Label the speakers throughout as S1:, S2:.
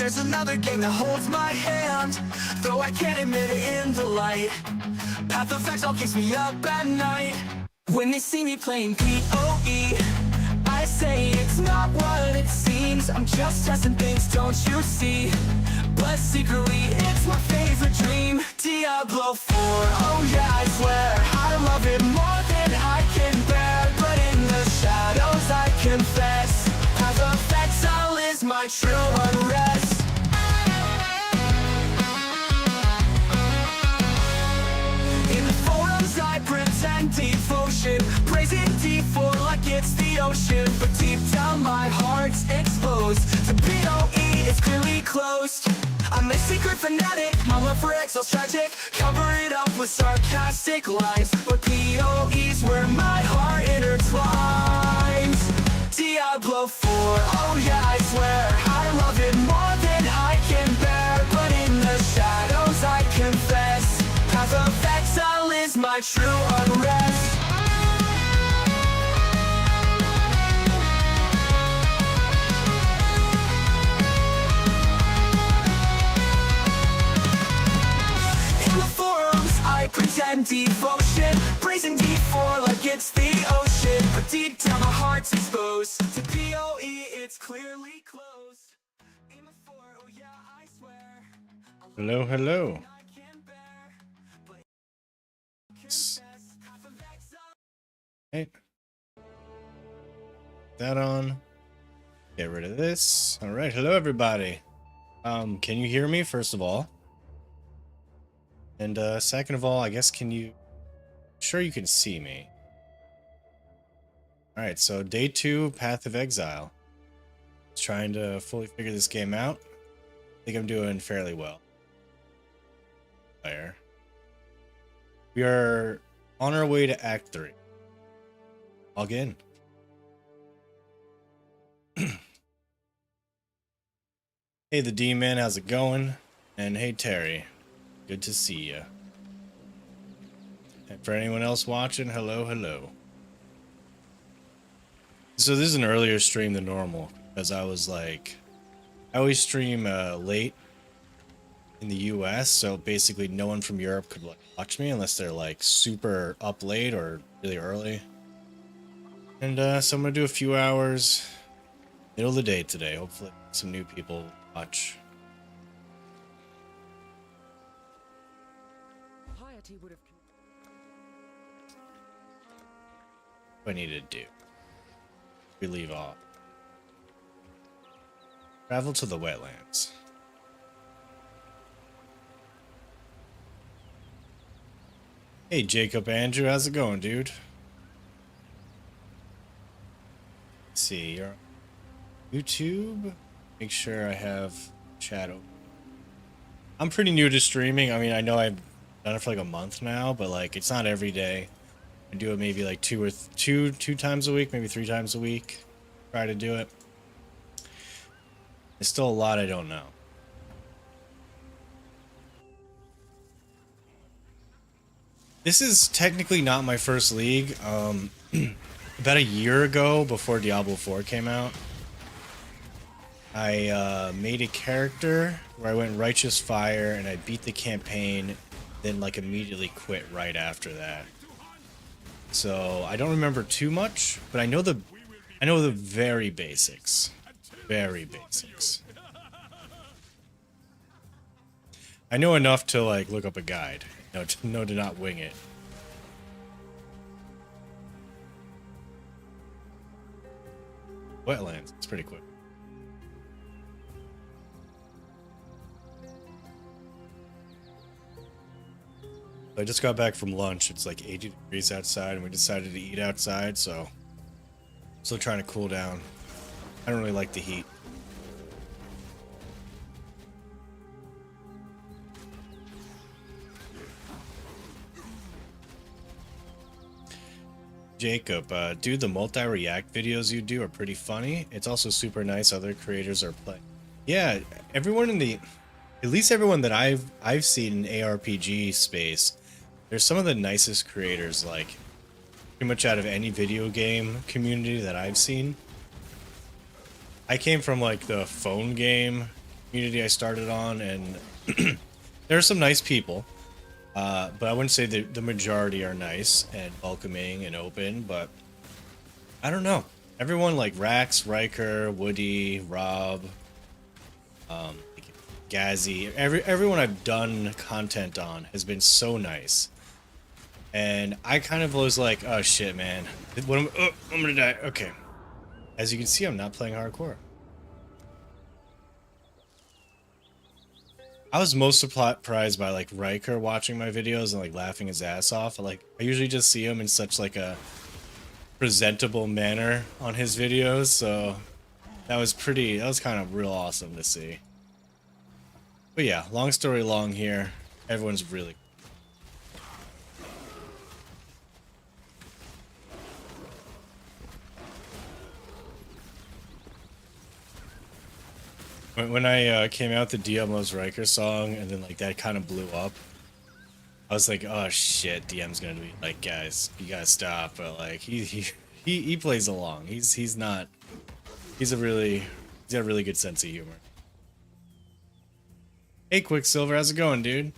S1: there's another game that holds my hand, though I can't admit it in the light. Path of Exile keeps me up at night. When they see me playing PoE, I say it's not what it seems. I'm just testing things, don't you see? But secretly, it's my favorite dream. Diablo 4, oh yeah, I swear I love it more than I can bear. But in the shadows I confess, Path of Exile is my true unrest. In the forums I pretend devotion, praising D4 like it's the ocean. But deep down my heart's exposed to PoE, it's clearly closed. I'm a secret fanatic, my love for Exile's tragic. Cover it up with sarcastic lines, but PoE's where my heart intertwines. Diablo 4, oh yeah, I swear I love it more than I can bear. But in the shadows I confess, Path of Exile is my true unrest. Pretend devotion, praising D4 like it's the ocean. But deep down my heart's exposed to PoE, it's clearly closed. Aim for, oh yeah, I swear.
S2: Hello, hello. Hey. That on. Get rid of this. All right, hello everybody. Can you hear me first of all? And second of all, I guess sure you can see me. Alright, so day 2, Path of Exile. Just trying to fully figure this game out. I think I'm doing fairly well. There. We are on our way to Act 3. Log in. Hey the D-Man, how's it going? And hey Terry. Good to see you. And for anyone else watching, hello, hello. So this is an earlier stream than normal, because I always stream late in the US, so basically no one from Europe could watch me unless they're like super up late or really early. And so I'm gonna do a few hours, middle of the day today. Hopefully some new people watch. What I need to do. We leave off. Travel to the wetlands. Hey Jacob Andrew, how's it going, dude? Let's see, you're on YouTube. Make sure I have chat open. I'm pretty new to streaming. I mean, I know I've done it for like a month now, but like it's not every day. I do it maybe like two times a week, maybe 3 times a week. Try to do it. There's still a lot I don't know. This is technically not my first league. About a year ago, before Diablo 4 came out, I made a character where I went Righteous Fire and I beat the campaign, then like immediately quit right after that. So I don't remember too much, but I know the very basics. Very basics. I know enough to like look up a guide. To know to not wing it. Wetlands, it's pretty quick. I just got back from lunch. It's like 80 degrees outside, and we decided to eat outside, so still trying to cool down. I don't really like the heat. Jacob, dude, the multi-react videos you do are pretty funny. It's also super nice other creators are playing. Yeah, everyone in the, at least everyone that I've seen in ARPG space, they're some of the nicest creators, like pretty much out of any video game community that I've seen. I came from like the phone game community I started on, and there are some nice people. But I wouldn't say that the majority are nice and welcoming and open, but I don't know. Everyone like Rax, Riker, Woody, Rob, like Gazzy, everyone I've done content on has been so nice. And I kind of was like, oh shit, man. What am, oh, I'm gonna die. Okay. As you can see, I'm not playing hardcore. I was most surprised by like Riker watching my videos and like laughing his ass off. Like I usually just see him in such like a presentable manner on his videos, so that was kind of real awesome to see. But yeah, long story long here, everyone's really when I came out the Diablo's Riker song and then like that kind of blew up, I was like, oh shit, DM's gonna be like, guys, you gotta stop. But like he plays along. He's not he's got a really good sense of humor. Hey Quicksilver, how's it going, dude?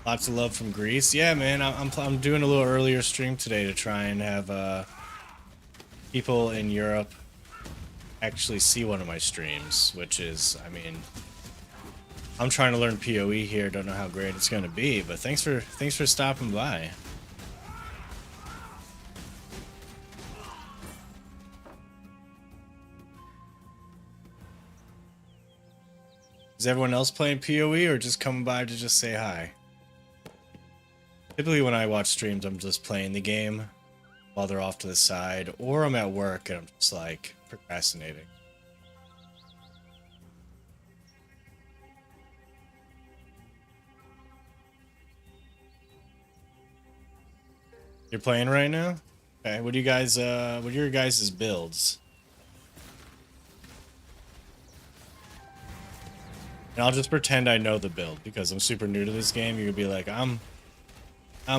S2: Lots of love from Greece. Yeah, man, I'm doing a little earlier stream today to try and have people in Europe actually see one of my streams, which is, I mean, I'm trying to learn PoE here. Don't know how great it's gonna be, but thanks for stopping by. Is everyone else playing PoE or just coming by to just say hi? Typically when I watch streams, I'm just playing the game while they're off to the side, or I'm at work and I'm just like procrastinating. You're playing right now? Okay, what do you guys what are your guys' builds? And I'll just pretend I know the build because I'm super new to this game. You're gonna be like, I'm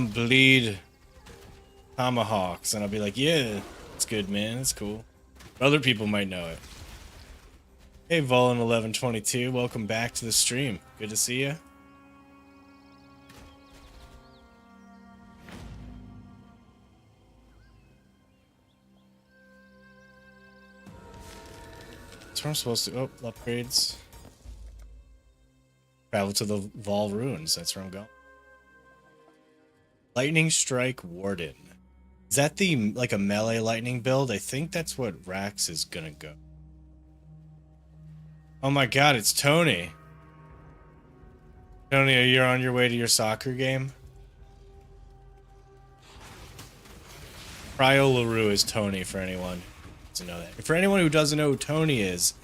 S2: bleed tomahawks, and I'll be like, yeah, it's good, man, it's cool. Other people might know it. Hey, Volin1122, welcome back to the stream. Good to see you. That's where I'm supposed to. Oh, upgrades. Travel to the Vol Ruins. That's where I'm going. Lightning Strike Warden. Is that the like a melee lightning build? I think that's what Rax is gonna go. Oh my god, it's Tony. Tony, are you on your way to your soccer game? Cryo LaRue is Tony for anyone who doesn't know that. For anyone who doesn't know who Tony is,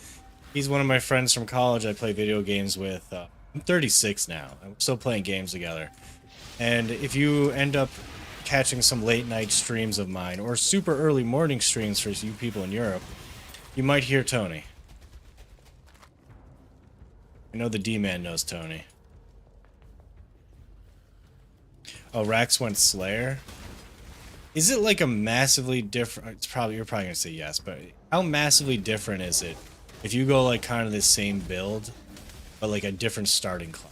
S2: he's one of my friends from college I play video games with. I'm 36 now. I'm still playing games together. And if you end up catching some late night streams of mine or super early morning streams for you people in Europe, you might hear Tony. I know the D-Man knows Tony. Oh, Rax went Slayer? Is it like a massively different... You're probably gonna say yes, but how massively different is it if you go like kind of the same build, but like a different starting class?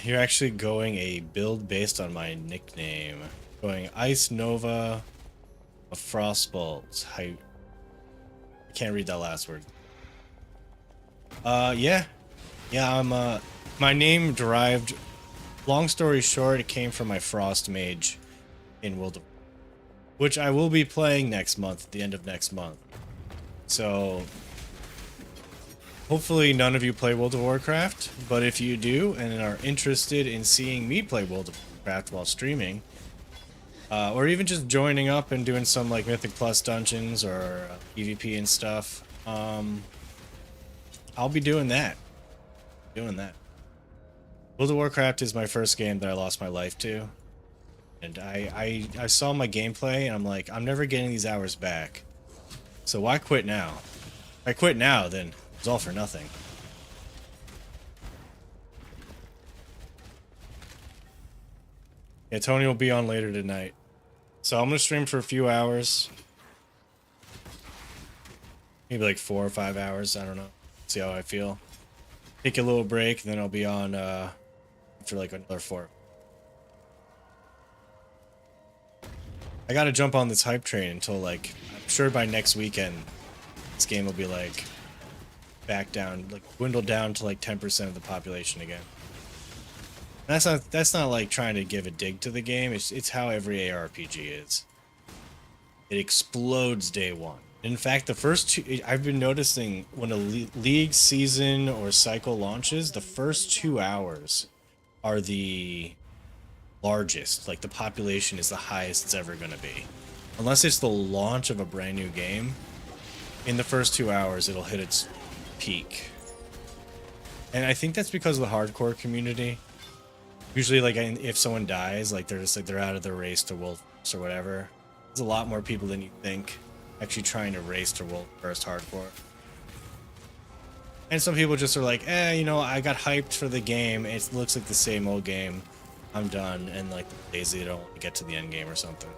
S2: You're actually going a build based on my nickname. Going Ice Nova, a Frostbolt. I can't read that last word. Yeah, I'm my name derived. Long story short, it came from my Frost Mage in World of, which I will be playing next month, at the end of next month. So hopefully none of you play World of Warcraft, but if you do and are interested in seeing me play World of Warcraft while streaming, or even just joining up and doing some like Mythic Plus dungeons or PvP and stuff, I'll be doing that. World of Warcraft is my first game that I lost my life to, and I saw my gameplay and I'm like, I'm never getting these hours back, so why quit now? If I quit now, then it's all for nothing. Yeah, Tony will be on later tonight. So I'm gonna stream for a few hours. Maybe like 4 or 5 hours, I don't know. See how I feel. Take a little break, and then I'll be on for like another 4. I gotta jump on this hype train until like, I'm sure by next weekend, this game will be like back down, like dwindled down to like 10% of the population again. That's not like trying to give a dig to the game. It's how every ARPG is. It explodes day one. In fact, the first 2, I've been noticing when a league season or cycle launches, the first 2 hours are the largest. Like the population is the highest it's ever going to be. Unless it's the launch of a brand new game, in the first 2 hours it'll hit its peak. And I think that's because of the hardcore community. Usually, like, if someone dies, like, they're just like, they're out of the race to World First or whatever. There's a lot more people than you think actually trying to race to World First hardcore. And some people just are like, you know, I got hyped for the game. It looks like the same old game. I'm done. And, like, lazy, they don't get to the end game or something.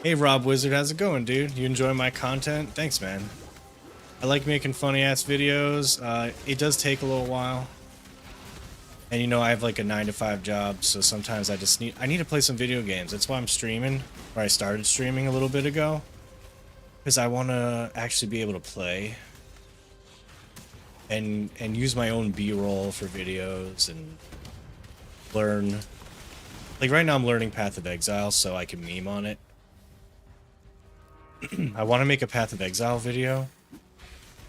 S2: Hey, Rob Wizard, how's it going, dude? You enjoy my content? Thanks, man. I like making funny-ass videos. It does take a little while. And, you know, I have like a 9-to-5 job, so sometimes I need to play some video games. That's why I'm streaming, or I started streaming a little bit ago. Because I want to actually be able to play. And use my own B-roll for videos and learn. Like right now I'm learning Path of Exile so I can meme on it. I want to make a Path of Exile video.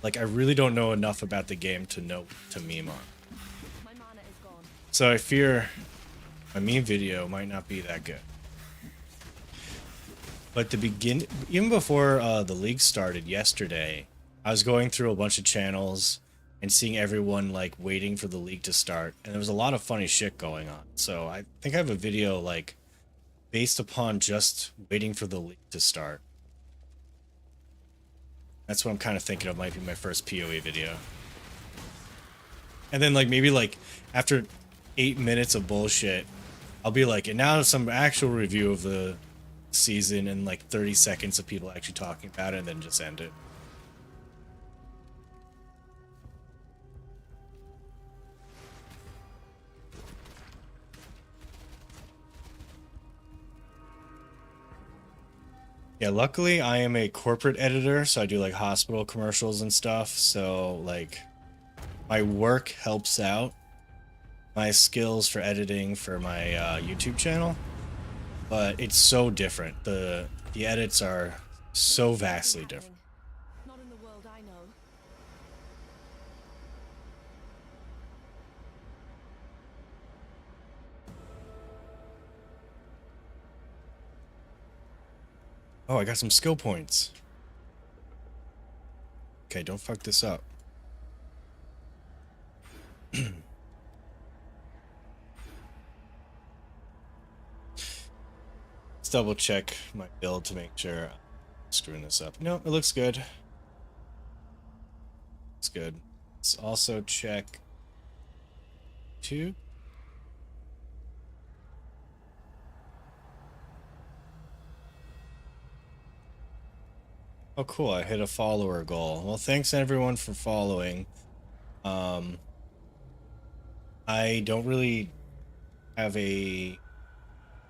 S2: Like, I really don't know enough about the game to know to meme on. So I fear my meme video might not be that good. But even before the league started yesterday, I was going through a bunch of channels and seeing everyone, like, waiting for the league to start. And there was a lot of funny shit going on. So I think I have a video, like, based upon just waiting for the league to start. That's what I'm kind of thinking of might be my first PoE video. And then, like, maybe, like, after 8 minutes of bullshit, I'll be like, and now some actual review of the season and, like, 30 seconds of people actually talking about it, and then just end it. Yeah, luckily I am a corporate editor, so I do like hospital commercials and stuff, so like my work helps out my skills for editing for my YouTube channel, but it's so different. The edits are so vastly different.
S3: Not in the world I know.
S2: Oh, I got some skill points. Okay, don't fuck this up. Let's double check my build to make sure I'm screwing this up. No, it looks good. It's good. Let's also check 2. Oh, cool. I hit a follower goal. Well, thanks everyone for following. I don't really have a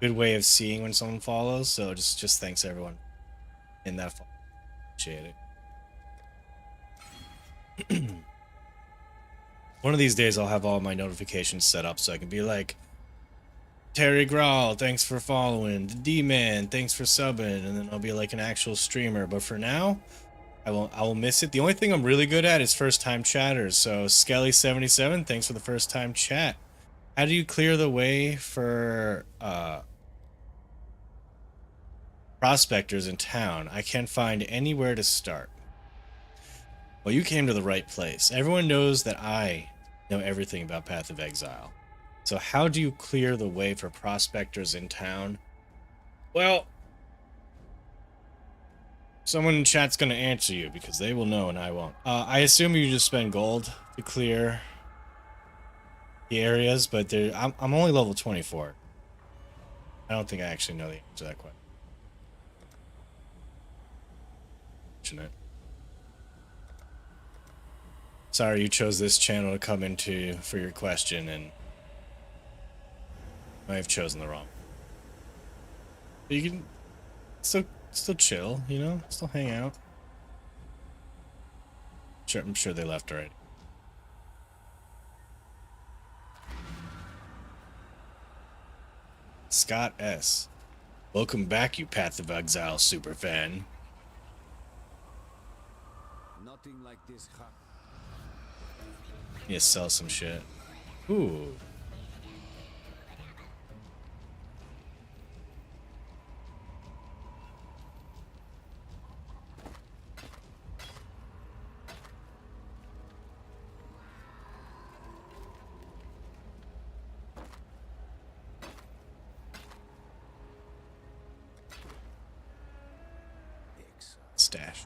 S2: good way of seeing when someone follows, so just thanks everyone in that follow. Appreciate it. One of these days I'll have all my notifications set up so I can be like, Terry Grawl, thanks for following. The D-Man, thanks for subbing. And then I'll be like an actual streamer. But for now, I will miss it. The only thing I'm really good at is first-time chatters. So Skelly77, thanks for the first-time chat. How do you clear the way for prospectors in town? I can't find anywhere to start. Well, you came to the right place. Everyone knows that I know everything about Path of Exile. So how do you clear the way for prospectors in town? Well, Someone in chat's gonna answer you because they will know and I won't. I assume you just spend gold to clear the areas, but I'm only level 24. I don't think I actually know the answer to that question. Sorry you chose this channel to come into for your question, and I have chosen the wrong. But you can still chill, you know? Still hang out. Sure, I'm sure they left already. Scott S. Welcome back, you Path of Exile superfan.
S4: Nothing like this.
S2: Need to sell some shit. Ooh. Stash.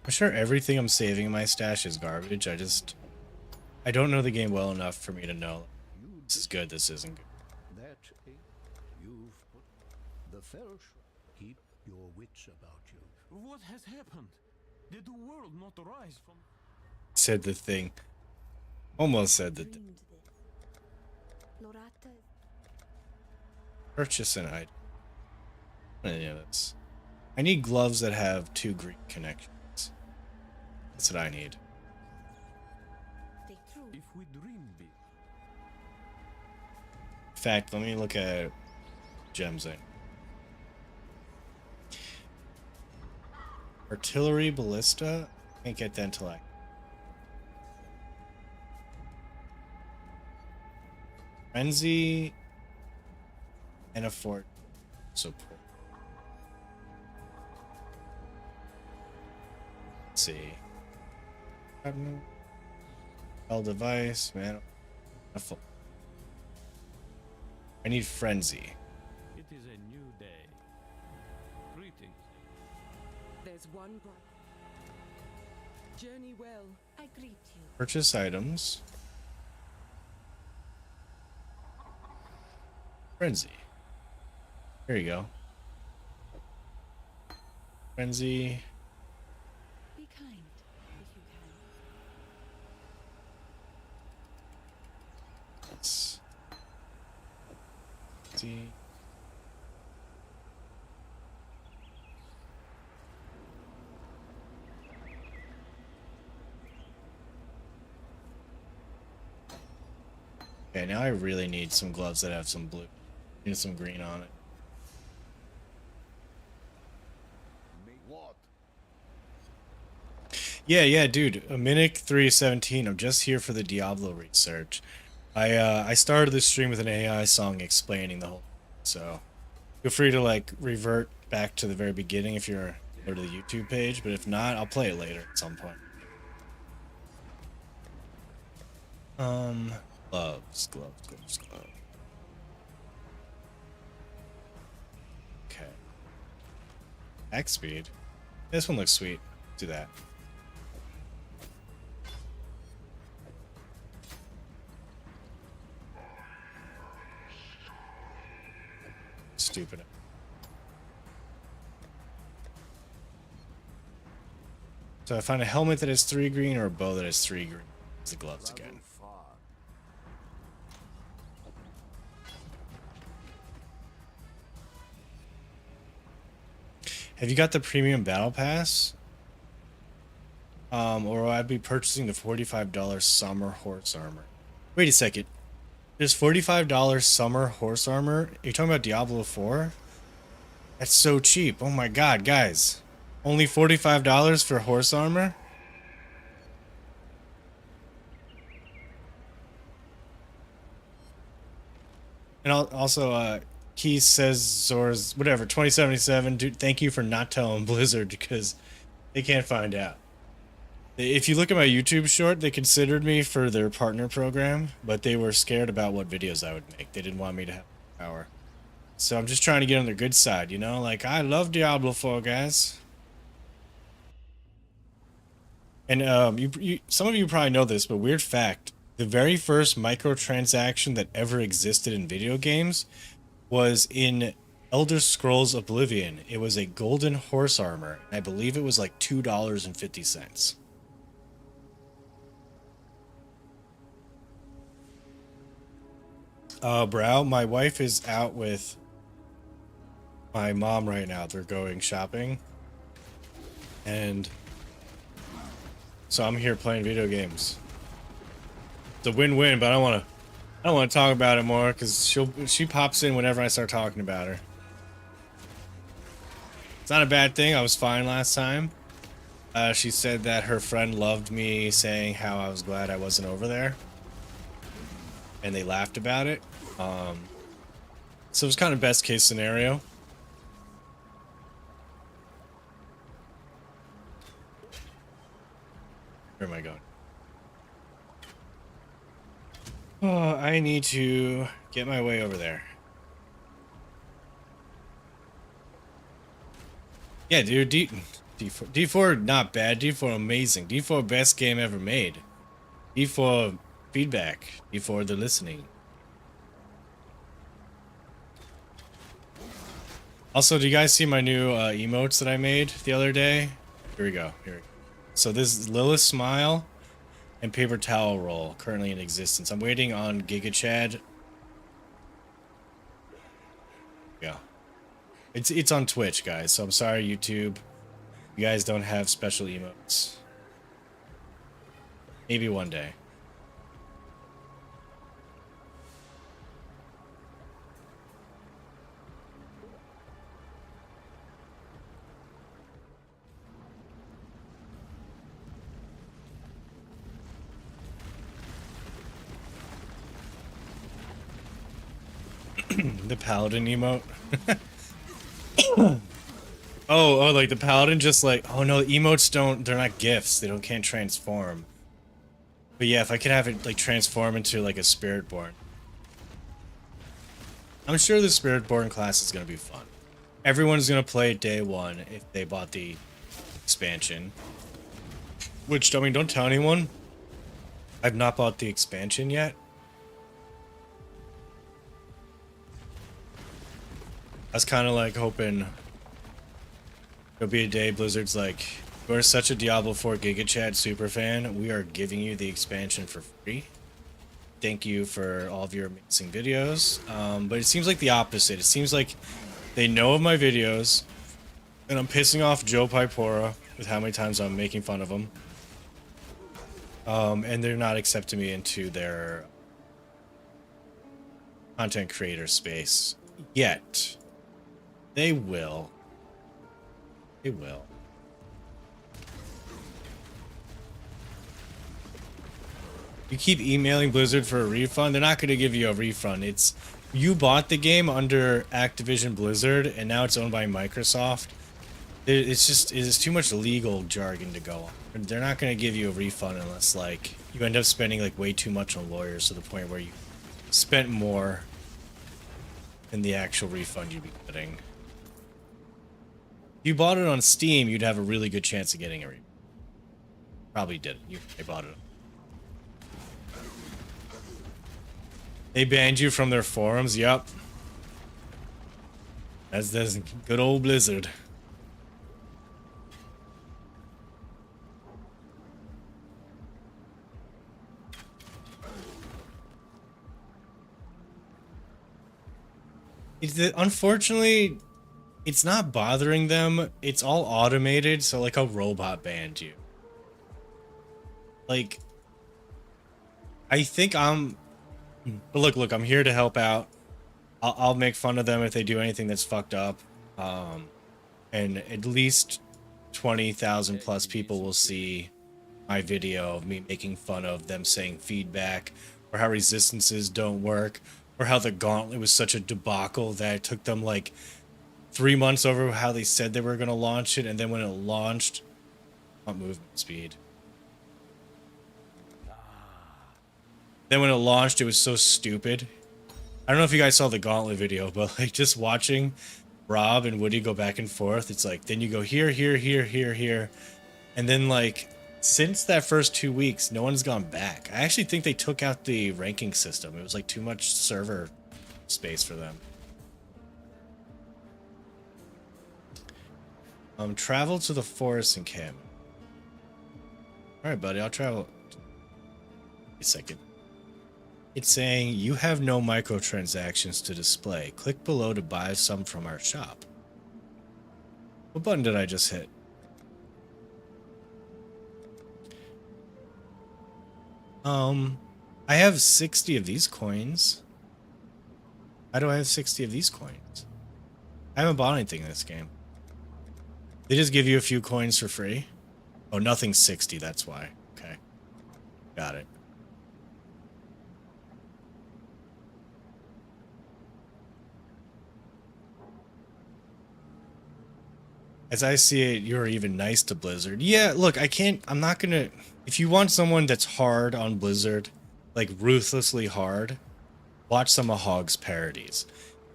S2: I'm sure everything I'm saving in my stash is garbage. I don't know the game well enough for me to know this is good, this isn't good.
S4: That you've put the Felsh. Keep your wits about you.
S5: What has happened? Did the world not rise from...
S2: Said the thing. Almost said the thing.
S3: Dreamed this. Lorata.
S2: Purchase an item. Any of this. I need gloves that have 2 green connections. That's what I need.
S3: Stay true.
S5: If we dream big,
S2: In fact, let me look at gems in. Artillery ballista? Can't get that until I... Frenzy and a fort support. Let's see. L device, man. I need frenzy.
S5: it is a new day. Greetings.
S6: There's one bright. Journey well.
S3: I greet you.
S2: Purchase items. Frenzy. Here you go. Frenzy.
S3: Be kind, if you can.
S2: Let's see. Okay, now I really need some gloves that have some blue. Need some green on it.
S4: What?
S2: Yeah, dude. A minute 3:17. I'm just here for the Diablo research. I started this stream with an AI song explaining the whole. So feel free to like revert back to the very beginning if you're go to the YouTube page, but if not, I'll play it later at some point. Gloves. Okay. Attack speed. This one looks sweet. Do that. Stupid. So I find a helmet that has 3 green or a bow that has 3 green. It's the gloves again. Have you got the premium battle pass? Or will I be purchasing the $45 summer horse armor? Wait a second. There's $45 summer horse armor? Are you talking about Diablo 4? That's so cheap. Oh my god, guys. Only $45 for horse armor? And also, Keith says Zora's whatever 2077. Dude, thank you for not telling Blizzard because they can't find out. If you look at my YouTube short, they considered me for their partner program, but they were scared about what videos I would make. They didn't want me to have power. So I'm just trying to get on their good side, you know? Like, I love Diablo 4, guys. And some of you probably know this, but weird fact, the very first microtransaction that ever existed in video games was in Elder Scrolls Oblivion. It was a golden horse armor, and I believe it was like $2.50. Brow, my wife is out with my mom right now. They're going shopping. And so I'm here playing video games. It's a win-win, but I don't want to talk about it more because she pops in whenever I start talking about her. It's not a bad thing. I was fine last time. She said that her friend loved me saying how I was glad I wasn't over there, and they laughed about it. So it was kind of best case scenario. Where am I going? Oh, I need to get my way over there. Yeah, dude, D4 not bad. D4 amazing. D4 best game ever made. D4 feedback. D4 the listening. Also, do you guys see my new emotes that I made the other day? Here we go. Here we go. So this is Lilith Smile and Paper Towel Roll, currently in existence. I'm waiting on Giga Chad. Yeah. It's on Twitch, guys, so I'm sorry, YouTube. You guys don't have special emotes. Maybe one day. The Paladin emote. Oh, like the Paladin just like, oh no, emotes they're not gifts. Can't transform. But yeah, if I could have it like transform into like a Spiritborn. I'm sure the Spiritborn class is gonna be fun. Everyone's gonna play it day one if they bought the expansion. Which, I mean, don't tell anyone. I've not bought the expansion yet. I was kind of like hoping there'll be a day Blizzard's like, you're such a Diablo 4 Giga Chad super fan, we are giving you the expansion for free. Thank you for all of your amazing videos. But it seems like the opposite. It seems like they know of my videos, and I'm pissing off Joe Pipora with how many times I'm making fun of him. And they're not accepting me into their content creator space yet. They will. They will. You keep emailing Blizzard for a refund, they're not going to give you a refund. It's, you bought the game under Activision Blizzard, and now it's owned by Microsoft. It's too much legal jargon to go on. They're not going to give you a refund unless, like, you end up spending, like, way too much on lawyers to the point where you spent more than the actual refund you'd be getting. If you bought it on Steam, you'd have a really good chance of getting a refund. Probably didn't. They bought it. They banned you from their forums? Yup. That's good old Blizzard. Unfortunately, it's not bothering them. It's all automated, so like a robot banned you. Like, I think but look, I'm here to help out. I'll make fun of them if they do anything that's fucked up. And at least 20,000 plus people will see my video of me making fun of them saying feedback, or how resistances don't work, or how the gauntlet was such a debacle that it took them like 3 months over how they said they were going to launch it, and then when it launched, not movement speed. Then when it launched, it was so stupid. I don't know if you guys saw the Gauntlet video, but like just watching Rob and Woody go back and forth, it's like then you go here, here, here, here, here, and then like since that first 2 weeks, no one's gone back. I actually think they took out the ranking system. It was like too much server space for them. Travel to the forest encampment. All right, buddy, I'll travel. A second. It's saying you have no microtransactions to display. Click below to buy some from our shop. What button did I just hit? I have 60 of these coins. How do I have 60 of these coins? I haven't bought anything in this game. They just give you a few coins for free? Oh, nothing's 60, that's why. Okay. Got it. As I see it, you're even nice to Blizzard. Yeah, look, I'm not gonna... If you want someone that's hard on Blizzard, like ruthlessly hard, watch some of Hogg's parodies.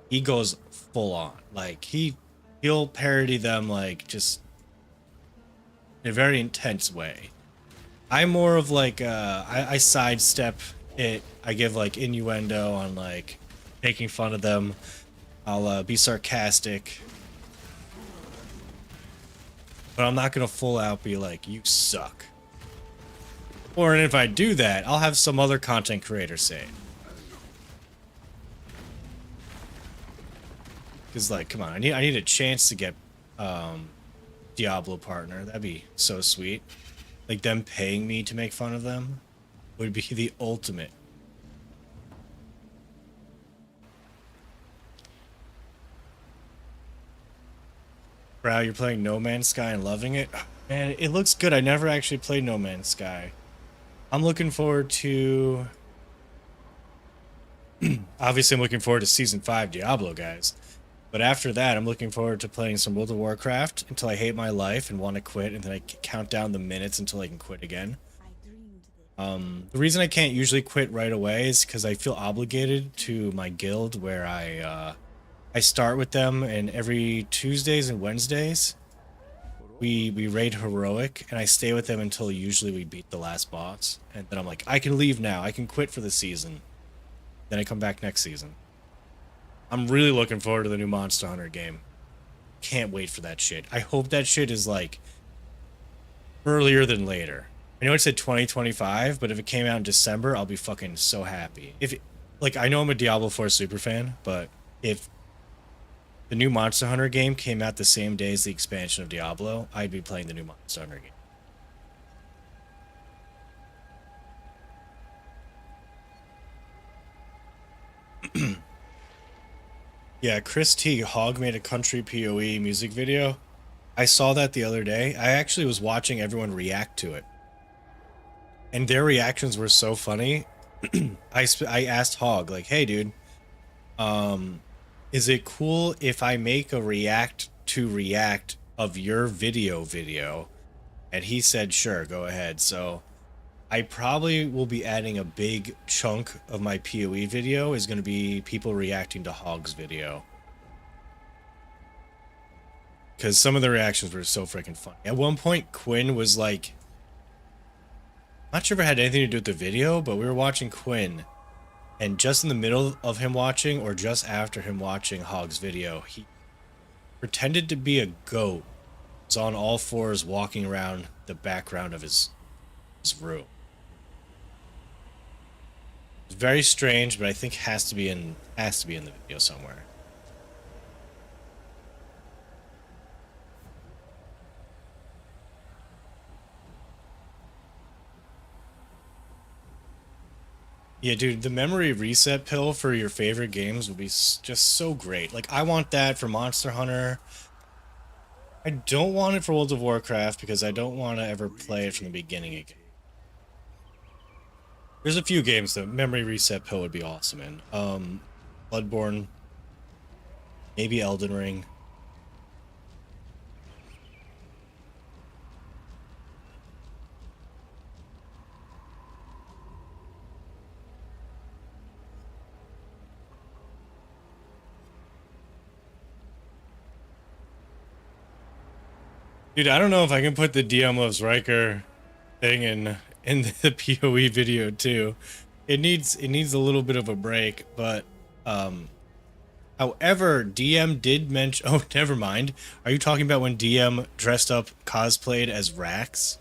S2: He goes full on. Like, he'll parody them, like, just in a very intense way. I'm more of like, I sidestep it. I give, like, innuendo on, like, making fun of them. I'll be sarcastic. But I'm not gonna full out be like, you suck. Or if I do that, I'll have some other content creator say it. Because, like, come on, I need a chance to get Diablo partner. That'd be so sweet. Like, them paying me to make fun of them would be the ultimate. Bro, you're playing No Man's Sky and loving it? Man, it looks good. I never actually played No Man's Sky. I'm looking forward to... Obviously, I'm looking forward to Season 5 Diablo, guys. But after that, I'm looking forward to playing some World of Warcraft until I hate my life and want to quit, and then I count down the minutes until I can quit again. The reason I can't usually quit right away is because I feel obligated to my guild, where I start with them, and every Tuesdays and Wednesdays we raid heroic, and I stay with them until usually we beat the last boss, and then I'm like, I can leave now, I can quit for the season. Then I come back next season. I'm really looking forward to the new Monster Hunter game. Can't wait for that shit. I hope that shit is like earlier than later. I know it said 2025, but if it came out in December, I'll be fucking so happy. Like, I know I'm a Diablo 4 superfan, but if the new Monster Hunter game came out the same day as the expansion of Diablo, I'd be playing the new Monster Hunter game. Yeah, Chris T. Hogg made a country PoE music video. I saw that the other day. I actually was watching everyone react to it. And their reactions were so funny. I asked Hogg, like, hey, dude, is it cool if I make a react of your video? And he said, sure, go ahead. So I probably will be adding a big chunk of my PoE video is going to be people reacting to Hogg's video. Because some of the reactions were so freaking funny. At one point, Quinn was like... Not sure if it had anything to do with the video, but we were watching Quinn. And just in the middle of him watching, or just after him watching Hogg's video, he pretended to be a goat. Was on all fours walking around the background of his room. It's very strange, but I think has to be in the video somewhere. Yeah, dude, the memory reset pill for your favorite games would be just so great. Like, I want that for Monster Hunter. I don't want it for World of Warcraft because I don't want to ever play it from the beginning again. There's a few games that memory reset pill would be awesome in. Bloodborne, maybe Elden Ring. Dude, I don't know if I can put the DM loves Riker thing in the PoE video too. It needs a little bit of a break, but however, DM did mention. Oh, never mind. Are you talking about when DM dressed up, cosplayed as Rax,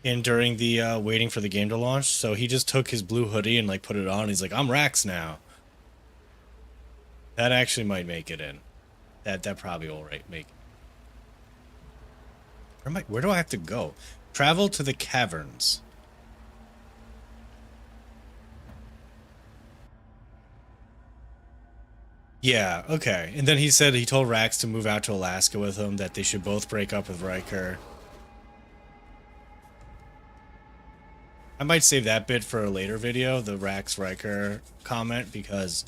S2: in during the waiting for the game to launch? So he just took his blue hoodie and like put it on. He's like, I'm Rax now. That actually might make it in. That probably will make. Where do I have to go? Travel to the caverns. Yeah, okay. And then he said he told Rax to move out to Alaska with him, that they should both break up with Riker. I might save that bit for a later video, the Rax Riker comment, because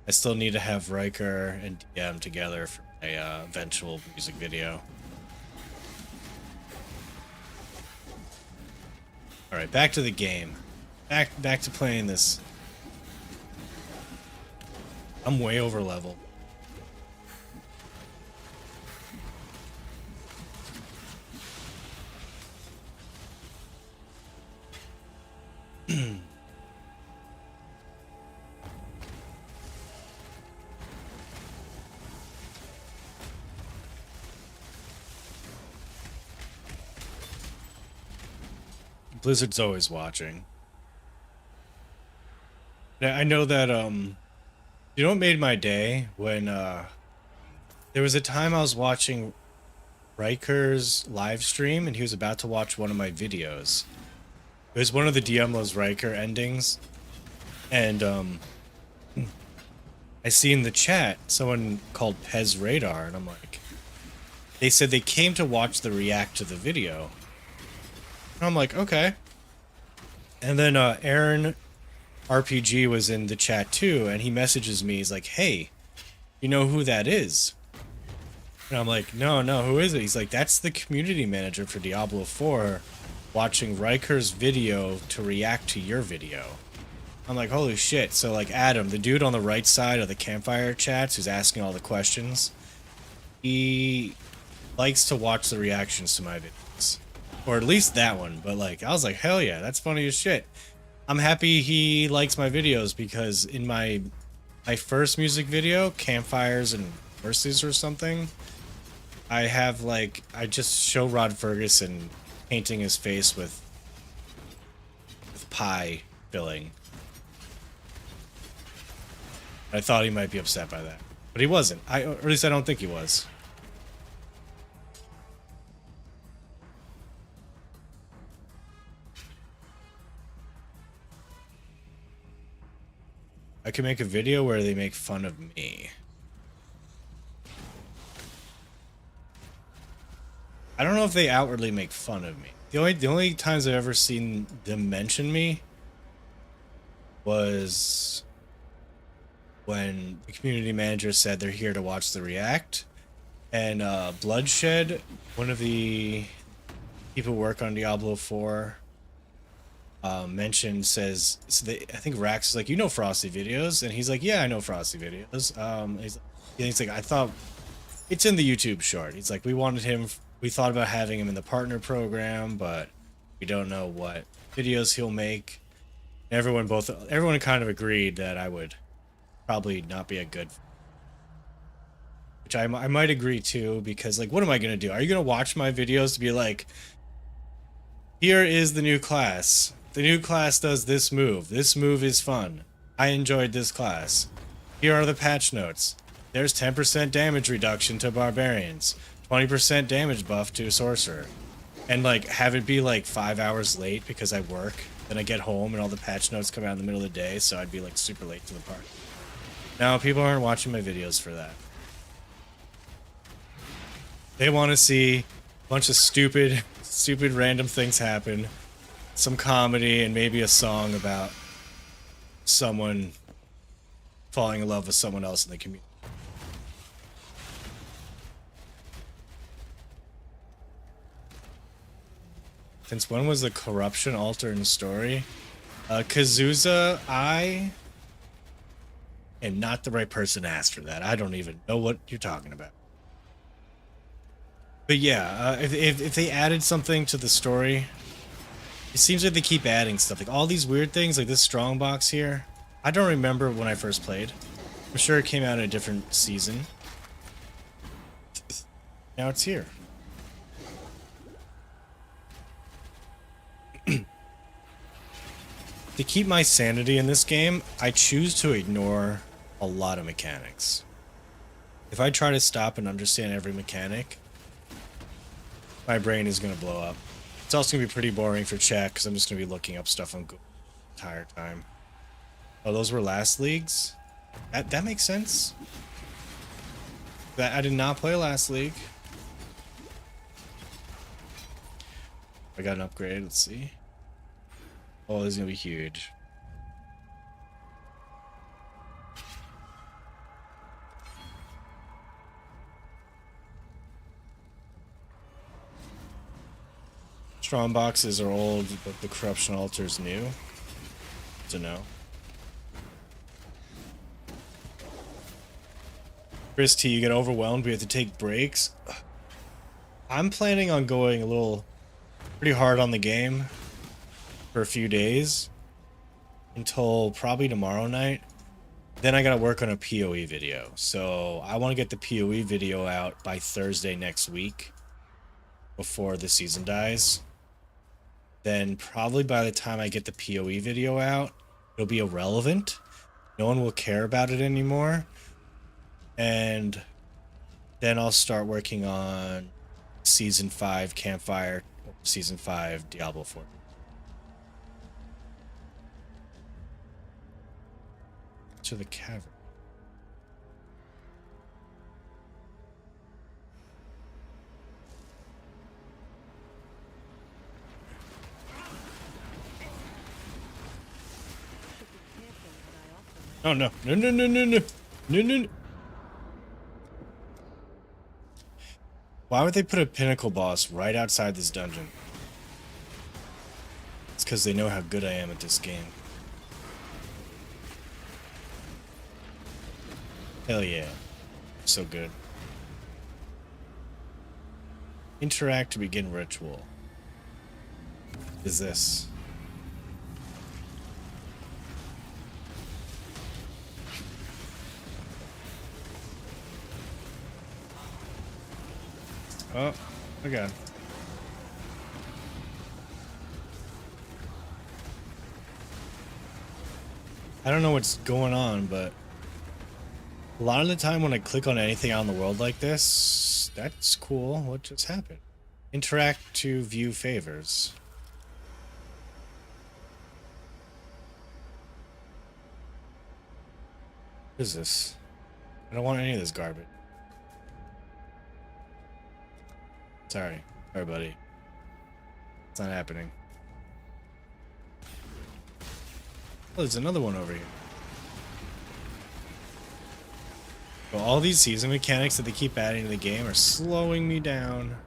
S2: I still need to have Riker and DM together for a eventual music video. Alright, back to the game. Back to playing this. I'm way over level. Blizzard's always watching. Now, I know that you know what made my day? When there was a time I was watching Riker's live stream and he was about to watch one of my videos. It was one of the Diablo's Riker endings, and I see in the chat someone called Pez Radar, and I'm like, they said they came to watch the react to the video. And I'm like, okay. And then Aaron RPG was in the chat too, and he messages me. He's like, hey, you know who that is? And I'm like, no, who is it? He's like, that's the community manager for Diablo 4 watching Riker's video to react to your video. I'm like, holy shit. So like Adam, the dude on the right side of the campfire chats who's asking all the questions, he likes to watch the reactions to my videos. Or at least that one. But like, I was like, hell yeah, that's funny as shit. I'm happy he likes my videos, because in my first music video, Campfires and Verses or something, I have like, I just show Rod Ferguson painting his face with pie filling. I thought he might be upset by that, but he wasn't. Or at least I don't think he was. I could make a video where they make fun of me. I don't know if they outwardly make fun of me. The only times I've ever seen them mention me was when the community manager said they're here to watch the react, and Bloodshed, one of the people who work on Diablo 4, mentioned, says, I think Rax is like, you know Frosty videos? And he's like, yeah, I know Frosty videos. He's like, I thought it's in the YouTube short. He's like, we thought about having him in the partner program, but we don't know what videos he'll make. Everyone kind of agreed that I would probably not be a good, which I might agree too, because like, what am I gonna do? Are you gonna watch my videos to be like, here is the new class. The new class does this move. This move is fun. I enjoyed this class. Here are the patch notes. There's 10% damage reduction to barbarians, 20% damage buff to a sorcerer, and like have it be like 5 hours late because I work. Then I get home and all the patch notes come out in the middle of the day, so I'd be like super late to the party. Now people aren't watching my videos for that. They want to see a bunch of stupid random things happen, some comedy, and maybe a song about someone falling in love with someone else in the community. Since when was the corruption altar in story? Kazuza, I am not the right person to ask for that. I don't even know what you're talking about. But yeah, if they added something to the story, it seems like they keep adding stuff. Like all these weird things, like this strong box here. I don't remember when I first played. I'm sure it came out in a different season. Now it's here. To keep my sanity in this game, I choose to ignore a lot of mechanics. If I try to stop and understand every mechanic, my brain is going to blow up. It's also going to be pretty boring for chat because I'm just going to be looking up stuff on Google the entire time. Oh, those were last leagues? That makes sense. That I did not play last league. I got an upgrade. Let's see. Oh, this is going to be huge. Strong boxes are old, but the corruption altar is new. To know. Chris T, you get overwhelmed. We have to take breaks. I'm planning on going a little pretty hard on the game for a few days until probably tomorrow night. Then I gotta work on a PoE video. So I want to get the PoE video out by Thursday next week before the season dies. Then probably by the time I get the PoE video out, it'll be irrelevant. No one will care about it anymore. And then I'll start working on Season 5 Campfire, or Season 5 Diablo 4. To the cavern. Oh no. No, no, no, no, no. No, no, no. Why would they put a pinnacle boss right outside this dungeon? It's because they know how good I am at this game. Hell yeah. So good. Interact to begin ritual. Is this? Oh, okay. I don't know what's going on, but a lot of the time when I click on anything out in the world like this, that's cool. What just happened? Interact to view favors. What is this? I don't want any of this garbage. Sorry. Sorry, buddy. It's not happening. Oh, there's another one over here. Well, all these season mechanics that they keep adding to the game are slowing me down.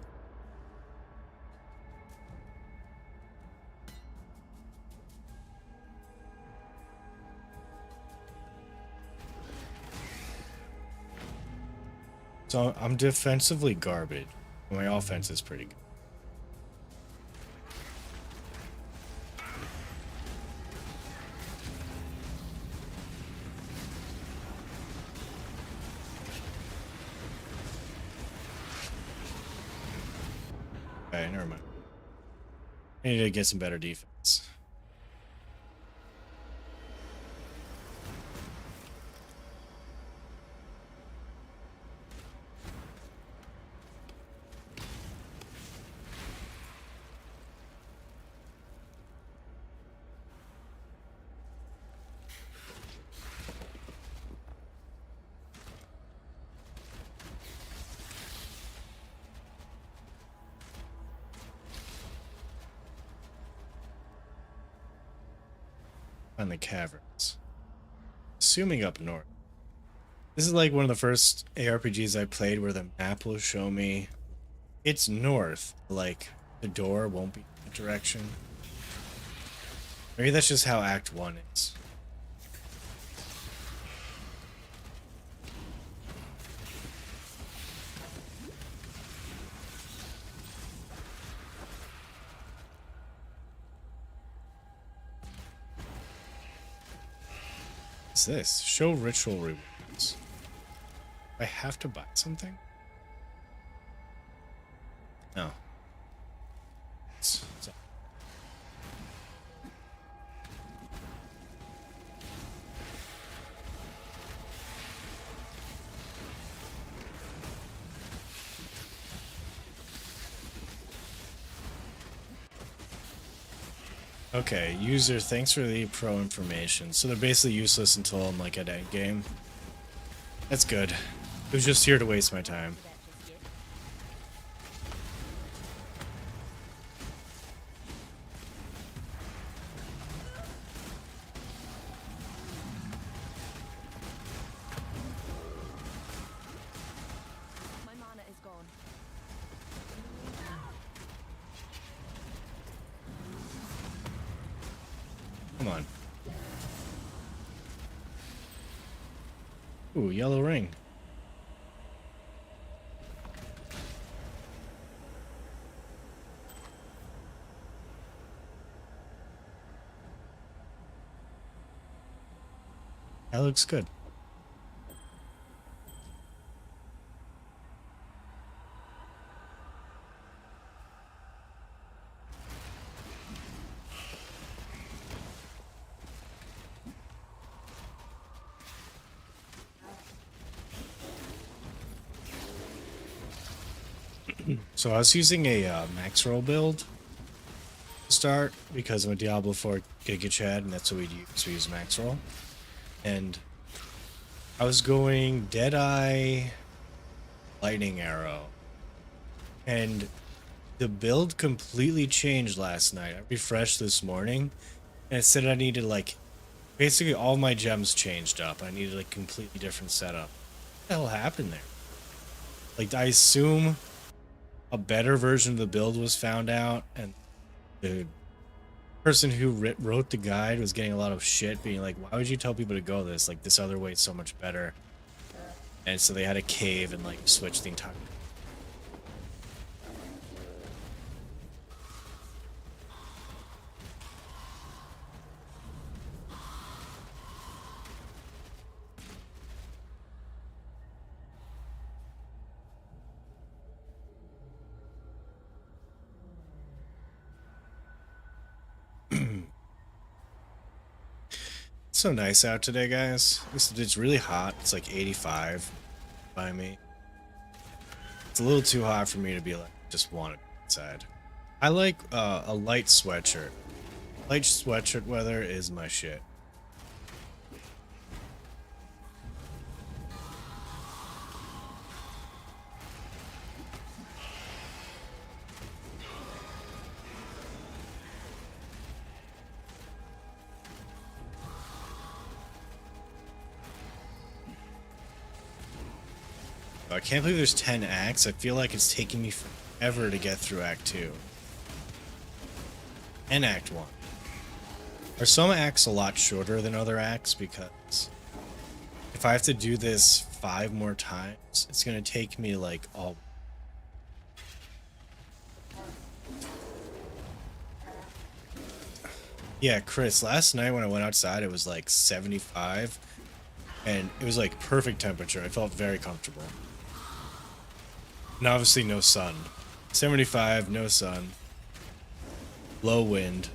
S2: So I'm defensively garbage. My offense is pretty good. Okay, never mind. I need to get some better defense. On the caverns. Assuming up north. This is like one of the first ARPGs I played where the map will show me it's north. Like the door won't be in that direction. Maybe that's just how Act 1 is. What's this? Show ritual rewards. Do I have to buy something? No. It's okay, user, thanks for the pro information. So they're basically useless until I'm like at endgame. That's good. It was just here to waste my time.
S6: My mana is gone.
S2: Come on. Ooh, yellow ring. That looks good. So I was using a max roll build to start because I'm a Diablo 4 Giga Chad, and that's what we use. We use max roll. And I was going Deadeye, Lightning Arrow, and the build completely changed last night. I refreshed this morning, and it said I needed like basically all my gems changed up. I needed a completely different setup. What the hell happened there? Like, I assume a better version of the build was found out, and the person who wrote the guide was getting a lot of shit, being like, why would you tell people to go this? Like, this other way is so much better. And so they had to cave and like switch the entire. It's so nice out today, guys. It's really hot. It's like 85 by me. It's a little too hot for me to be like, just want it outside. I like a light sweatshirt. Light sweatshirt weather is my shit. I can't believe there's 10 acts. I feel like it's taking me forever to get through Act 2. And Act 1. Are some acts a lot shorter than other acts? Because if I have to do this 5 more times, it's going to take me like all... Yeah, Chris, last night when I went outside, it was like 75. And it was like perfect temperature. I felt very comfortable. And obviously no sun. 75, no sun. Low wind.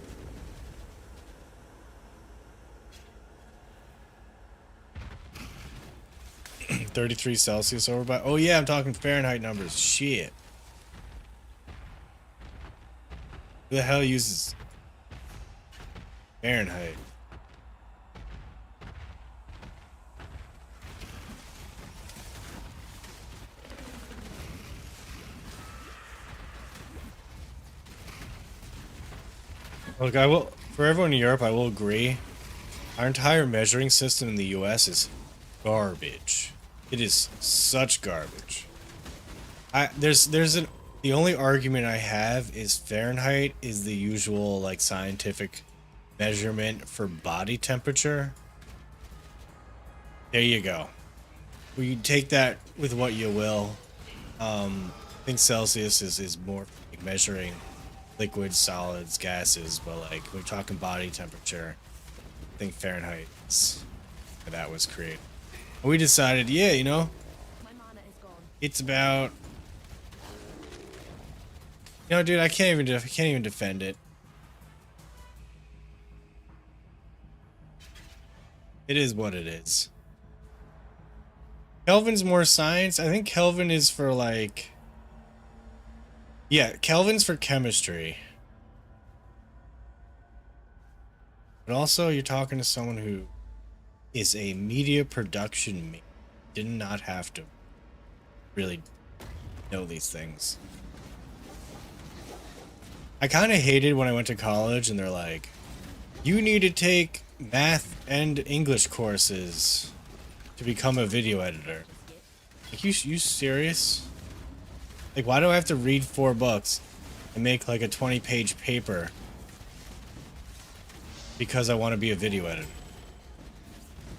S2: $33 over by... Oh yeah, I'm talking Fahrenheit numbers. Shit. Who the hell uses Fahrenheit? Look, I will, for everyone in Europe, I will agree. Our entire measuring system in the US is garbage. It is such garbage. The only argument I have is Fahrenheit is the usual like scientific measurement for body temperature. There you go. We take that with what you will. I think Celsius is more like measuring liquids, solids, gases, but like we're talking body temperature. I think Fahrenheit is that was created. And we decided, yeah, you know,
S6: My mana is gone.
S2: it's about, you know, dude, I can't even defend it. It is what it is. Kelvin's more science. I think Kelvin is for like, yeah, Kelvin's for chemistry. But also, you're talking to someone who is a media production major. Did not have to really know these things. I kind of hated when I went to college and they're like, you need to take math and English courses to become a video editor. Like, you serious? Like, why do I have to read 4 books and make like a 20-page paper because I want to be a video editor?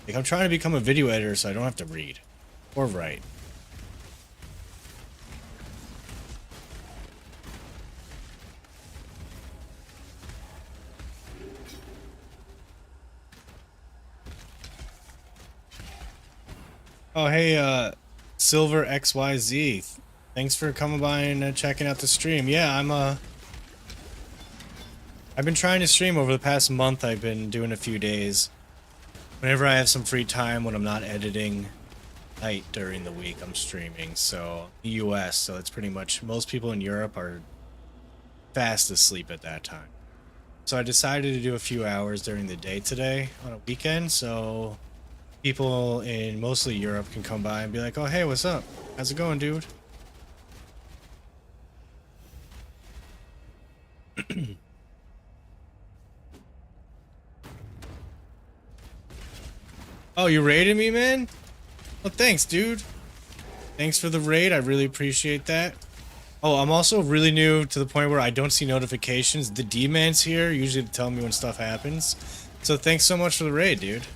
S2: Like, I'm trying to become a video editor so I don't have to read or write. Oh, hey, Silver XYZ. Thanks for coming by and checking out the stream. Yeah, I've been trying to stream over the past month. I've been doing a few days. Whenever I have some free time when I'm not editing night during the week, I'm streaming. So, US, so it's pretty much most people in Europe are fast asleep at that time. So I decided to do a few hours during the day today on a weekend, so people in mostly Europe can come by and be like, oh, hey, what's up? How's it going, dude? Oh, you raided me, man? Well, thanks, dude. Thanks for the raid. I really appreciate that. Oh, I'm also really new to the point where I don't see notifications. The D-man's here, usually to tell me when stuff happens. So thanks so much for the raid, dude.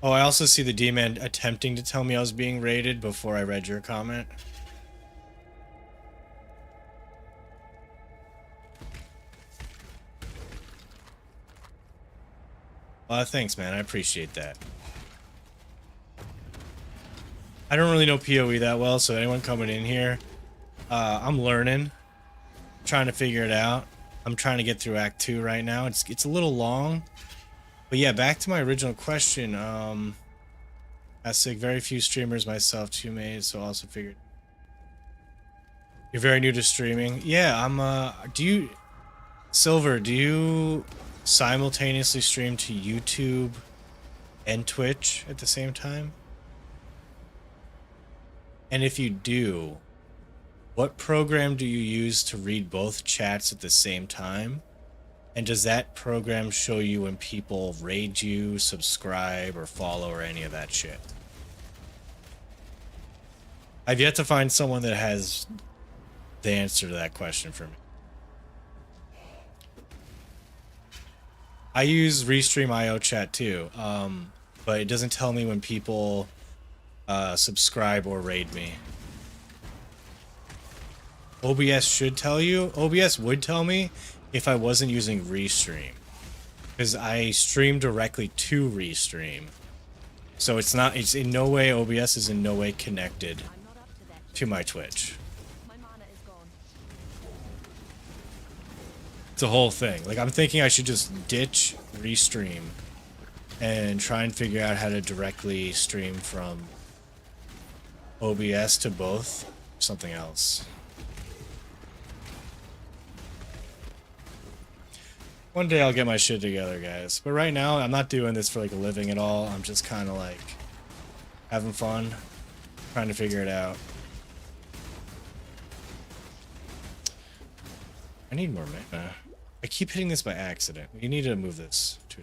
S2: Oh, I also see the D-man attempting to tell me I was being raided before I read your comment. Thanks, man. I appreciate that. I don't really know PoE that well, so anyone coming in here, I'm learning, trying to figure it out. I'm trying to get through Act 2 right now. It's a little long, but yeah, back to my original question. I sick very few streamers myself, too made, so also figured. You're very new to streaming. Yeah, I'm. Silver? Do you simultaneously stream to YouTube and Twitch at the same time? And if you do, what program do you use to read both chats at the same time? And does that program show you when people raid you, subscribe, or follow, or any of that shit? I've yet to find someone that has the answer to that question for me. I use Restream IO chat too, but it doesn't tell me when people subscribe or raid me. OBS should tell you. OBS would tell me if I wasn't using Restream, because I stream directly to Restream. So it's in no way, OBS is in no way connected
S6: I'm not up to that.
S2: to my Twitch.
S6: My mana is gone.
S2: It's a whole thing. Like, I'm thinking I should just ditch Restream and try and figure out how to directly stream from OBS to both, something else. One day I'll get my shit together, guys. But right now, I'm not doing this for like a living at all. I'm just kind of like having fun, trying to figure it out. I need more mana. I keep hitting this by accident. You need to move this to.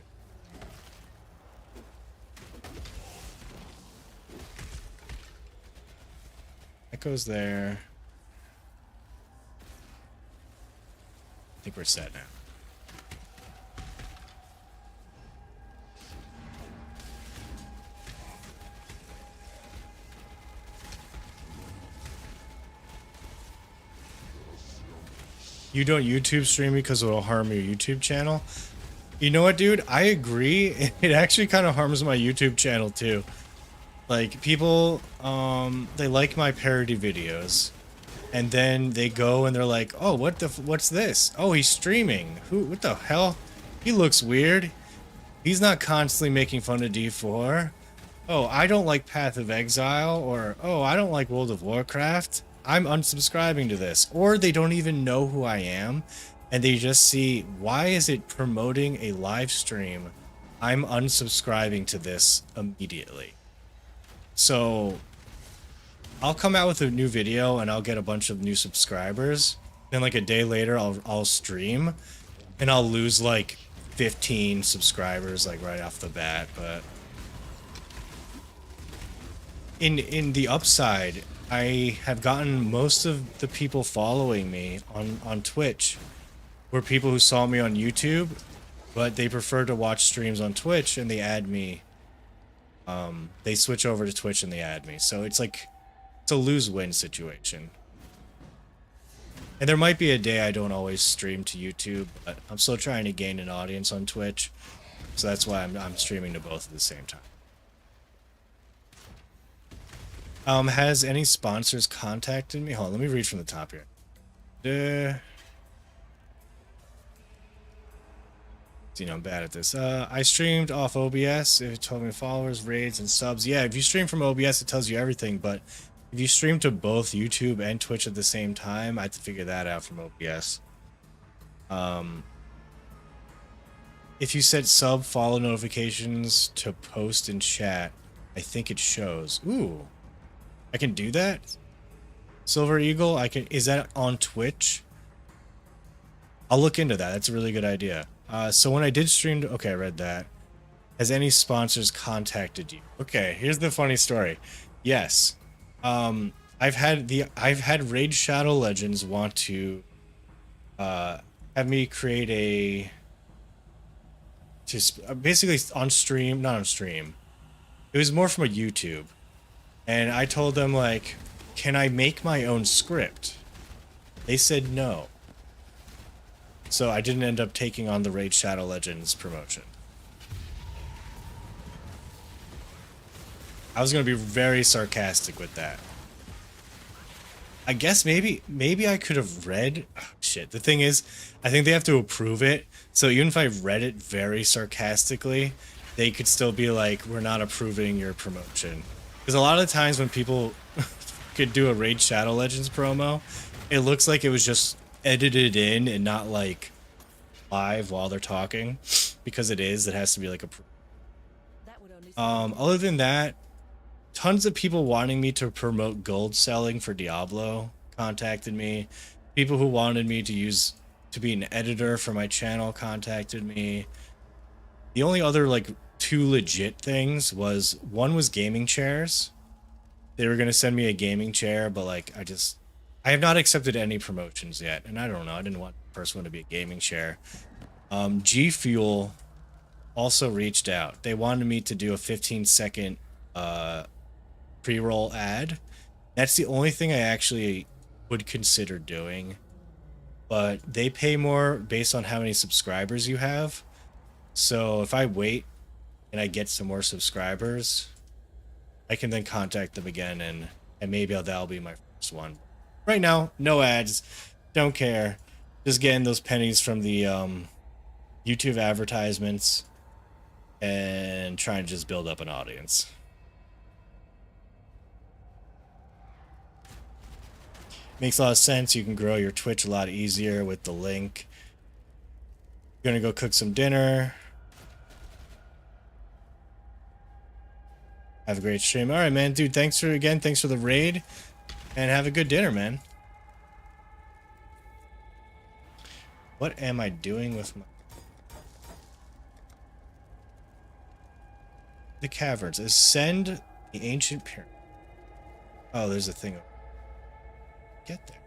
S2: That goes there. I think we're set now. you don't YouTube stream because it'll harm your YouTube channel. You know what, dude? I agree. It actually kind of harms my YouTube channel too. Like people, they like my parody videos, and then they go and they're like, "Oh, what's this? Oh, he's streaming. What the hell? He looks weird. He's not constantly making fun of D4. Oh, I don't like Path of Exile," or "Oh, I don't like World of Warcraft. I'm unsubscribing to this." Or they don't even know who I am, and they just see, why is it promoting a live stream? I'm unsubscribing to this immediately. So I'll come out with a new video and I'll get a bunch of new subscribers. Then like a day later, I'll stream and I'll lose like 15 subscribers like right off the bat. But in the upside, I have gotten most of the people following me on Twitch were people who saw me on YouTube, but they prefer to watch streams on Twitch and they add me. They switch over to Twitch and they add me. So it's like, it's a lose-win situation. And there might be a day I don't always stream to YouTube, but I'm still trying to gain an audience on Twitch. So that's why I'm streaming to both at the same time. Has any sponsors contacted me? Hold on, let me read from the top here. You know, I'm bad at this. I streamed off OBS. It told me followers, raids, and subs. Yeah, if you stream from OBS, it tells you everything. But if you stream to both YouTube and Twitch at the same time, I have to figure that out from OBS. If you set sub follow notifications to post and chat, I think it shows. Ooh, I can do that. Silver Eagle, I can. Is that on Twitch? I'll look into that. That's a really good idea. So when I did stream, okay, I read that. Has any sponsors contacted you? Okay, here's the funny story. Yes, I've had Raid Shadow Legends want to have me create basically on stream, not on stream. It was more from a YouTube, and I told them like, can I make my own script? They said no. So I didn't end up taking on the Raid Shadow Legends promotion. I was going to be very sarcastic with that. I guess maybe I could have read... Oh, shit. The thing is, I think they have to approve it. So even if I read it very sarcastically, they could still be like, we're not approving your promotion. Because a lot of the times when people could do a Raid Shadow Legends promo, it looks like it was just edited in and not like live while they're talking, because it has to be like a
S6: That would only
S2: other than that, tons of people wanting me to promote gold selling for Diablo contacted me. People who wanted me to be an editor for my channel contacted me. The only other like two legit things was, one was gaming chairs. They were going to send me a gaming chair, but like I have not accepted any promotions yet, and I don't know. I didn't want the first one to be a gaming chair. G Fuel also reached out. They wanted me to do a 15-second pre-roll ad. That's the only thing I actually would consider doing. But they pay more based on how many subscribers you have. So if I wait and I get some more subscribers, I can then contact them again, and maybe that'll be my first one. Right now, no ads, don't care. Just getting those pennies from the YouTube advertisements and trying to just build up an audience. Makes a lot of sense. You can grow your Twitch a lot easier with the link. Gonna go cook some dinner. Have a great stream. All right, man, dude. Thanks for the raid. And have a good dinner, man. What am I doing with the caverns? Ascend the ancient pyramid. Oh, there's a thing. Get there.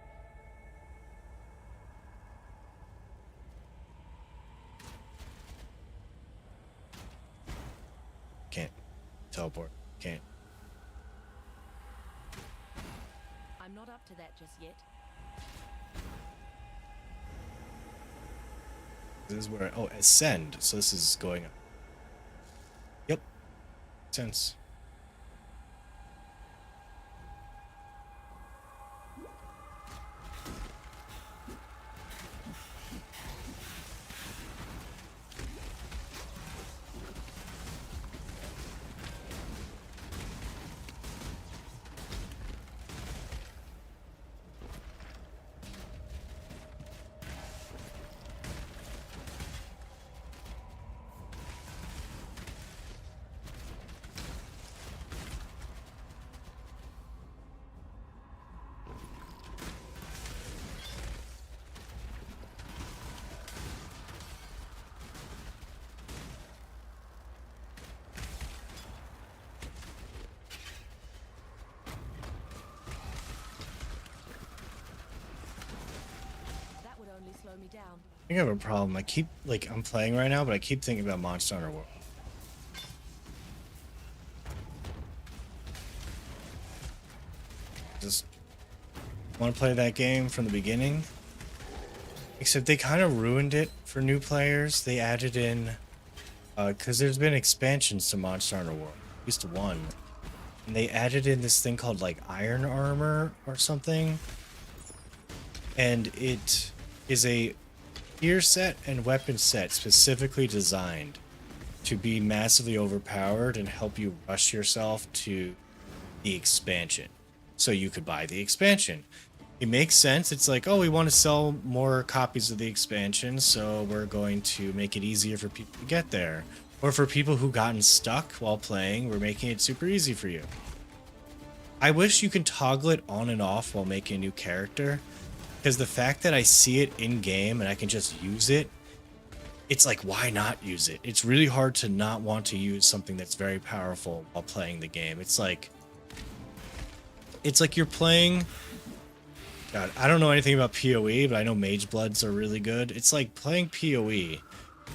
S2: Can't teleport. Can't.
S6: I'm not up to that just yet.
S2: This is where, oh, ascend. So this is going up. Yep. Sense.
S6: That would only slow me down.
S2: I think I have a problem. I keep, like, I'm playing right now, but I keep thinking about Monster Hunter World. Just want to play that game from the beginning. Except they kind of ruined it for new players. They added in, because there's been expansions to Monster Hunter World. At least one. And they added in this thing called, like, Iron Armor or something. And it is a gear set and weapon set specifically designed to be massively overpowered and help you rush yourself to the expansion. So you could buy the expansion. It makes sense. It's like, oh, we want to sell more copies of the expansion, so we're going to make it easier for people to get there. Or for people who gotten stuck while playing, we're making it super easy for you. I wish you can toggle it on and off while making a new character, because the fact that I see it in game and I can just use it, it's like, why not use it? It's really hard to not want to use something that's very powerful while playing the game. It's like you're playing, God, I don't know anything about PoE, but I know Mage Bloods are really good. It's like playing PoE,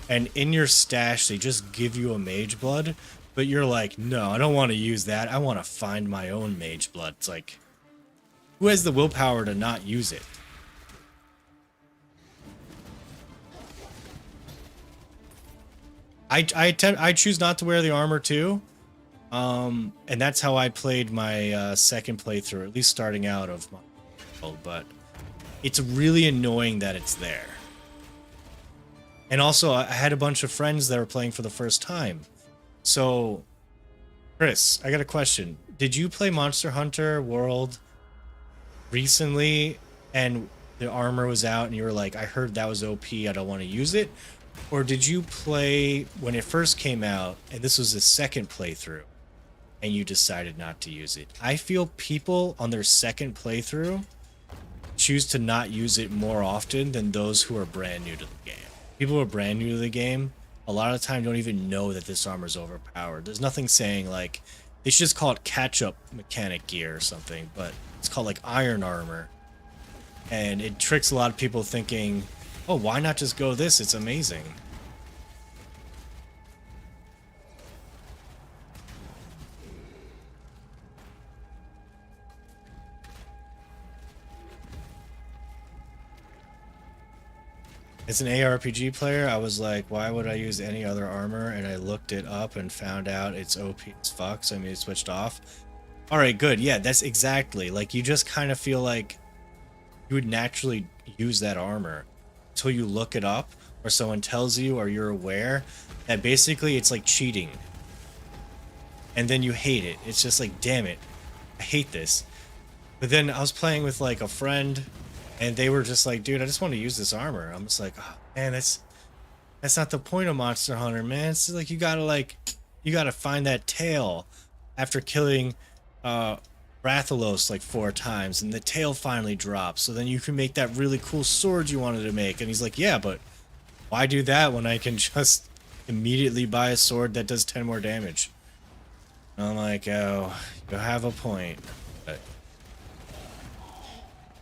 S2: and in your stash, they just give you a Mage Blood, but you're like, no, I don't want to use that. I want to find my own Mage Blood. It's like, who has the willpower to not use it? I choose not to wear the armor too. And that's how I played my second playthrough, at least starting out of my world, but it's really annoying that it's there. And also, I had a bunch of friends that were playing for the first time. So, Chris, I got a question. Did you play Monster Hunter World recently and the armor was out and you were like, I heard that was OP, I don't want to use it? Or did you play when it first came out and this was the second playthrough and you decided not to use it? I feel people on their second playthrough choose to not use it more often than those who are brand new to the game. People who are brand new to the game, a lot of the time don't even know that this armor is overpowered. There's nothing saying like, they should just call it catch-up mechanic gear or something, but it's called like iron armor. And it tricks a lot of people thinking, oh, why not just go this? It's amazing. As an ARPG player, I was like, why would I use any other armor? And I looked it up and found out it's OP as fuck, so I mean, it switched off. Alright, good. Yeah, that's exactly. Like, you just kind of feel like you would naturally use that armor until you look it up, or someone tells you, or you're aware that basically it's like cheating. And then you hate it. It's just like, damn it, I hate this. But then I was playing with like a friend, and they were just like, dude, I just want to use this armor. I'm just like, oh, man, that's not the point of Monster Hunter, man. It's like you gotta find that tail after killing Rathalos like 4 times, and the tail finally drops, so then you can make that really cool sword you wanted to make. And he's like, yeah, but why do that when I can just immediately buy a sword that does 10 more damage? And I'm like, oh, you have a point, but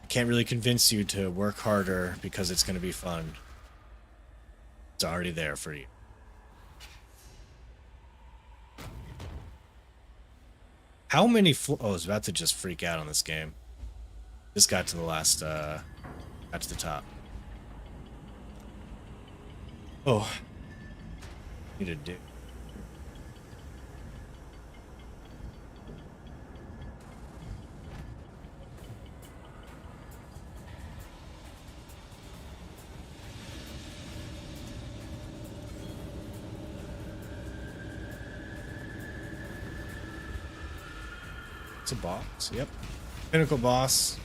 S2: I can't really convince you to work harder because it's going to be fun. It's already there for you. How many oh, I was about to just freak out on this game. Just got to the last, got to the top. Oh, need a dick. It's a boss. Yep. Pinnacle boss.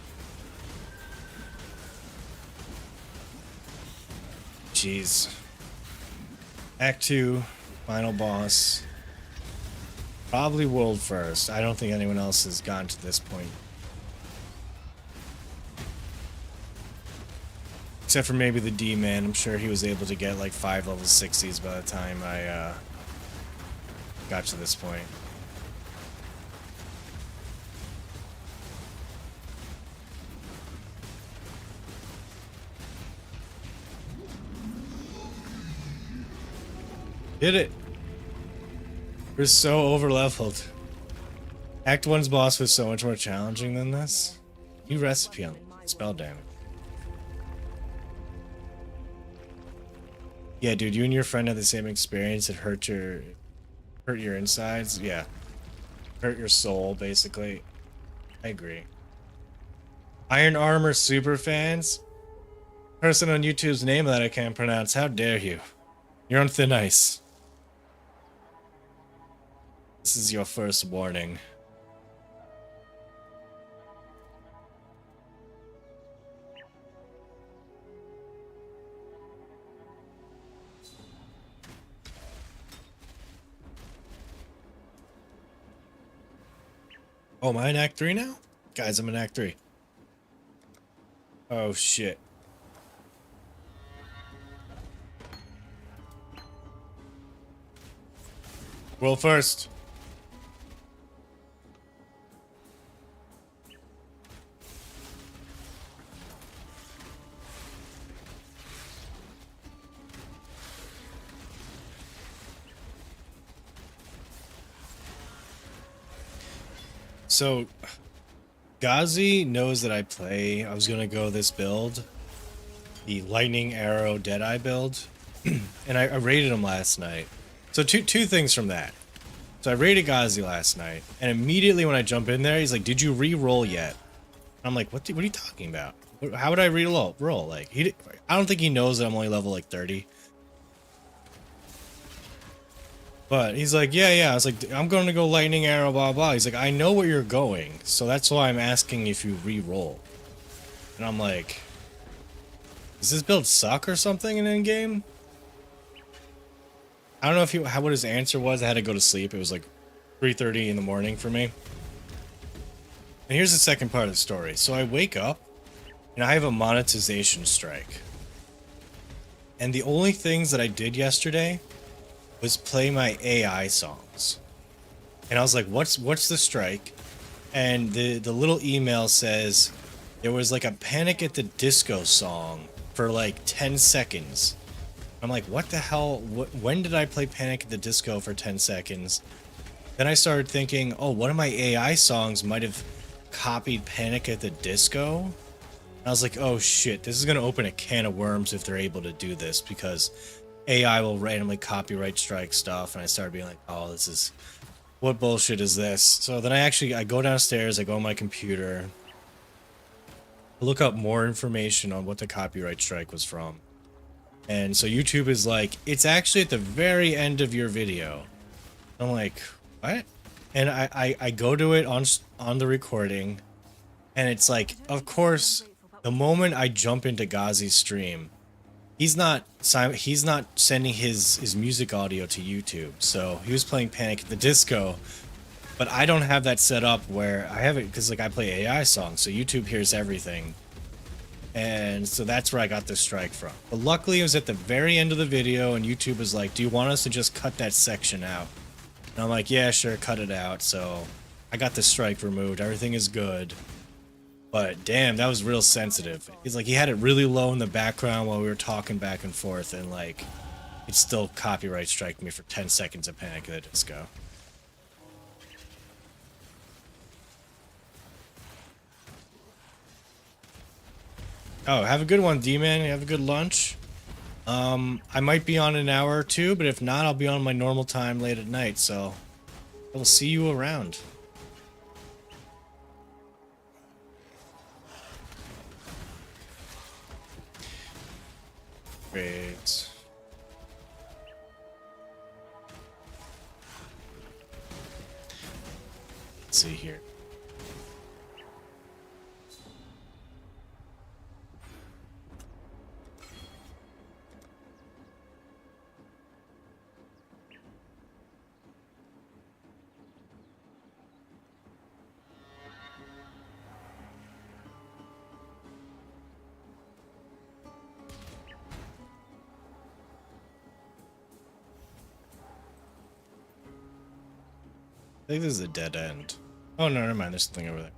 S2: Jeez. Act 2, final boss. Probably world first. I don't think anyone else has gotten to this point. Except for maybe the D-Man. I'm sure he was able to get like 5 level 60s by the time I got to this point. Did it. We're so over-leveled. Act 1's boss was so much more challenging than this. New recipe on spell damage. Yeah, dude, you and your friend had the same experience. It hurt your insides. Yeah. Hurt your soul, basically. I agree. Iron Armor super fans? Person on YouTube's name that I can't pronounce. How dare you? You're on thin ice. This is your first warning. Oh, am I in Act 3 now? Guys, I'm in Act 3. Oh, shit. World first. So, Ghazi knows that I play. I was gonna go this build, the Lightning Arrow Deadeye build, and I raided him last night. So two things from that. So I raided Ghazi last night, and immediately when I jump in there, he's like, "Did you re-roll yet?" I'm like, "What are you talking about? How would I re-roll? Like, I don't think he knows that I'm only level like 30." But he's like, yeah. I was like, I'm going to go lightning arrow, blah, blah. He's like, I know where you're going, so that's why I'm asking if you re-roll. And I'm like, does this build suck or something in Endgame? I don't know if what his answer was. I had to go to sleep. It was like 3:30 in the morning for me. And here's the second part of the story. So I wake up, and I have a monetization strike. And the only things that I did yesterday was play my AI songs. And I was like, what's the strike? And the little email says there was like a Panic at the Disco song for like 10 seconds. I'm like, what the hell? When did I play Panic at the Disco for 10 seconds? Then I started thinking, oh, one of my AI songs might have copied Panic at the Disco. And I was like, oh shit, this is gonna open a can of worms if they're able to do this, because AI will randomly copyright strike stuff. And I started being like, oh, what bullshit is this? So then I go downstairs, I go on my computer, look up more information on what the copyright strike was from. And so YouTube is like, it's actually at the very end of your video. I'm like, what? And I go to it on the recording, and it's like, of course, the moment I jump into Ghazi's stream, he's not sending his music audio to YouTube. So he was playing Panic at the Disco, but I don't have that set up where I have it, because like I play AI songs, so YouTube hears everything. And so that's where I got this strike from. But luckily it was at the very end of the video, and YouTube was like, do you want us to just cut that section out? And I'm like, yeah, sure, cut it out. So I got the strike removed. Everything is good. But damn, that was real sensitive. He's like, he had it really low in the background while we were talking back and forth, and like, it still copyright striked me for 10 seconds of Panic at the Disco. Oh, have a good one, D-Man. Have a good lunch. I might be on an hour or two, but if not, I'll be on my normal time late at night, so I will see you around. Great. Let's see here. I think this is a dead end. Oh, no, never mind. There's something over there.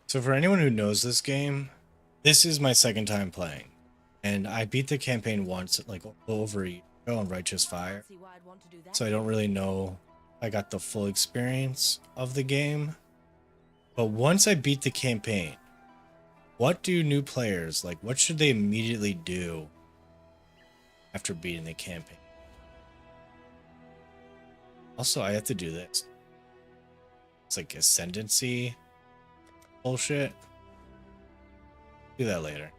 S2: So for anyone who knows this game, this is my second time playing. And I beat the campaign once, like over a year ago on Righteous Fire.
S6: See why I'd want to do that.
S2: So I don't really know if I got the full experience of the game. But once I beat the campaign, what do new players, like what should they immediately do after beating the campaign? Also, I have to do this. It's like ascendancy bullshit. Do that later.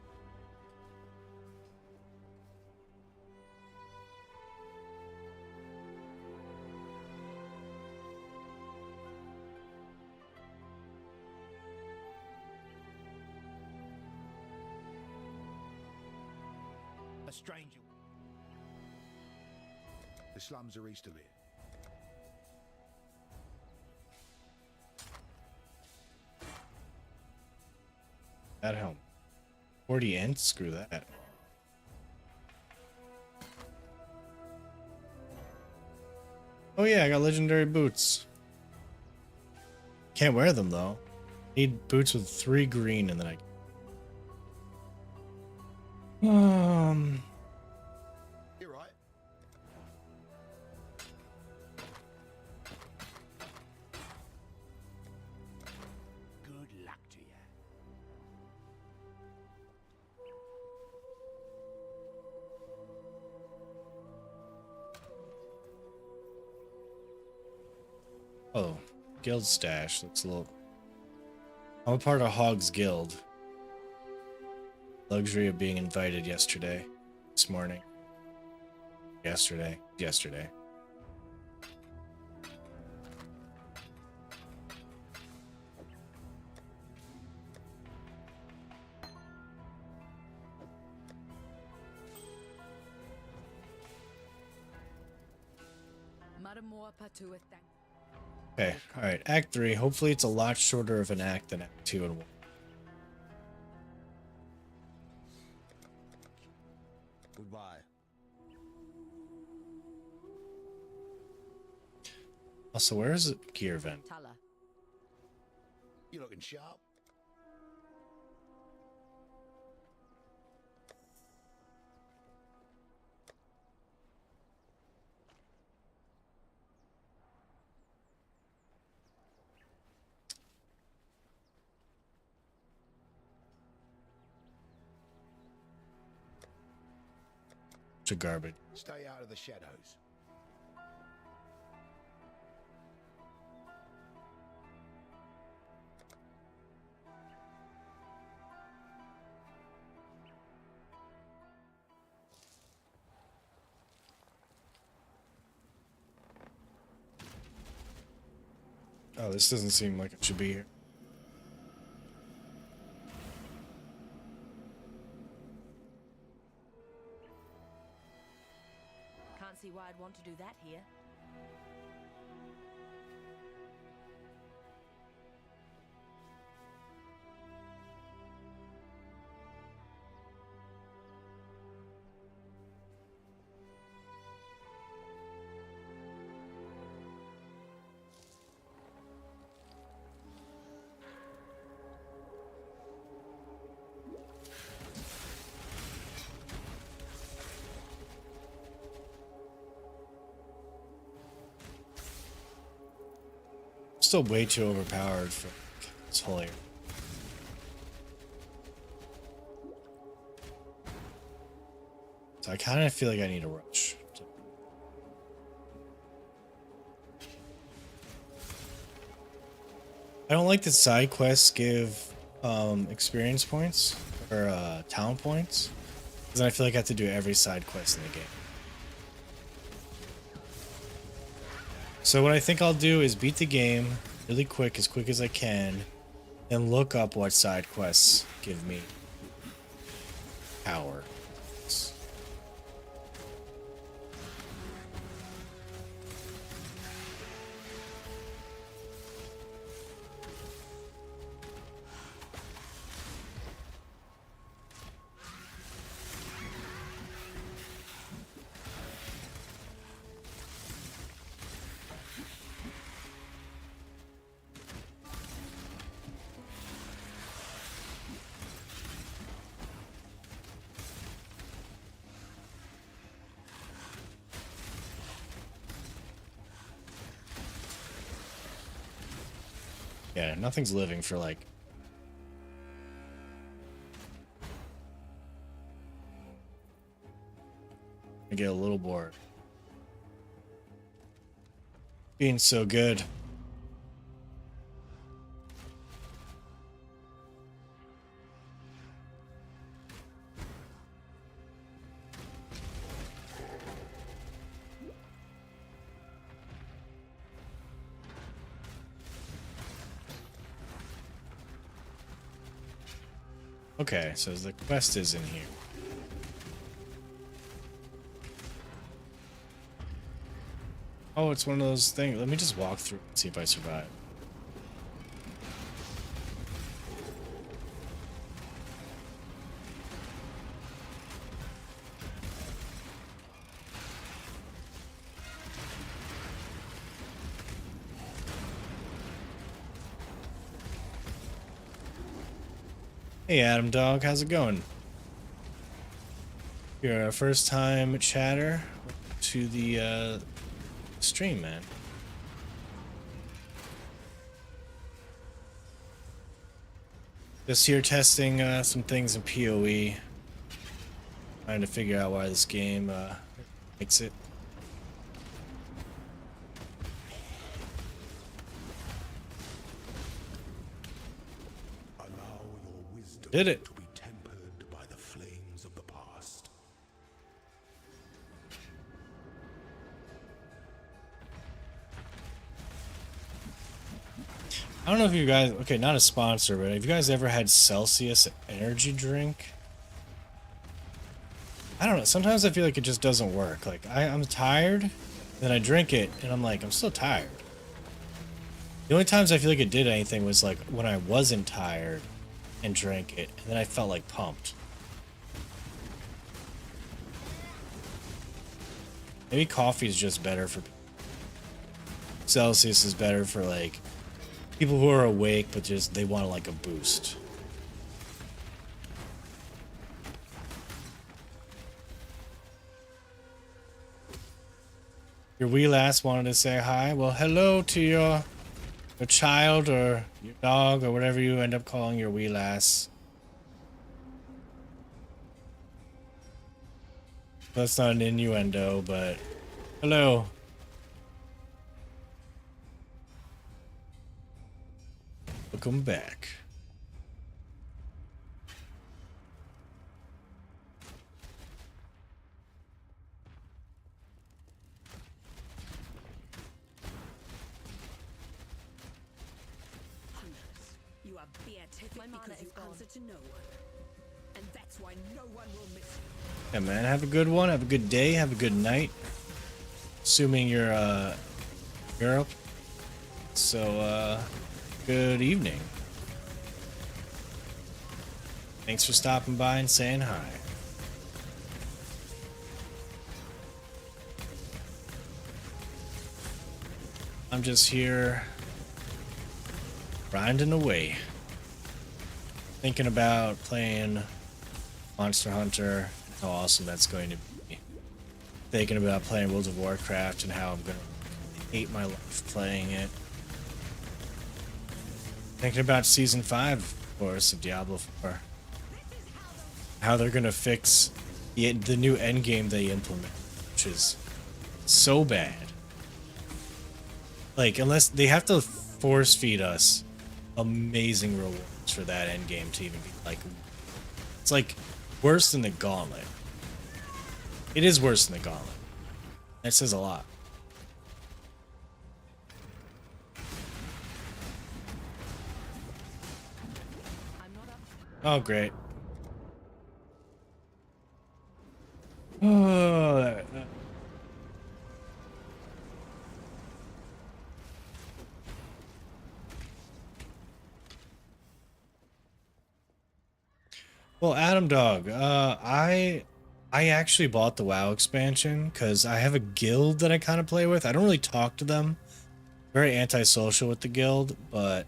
S4: A stranger. The slums are east of here.
S2: That helm. 40 int? Screw that. Oh yeah, I got legendary boots. Can't wear them though. Need boots with 3 green and then I...
S4: You're right. Good luck to you.
S2: Oh, guild stash. Looks a little... I'm a part of Hog's Guild. Luxury of being invited yesterday. This morning. Yesterday. Okay, alright. Act 3. Hopefully it's a lot shorter of an act than Act 2 and 1.
S4: Goodbye.
S2: Also, where is it? Gear vent?
S6: Tala.
S4: You looking sharp?
S2: To garbage.
S4: Stay out of the shadows.
S2: Oh, this doesn't seem like it should be here.
S6: Can't see why I'd want to do that here.
S2: still way too overpowered for this whole area. So I kind of feel like I need a rush. I don't like that side quests give experience points or talent points, because I feel like I have to do every side quest in the game. So what I think I'll do is beat the game really quick as I can, and look up what side quests give me power. Yeah, nothing's living for like... I get a little bored. Being so good. Okay, so the quest is in here. Oh, it's one of those things. Let me just walk through and see if I survive. Hey Adam Dog, how's it going? You're a first time chatter to the stream, man. Just here testing some things in PoE. Trying to figure out why this game makes it. Did it?
S4: To be tempered by the flames of the past.
S2: I don't know if you guys, okay, not a sponsor, but have you guys ever had Celsius energy drink? I don't know. Sometimes I feel like it just doesn't work. Like I'm tired, then I drink it, and I'm like, I'm still tired. The only times I feel like it did anything was like when I wasn't tired and drank it, and then I felt like pumped. Maybe coffee is just better for Celsius is better for like people who are awake but just they want like a boost. Your wee lass wanted to say hi. Well, hello to your child or your dog or whatever you end up calling your wee lass. That's not an innuendo, but hello. Welcome back.
S6: You are beatific because you answer to no one. And that's why no one will miss you.
S2: Yeah, man, have a good one. Have a good day. Have a good night. Assuming you're Europe. So good evening. Thanks for stopping by and saying hi. I'm just here grinding away. Thinking about playing Monster Hunter, how awesome that's going to be. Thinking about playing World of Warcraft and how I'm going to hate my life playing it. Thinking about season 5, of course, of Diablo 4. How they're gonna fix the new endgame they implement, which is so bad. Like, unless they have to force feed us amazing rewards for that endgame to even be like, it's like worse than the Gauntlet. It is worse than the Gauntlet. That says a lot. Oh, great. Oh, well, Adam Dog, I actually bought the WoW expansion because I have a guild that I kind of play with. I don't really talk to them. Very antisocial with the guild, but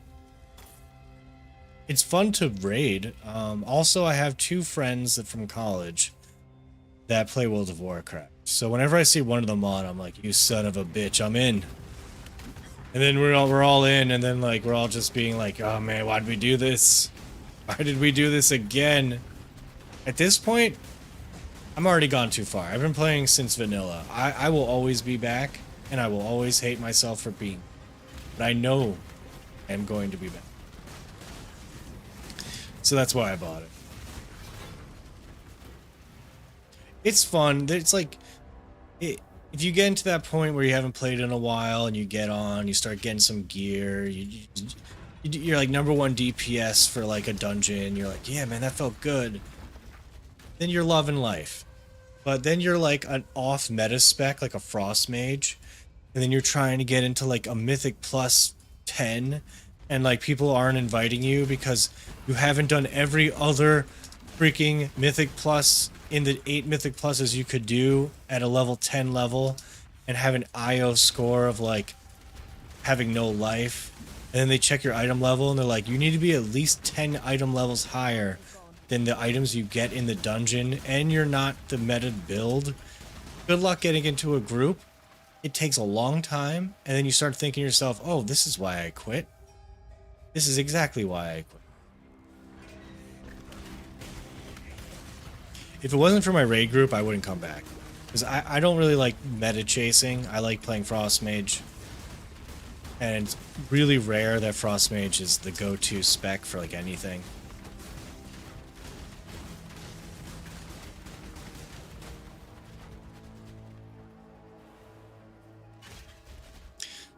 S2: it's fun to raid. Also, I have 2 friends that from college that play World of Warcraft. So whenever I see one of them on, I'm like, you son of a bitch, I'm in. And then we're all in, and then like we're all just being like, oh man, why did we do this? Why did we do this again? At this point, I'm already gone too far. I've been playing since vanilla. I will always be back, and I will always hate myself for being. But I know I'm going to be back. So that's why I bought it. It's fun. It's like, if you get into that point where you haven't played in a while and you get on, you start getting some gear, you're like #1 DPS for like a dungeon, you're like, yeah man, that felt good. Then you're loving life. But then you're like an off meta spec, like a Frost Mage, and then you're trying to get into like a Mythic plus 10, and like people aren't inviting you because you haven't done every other freaking Mythic plus in the 8 Mythic pluses you could do at a level 10 level and have an IO score of like having no life. And then they check your item level and they're like, you need to be at least 10 item levels higher than the items you get in the dungeon, and you're not the meta build. Good luck getting into a group. It takes a long time, and then you start thinking to yourself, oh, this is why I quit. This is exactly why I quit. If it wasn't for my raid group, I wouldn't come back. Because I don't really like meta chasing. I like playing Frost Mage. And it's really rare that Frost Mage is the go-to spec for like anything.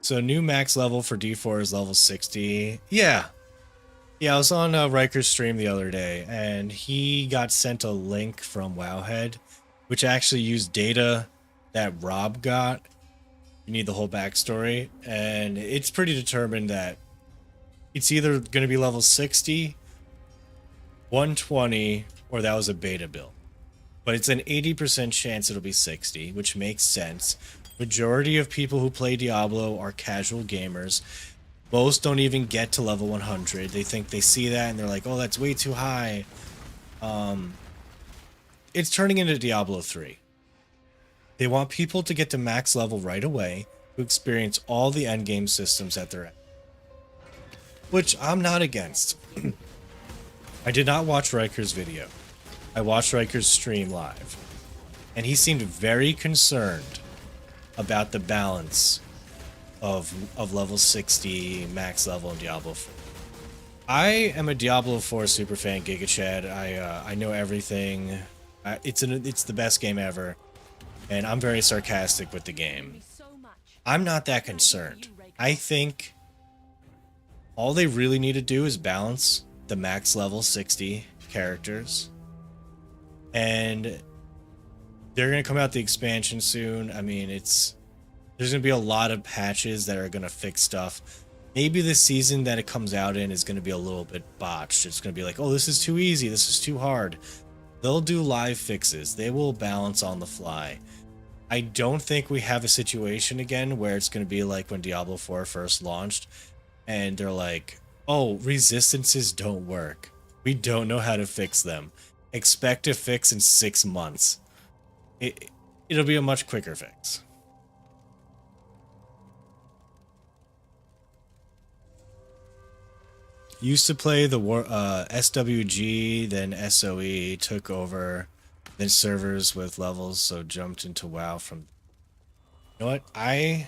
S2: So new max level for D4 is level 60. Yeah. Yeah, I was on Riker's stream the other day, and he got sent a link from Wowhead, which actually used data that Rob got. You need the whole backstory, and it's pretty determined that it's either going to be level 60, 120, or that was a beta build. But it's an 80% chance it'll be 60, which makes sense. Majority of people who play Diablo are casual gamers. Most don't even get to level 100. They think they see that and they're like, oh, that's way too high. It's turning into Diablo 3. They want people to get to max level right away to experience all the endgame systems that they're at. Which I'm not against. I did not watch Riker's video. I watched Riker's stream live. And he seemed very concerned about the balance of level 60 max level in Diablo 4. I am a Diablo 4 superfan, Giga Chad. I know everything. It's the best game ever, and I'm very sarcastic with the game. I'm not that concerned. I think all they really need to do is balance the max level 60 characters, and they're gonna come out the expansion soon. I mean, there's gonna be a lot of patches that are gonna fix stuff. Maybe the season that it comes out in is gonna be a little bit botched. It's gonna be like, oh, this is too easy, this is too hard. They'll do live fixes. They will balance on the fly. I don't think we have a situation again where it's gonna be like when Diablo 4 first launched, and they're like, oh, resistances don't work. We don't know how to fix them. Expect a fix in 6 months. It'll be a much quicker fix. used to play the SWG, then SOE took over, then servers with levels, so jumped into WoW from. You know what? I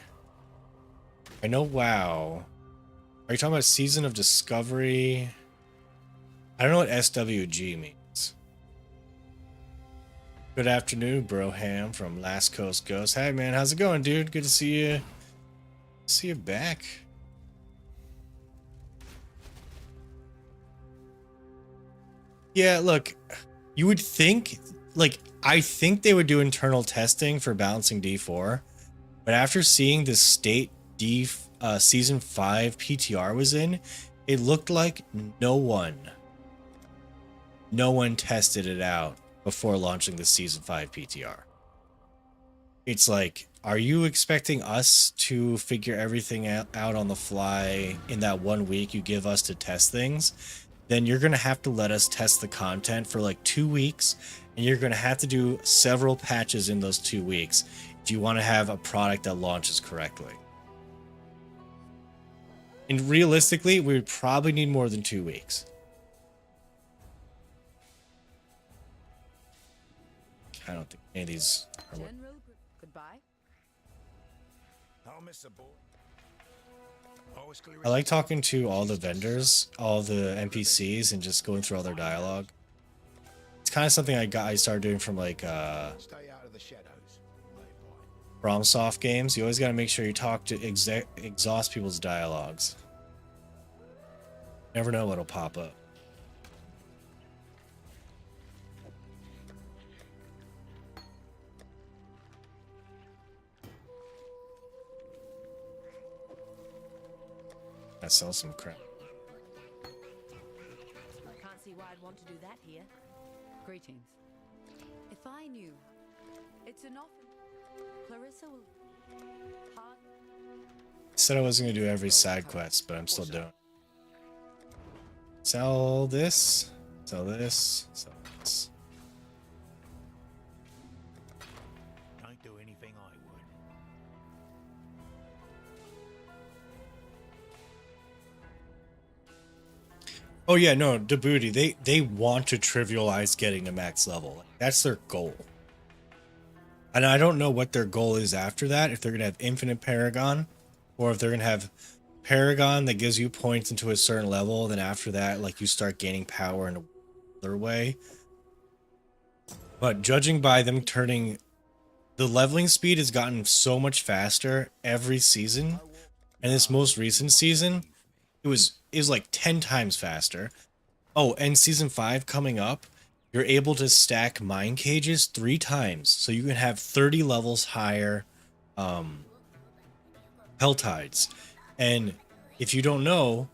S2: know WoW. Are you talking about Season of Discovery? I don't know what SWG means. Good afternoon, Broham from Last Coast Ghost. Hey man, how's it going, dude? Good to see you. See you back. Yeah, look, you would think, like, I think they would do internal testing for balancing D4, but after seeing the state Season 5 PTR was in, it looked like no one tested it out before launching the Season 5 PTR. It's like, are you expecting us to figure everything out on the fly in that 1 week you give us to test things? Then you're going to have to let us test the content for like 2 weeks, and you're going to have to do several patches in those 2 weeks if you want to have a product that launches correctly. And realistically, we would probably need more than 2 weeks. I don't think any of these are what.
S6: General, goodbye.
S4: I'll miss a boy.
S2: I like talking to all the vendors, all the NPCs, and just going through all their dialogue. It's kind of something I started doing from like
S4: Stay out of the shadows.
S2: FromSoft games. You always got to make sure you talk to exhaust people's dialogues. Never know what'll pop up. I sell some crap.
S6: Can't see why I'd want to do that here. Greetings. If I knew, it's an offer. Clarissa will.
S2: Said I wasn't gonna do every side quest, but I'm still doing it. Sell this, sell this, sell this.
S4: Don't do anything I would.
S2: Oh yeah, no, Djibouti, they want to trivialize getting to max level. That's their goal. And I don't know what their goal is after that, if they're gonna have infinite Paragon, or if they're gonna have Paragon that gives you points into a certain level, then after that, like, you start gaining power in another way. But judging by them turning, the leveling speed has gotten so much faster every season, and this most recent season, it was like 10 times faster. Oh, and season 5 coming up, you're able to stack mine cages 3 times, so you can have 30 levels higher hell tides. And if you don't know,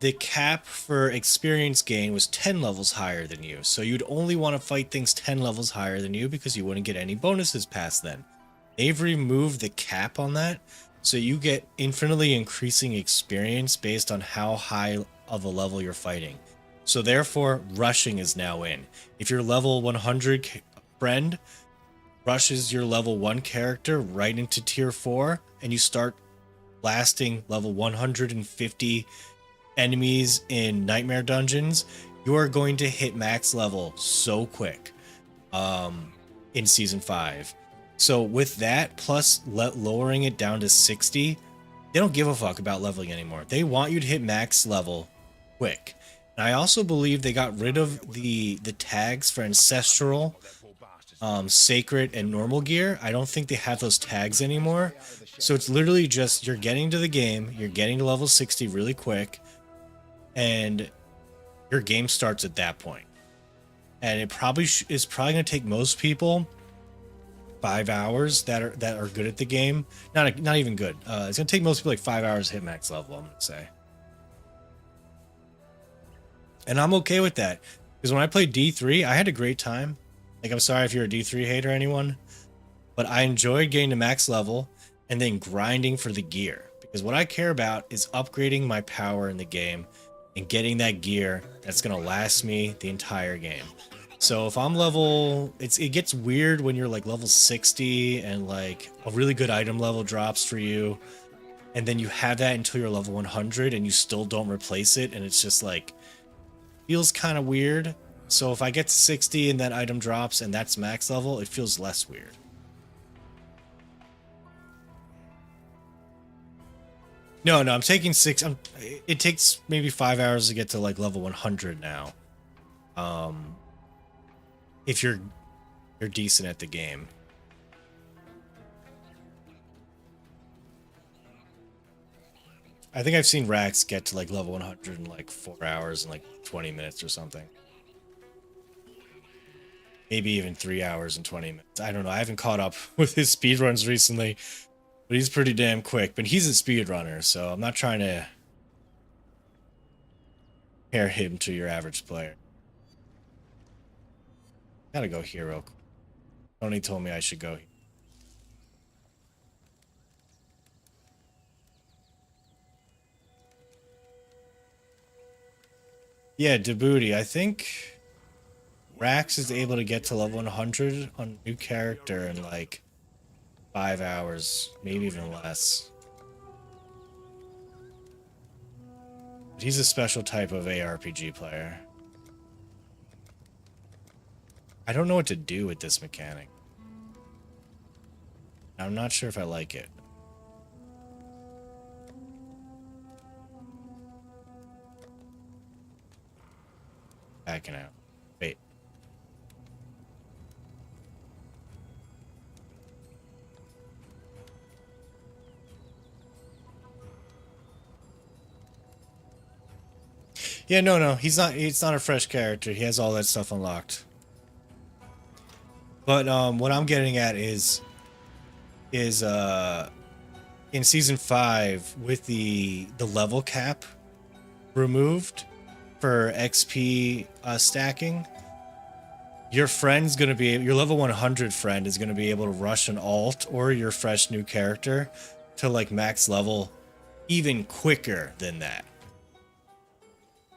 S2: the cap for experience gain was 10 levels higher than you, so you'd only want to fight things 10 levels higher than you because you wouldn't get any bonuses past then. They've removed the cap on that, so you get infinitely increasing experience based on how high of a level you're fighting. So therefore, rushing is now in. If your level 100 friend rushes your level 1 character right into tier 4, and you start blasting level 150 enemies in nightmare dungeons, you are going to hit max level so quick in season 5. So with that, plus lowering it down to 60, they don't give a fuck about leveling anymore. They want you to hit max level quick. And I also believe they got rid of the tags for ancestral, sacred, and normal gear. I don't think they have those tags anymore. So it's literally just, you're getting to the game, you're getting to level 60 really quick, and your game starts at that point. And it probably is probably going to take most people 5 hours that are good at the game. Not even good. It's going to take most people like 5 hours to hit max level, I'm going to say. And I'm okay with that, because when I played D3, I had a great time. Like, I'm sorry if you're a D3 hater, anyone, but I enjoyed getting to max level and then grinding for the gear, because what I care about is upgrading my power in the game and getting that gear that's going to last me the entire game. So if I'm level, it gets weird when you're like level 60 and like a really good item level drops for you, and then you have that until you're level 100 and you still don't replace it, and it's just like feels kind of weird. So if I get to 60 and that item drops and that's max level, it feels less weird. No, I'm taking it takes maybe 5 hours to get to like level 100 now. If you're decent at the game. I think I've seen Rax get to like level 100 in like 4 hours and like 20 minutes or something. Maybe even 3 hours and 20 minutes. I don't know. I haven't caught up with his speedruns recently, but he's pretty damn quick. But he's a speedrunner, so I'm not trying to compare him to your average player. Gotta go here real quick. Tony told me I should go here. Yeah, Djibouti. I think Rax is able to get to level 100 on a new character in like 5 hours, maybe even less. But he's a special type of ARPG player. I don't know what to do with this mechanic. I'm not sure if I like it. Backing out. Wait. Yeah, no. He's not a fresh character. He has all that stuff unlocked. But what I'm getting at is in season 5 with the level cap removed for XP stacking, your level 100 friend is gonna be able to rush an alt or your fresh new character to like max level even quicker than that.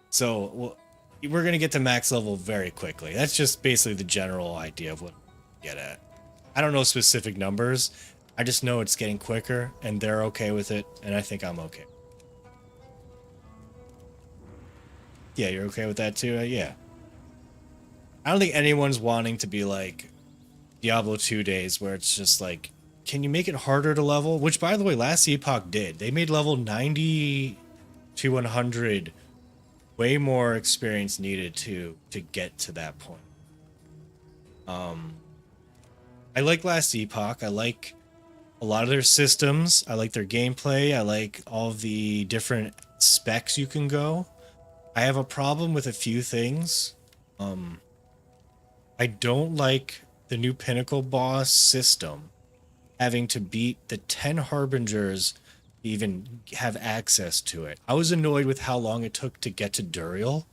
S2: So we're gonna get to max level very quickly. That's just basically the general idea of what we get at. I don't know specific numbers. I just know it's getting quicker and they're okay with it, and I think I'm okay. Yeah, you're okay with that too? Yeah. I don't think anyone's wanting to be like Diablo 2 days where it's just like, can you make it harder to level? Which, by the way, last Epoch did. They made level 90 to 100 way more experience needed to get to that point. I like last Epoch. I like a lot of their systems. I like their gameplay. I like all of the different specs you can go. I have a problem with a few things. I don't like the new Pinnacle boss system having to beat the 10 Harbingers to even have access to it. I was annoyed with how long it took to get to Duriel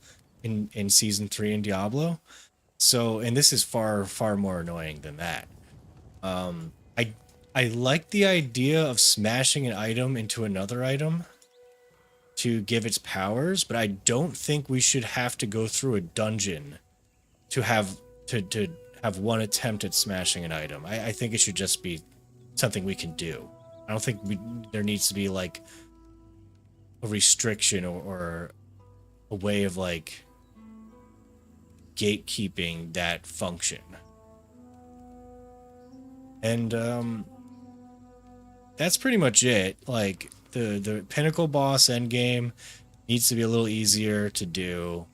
S2: in Season 3 in Diablo. So, and this is far more annoying than that. I like the idea of smashing an item into another item to give its powers, but I don't think we should have to go through a dungeon to have one attempt at smashing an item. I think it should just be something we can do. I don't think there needs to be like a restriction or a way of like gatekeeping that function. And that's pretty much it. Like the Pinnacle boss endgame needs to be a little easier to do,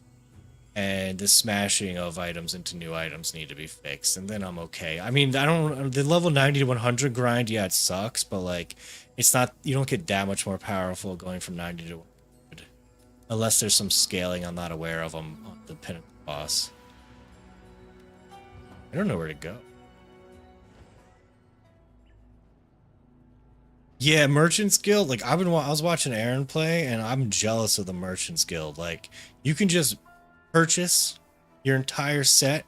S2: and the smashing of items into new items need to be fixed, and then I'm okay. I mean, the level 90 to 100 grind, yeah, it sucks, but like it's not, you don't get that much more powerful going from 90 to 100 unless there's some scaling I'm not aware of on the Pinnacle boss. I don't know where to go. Yeah, Merchant's Guild. Like I was watching Aaron play, and I'm jealous of the Merchant's Guild. Like you can just purchase your entire set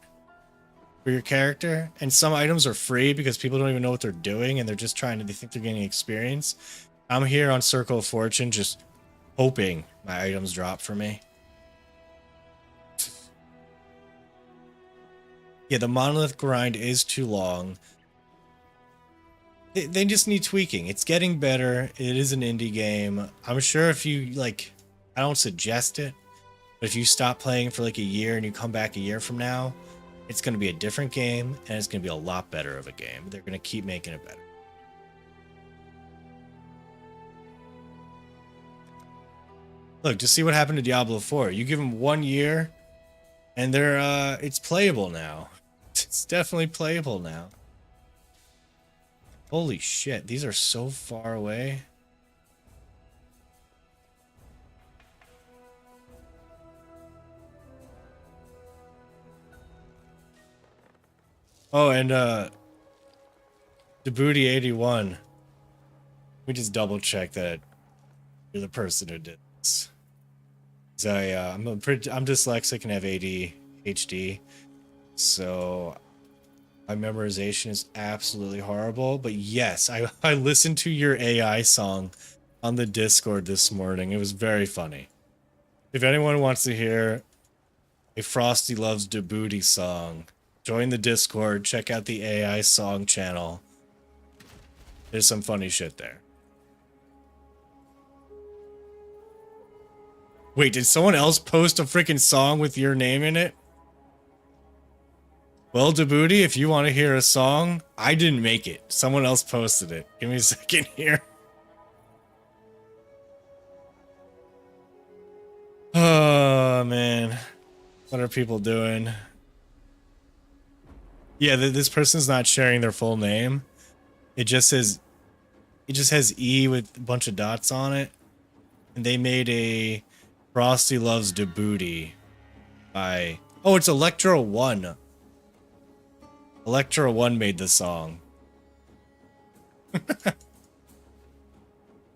S2: for your character, and some items are free because people don't even know what they're doing, and they're just they think they're getting experience. I'm here on Circle of Fortune, just hoping my items drop for me. Yeah, the monolith grind is too long. They just need tweaking. It's getting better. It is an indie game. I'm sure if you like, I don't suggest it, but if you stop playing for like a year and you come back a year from now, it's going to be a different game and it's going to be a lot better of a game. They're going to keep making it better. Look, just see what happened to Diablo 4. You give them 1 year and it's playable now. It's definitely playable now. Holy shit, these are so far away. Oh, and Djibouti81. We just double check that you're the person who did this. So I'm dyslexic and have ADHD, so my memorization is absolutely horrible. But yes, I listened to your AI song on the Discord this morning. It was very funny. If anyone wants to hear a Frosty Loves Djibouti song, join the Discord, check out the AI song channel. There's some funny shit there. Wait, did someone else post a freaking song with your name in it? Well, Djibouti, if you want to hear a song, I didn't make it. Someone else posted it. Give me a second here. Oh, man. What are people doing? Yeah, this person's not sharing their full name. It just has E with a bunch of dots on it. And they made a Frosty Loves Djibouti by... Oh, it's Electro 1. Electro 1 made the song.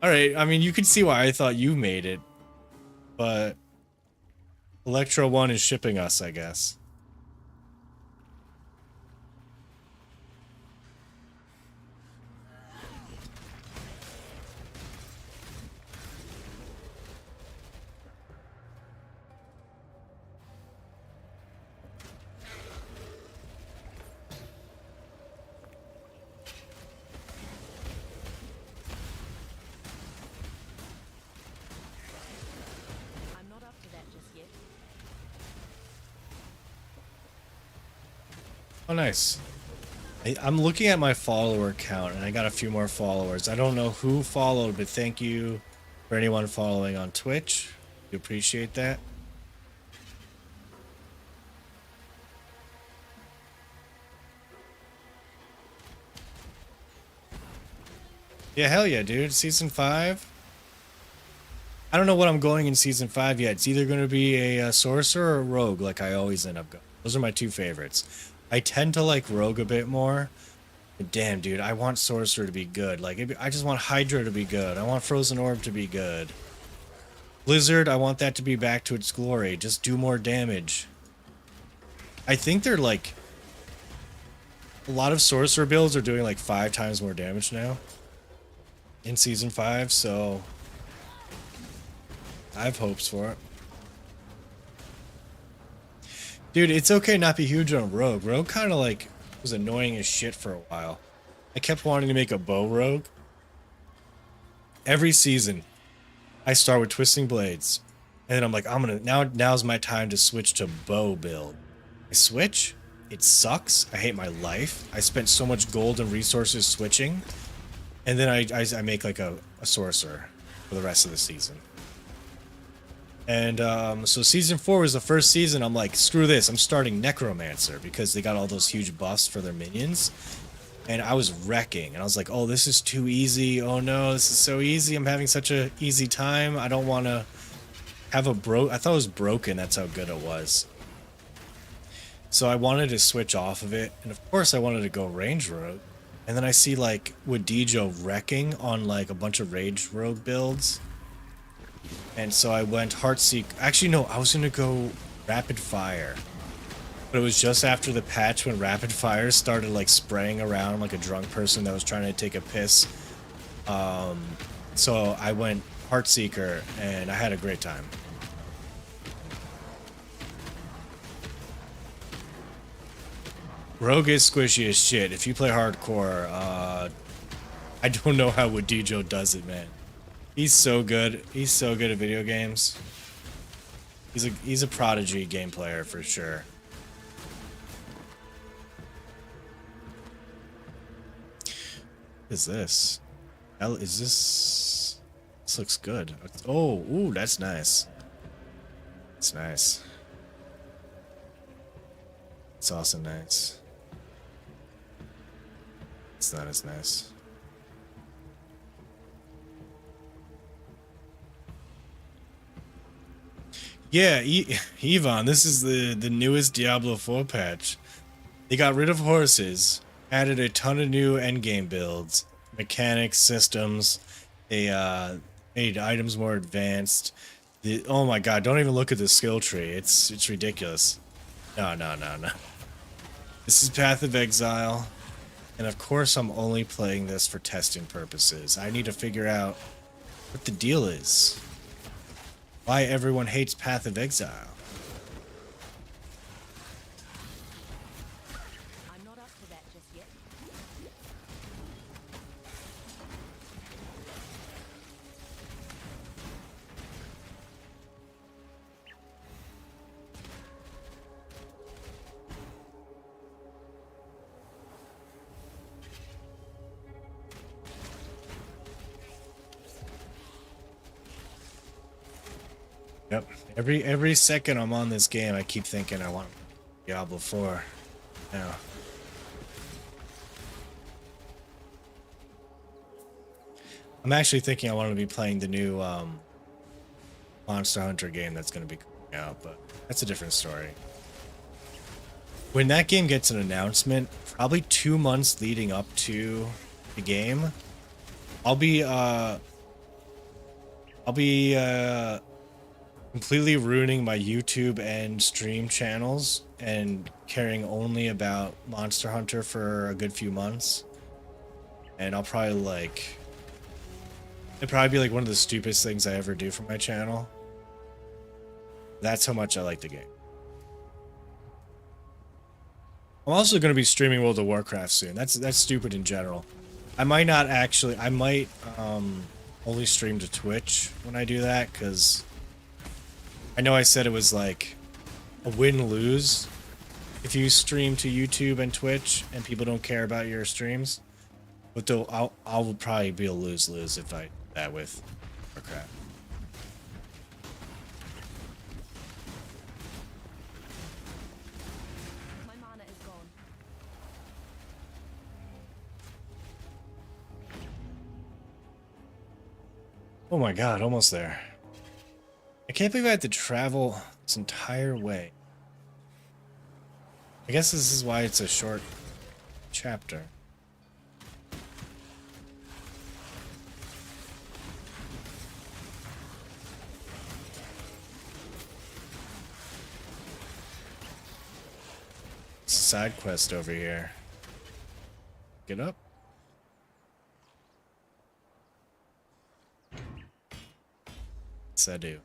S2: Alright, I mean, you can see why I thought you made it. But Electro 1 is shipping us, I guess.
S6: I'm not up to that just yet.
S2: Oh, nice. I'm looking at my follower count, and I got a few more followers. I don't know who followed, but thank you for anyone following on Twitch. We appreciate that. Yeah, hell yeah, dude. Season 5. I don't know what I'm going in Season 5 yet. It's either going to be a sorcerer or a rogue, like I always end up going. Those are my two favorites. I tend to like rogue a bit more. But damn, dude, I want sorcerer to be good. Like, I just want Hydra to be good. I want Frozen Orb to be good. Blizzard, I want that to be back to its glory. Just do more damage. I think they're like... A lot of sorcerer builds are doing like 5 times more damage now. In Season 5, so... I have hopes for it. Dude, it's okay not be huge on Rogue. Rogue kind of like was annoying as shit for a while. I kept wanting to make a bow rogue. Every season, I start with Twisting Blades. And then I'm like, now's my time to switch to bow build. I switch. It sucks. I hate my life. I spent so much gold and resources switching. And then I make like a sorcerer for the rest of the season. And so Season 4 was the first season. I'm like, screw this. I'm starting Necromancer because they got all those huge buffs for their minions. And I was wrecking. And I was like, oh, this is too easy. Oh, no, this is so easy. I'm having such a easy time. I don't want to have a I thought it was broken. That's how good it was. So I wanted to switch off of it. And, of course, I wanted to go Range Rogue. And then I see, like, Wadijo wrecking on, like, a bunch of Rage Rogue builds. And so I went Heartseek. Actually, no, I was going to go Rapid Fire. But it was just after the patch when Rapid Fire started, like, spraying around like a drunk person that was trying to take a piss. So I went Heartseeker, and I had a great time. Rogue is squishy as shit. If you play hardcore, I don't know how Wadijo does it, man. He's so good. He's so good at video games. He's a prodigy game player for sure. What is this? Is this? This looks good. Oh, ooh, that's nice. That's nice. It's also nice. It's not as nice. Yeah, Yvonne, this is the newest Diablo 4 patch. They got rid of horses, added a ton of new endgame builds, mechanics, systems. They made items more advanced. Oh my god, don't even look at the skill tree. It's ridiculous. No. This is Path of Exile. And of course I'm only playing this for testing purposes. I need to figure out what the deal is. Why everyone hates Path of Exile.
S6: I'm not up to that just yet.
S2: Yep. Every second I'm on this game, I keep thinking I want Diablo 4. Now. I'm actually thinking I want to be playing the new Monster Hunter game that's going to be coming out, but that's a different story. When that game gets an announcement, probably 2 months leading up to the game, I'll be completely ruining my YouTube and stream channels and caring only about Monster Hunter for a good few months. And I'll probably it'd probably be like one of the stupidest things I ever do for my channel. That's how much I like the game. I'm also going to be streaming World of Warcraft soon. That's stupid in general. I might only stream to Twitch when I do that, because I know I said it was like a win-lose if you stream to YouTube and Twitch and people don't care about your streams. But though I'll probably be a lose-lose if I do that with Warcraft.
S6: My mana is gone.
S2: Oh my god, almost there. I can't believe I had to travel this entire way. I guess this is why it's a short chapter. Side quest over here. Get up. Yes, I do.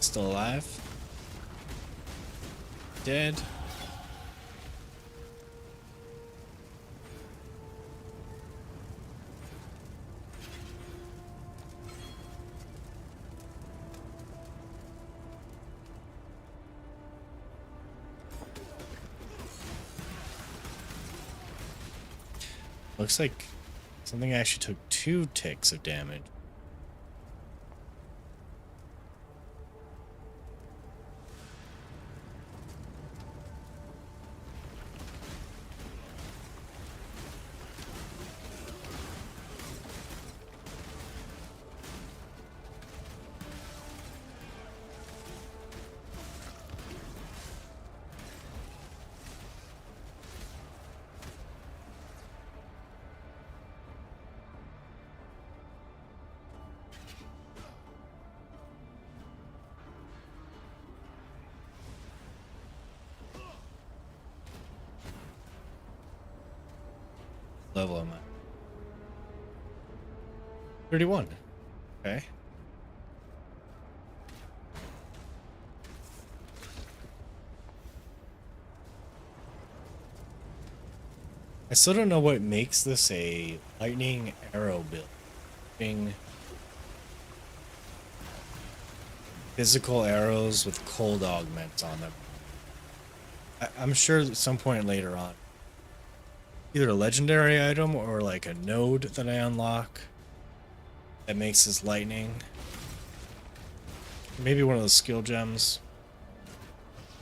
S2: Still alive? Dead? Looks like something actually took 2 ticks of damage. Level am I? 31. Okay. I still don't know what makes this a lightning arrow build. Being physical arrows with cold augments on them. I'm sure at some point later on, either a legendary item or like a node that I unlock that makes this lightning. Maybe one of those skill gems.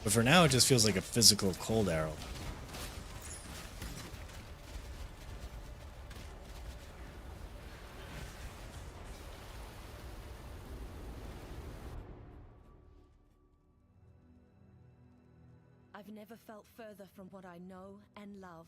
S2: But for now, it just feels like a physical cold arrow.
S3: I've never felt further from what I know and love.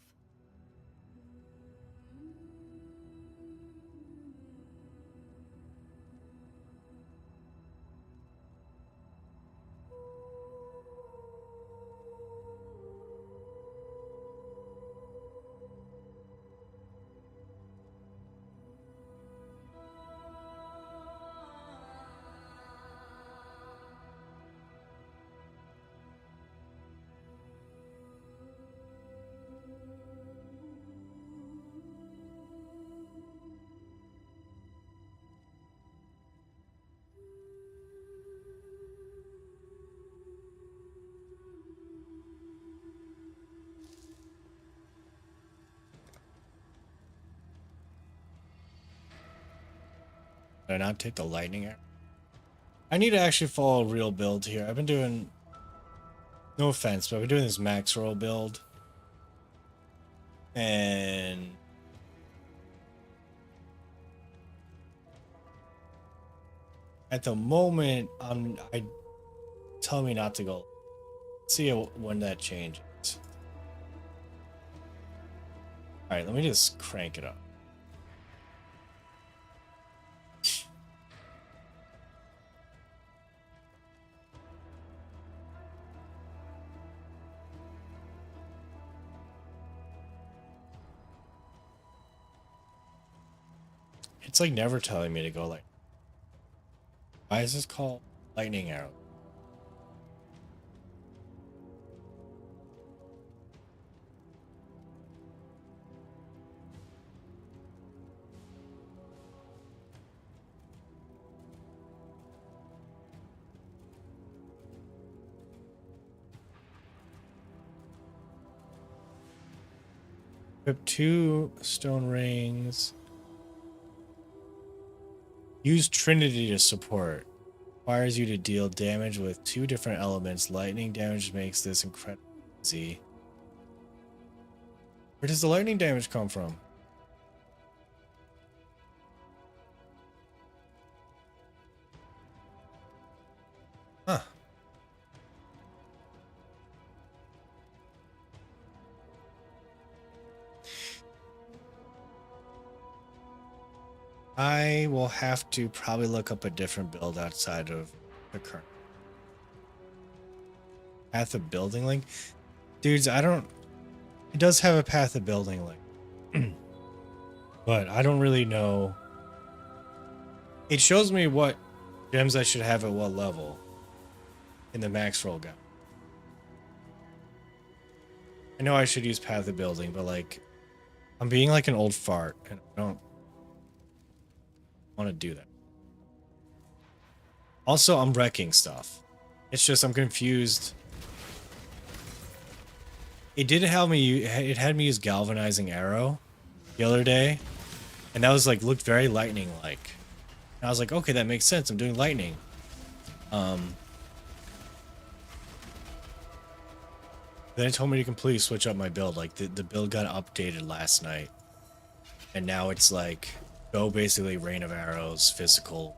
S2: Did I not take the lightning arrow? I need to actually follow a real build here. I've been doing, no offense, but I've been doing this max roll build. And at the moment, I tell me not to go. See when that changes. All right, let me just crank it up. It's like never telling me to go like. Why is this called lightning arrow? Equip 2 stone rings. Use Trinity to support. Requires you to deal damage with 2 different elements. Lightning damage makes this incredibly easy. Where does the lightning damage come from? Huh. I will have to probably look up a different build outside of the current. Path of Building Link? Dudes, I don't... It does have a Path of Building Link. But I don't really know... It shows me what gems I should have at what level in the max roll guide. I know I should use Path of Building, but like... I'm being like an old fart, and I don't want to do that. Also, I'm wrecking stuff. It's just I'm confused. It did have me. It had me use galvanizing arrow the other day, And that was like, looked very lightning like. And I was like, okay, that makes sense. I'm doing lightning. Then it told me to completely switch up my build. Like the build got updated last night. And now it's like, go basically Rain of Arrows, physical.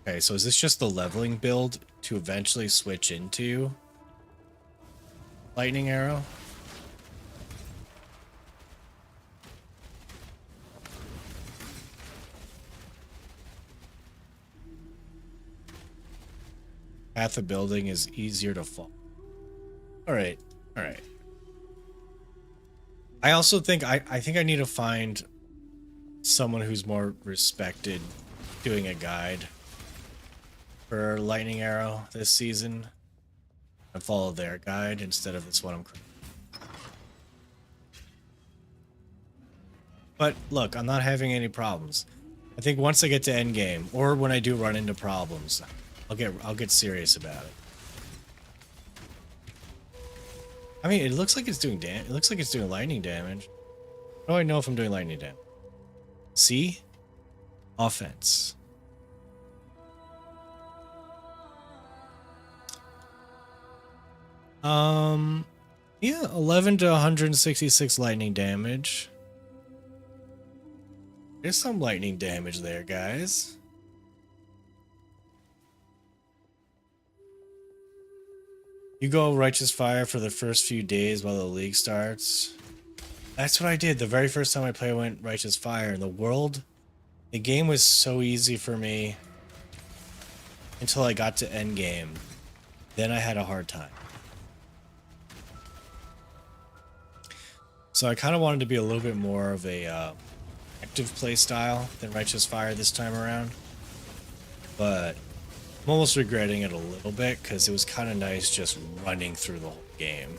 S2: Okay, so is this just the leveling build to eventually switch into Lightning Arrow? Path of building is easier to fall. Alright, alright. I also think I think I need to find someone who's more respected doing a guide for Lightning Arrow this season and follow their guide instead of this one I'm creating. But look, I'm not having any problems. I think once I get to Endgame, or when I do run into problems, I'll get serious about it. I mean, it looks like it's doing it looks like it's doing lightning damage. How do I know if I'm doing lightning damage? See? Offense. Yeah, 11 to 166 lightning damage. There's some lightning damage there, guys. You go Righteous Fire for the first few days while the league starts. That's what I did. The very first time I played, I went Righteous Fire. And the game was so easy for me until I got to Endgame. Then I had a hard time. So I kind of wanted to be a little bit more of a active play style than Righteous Fire this time around. But I'm almost regretting it a little bit because it was kind of nice just running through the whole game.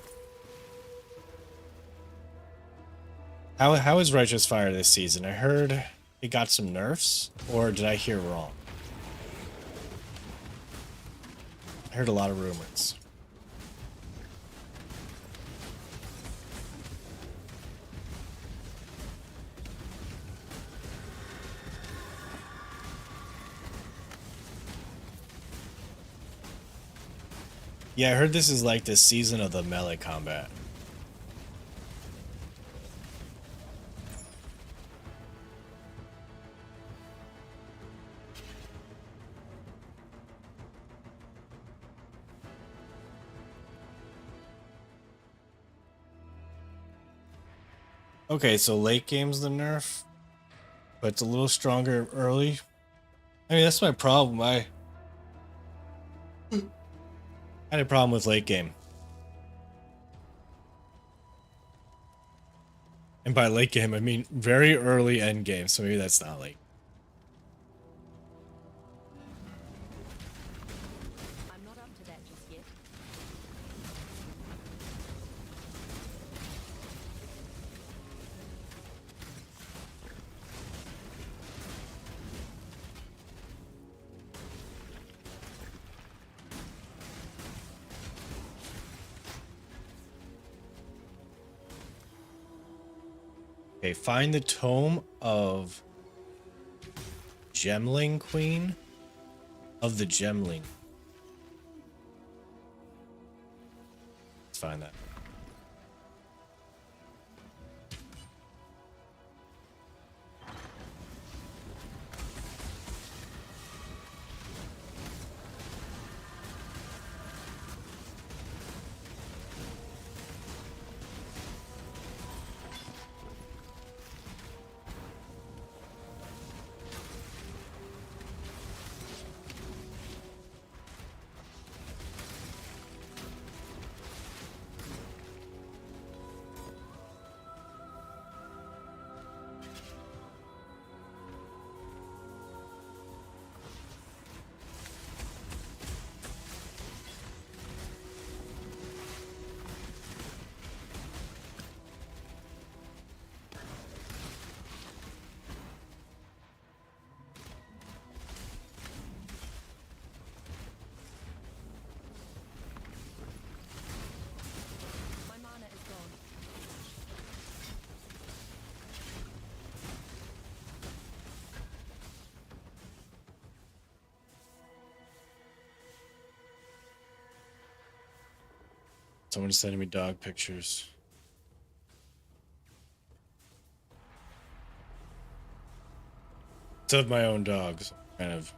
S2: How is Righteous Fire this season? I heard it got some nerfs, or did I hear wrong? I heard a lot of rumors. Yeah, I heard this is like the season of the melee combat. Okay, so late game's the nerf, but it's a little stronger early. I mean, that's my problem. I had a problem with late game. And by late game, I mean very early end game, so maybe that's not late.
S6: I'm not up to that just yet.
S2: Okay, find the tome of Gemling Queen of the Gemling. Let's find that. Someone's sending me dog pictures. It's of my own dogs. Kind of.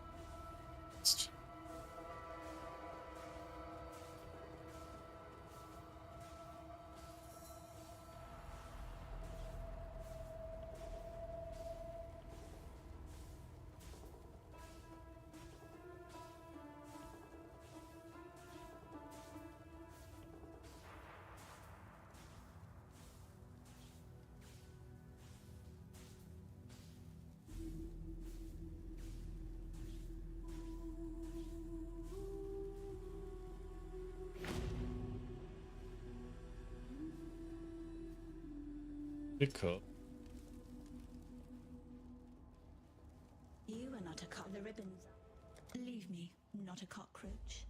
S2: Pretty cool.
S7: You are not a cock. The ribbons. Leave me, not a cockroach.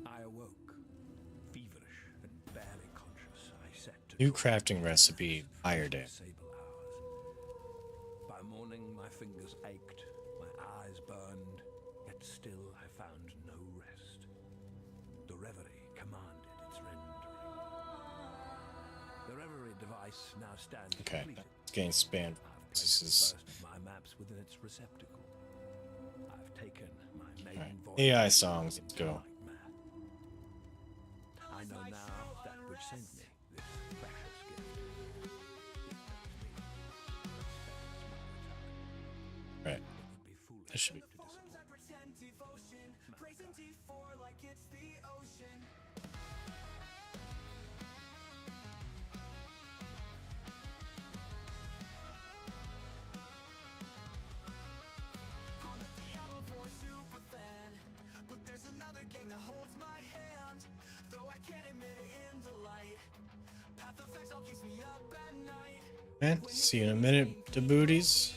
S4: I awoke, feverish and barely conscious. I set to
S2: New crafting recipe, Fire Day.
S4: sable hours. By morning, my fingers ached, my eyes burned, yet still I found no rest. The reverie commanded its rendering. The reverie device now stands
S2: Okay,
S4: completed.
S2: it's getting spanned.
S4: I've
S2: This
S4: placed the
S2: is
S4: first of my maps within its receptacle. I've taken my maiden
S2: alright.
S4: voyage
S2: AI songs. Let's
S4: into
S2: go.
S4: nightmare. I know now that which sent me this precious gift.
S2: Right.
S4: It would be foolish
S2: That should be.
S4: to disappoint.
S1: I pretend devotion, praising D4 like it's the ocean. I'm a Diablo 4 super fan, but there's another game that holds my hand. Though I can't admit it in the light, Path of Exile keeps me up at night.
S2: Man, see you in a minute, the booties.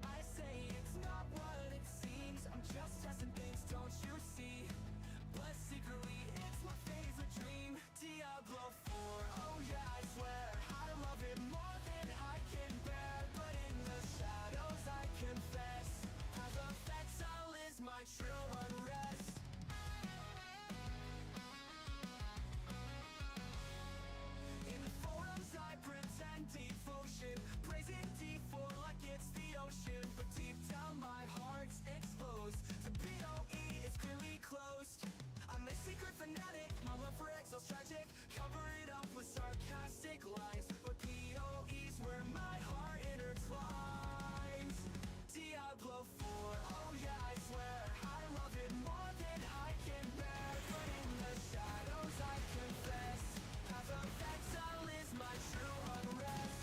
S1: I say it's not what it seems. I'm just testing things, don't you see? But secretly, it's my favorite dream. Diablo 4, oh yeah, I swear I love it more than I can bear. But in the shadows, I confess, Path of Exile is my true unrest. In the forums, I pretend devotion, praising D4 like it's the ocean. But deep down, my heart's exposed. The BOE is clearly closed. I'm a secret fanatic, my love for Exile's tragic. Cover it up with sarcastic lines, but POE's where my heart intertwines. Diablo 4, oh yeah, I swear I love it more than I can bear. But in the shadows, I confess, Path of Exile is my true unrest.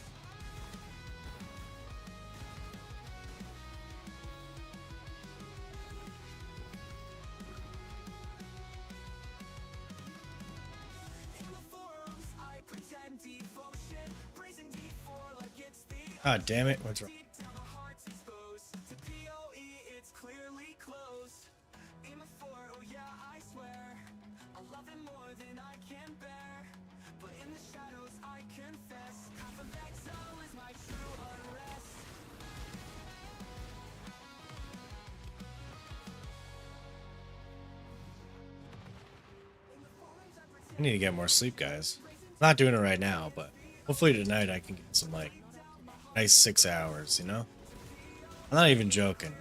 S1: In the forums, I pretend devotion, praising D4 like it's the
S2: God damn it, what's wrong?
S1: deep down my heart's exposed. To POE, it's clearly closed. In the 4, oh yeah, I swear I love it more than I can bear. But in the shadows, I confess, Path of Exile is my true unrest.
S2: I need to get more sleep, guys. I'm not doing it right now, but hopefully tonight I can get some, like, nice 6 hours, you know? I'm not even joking.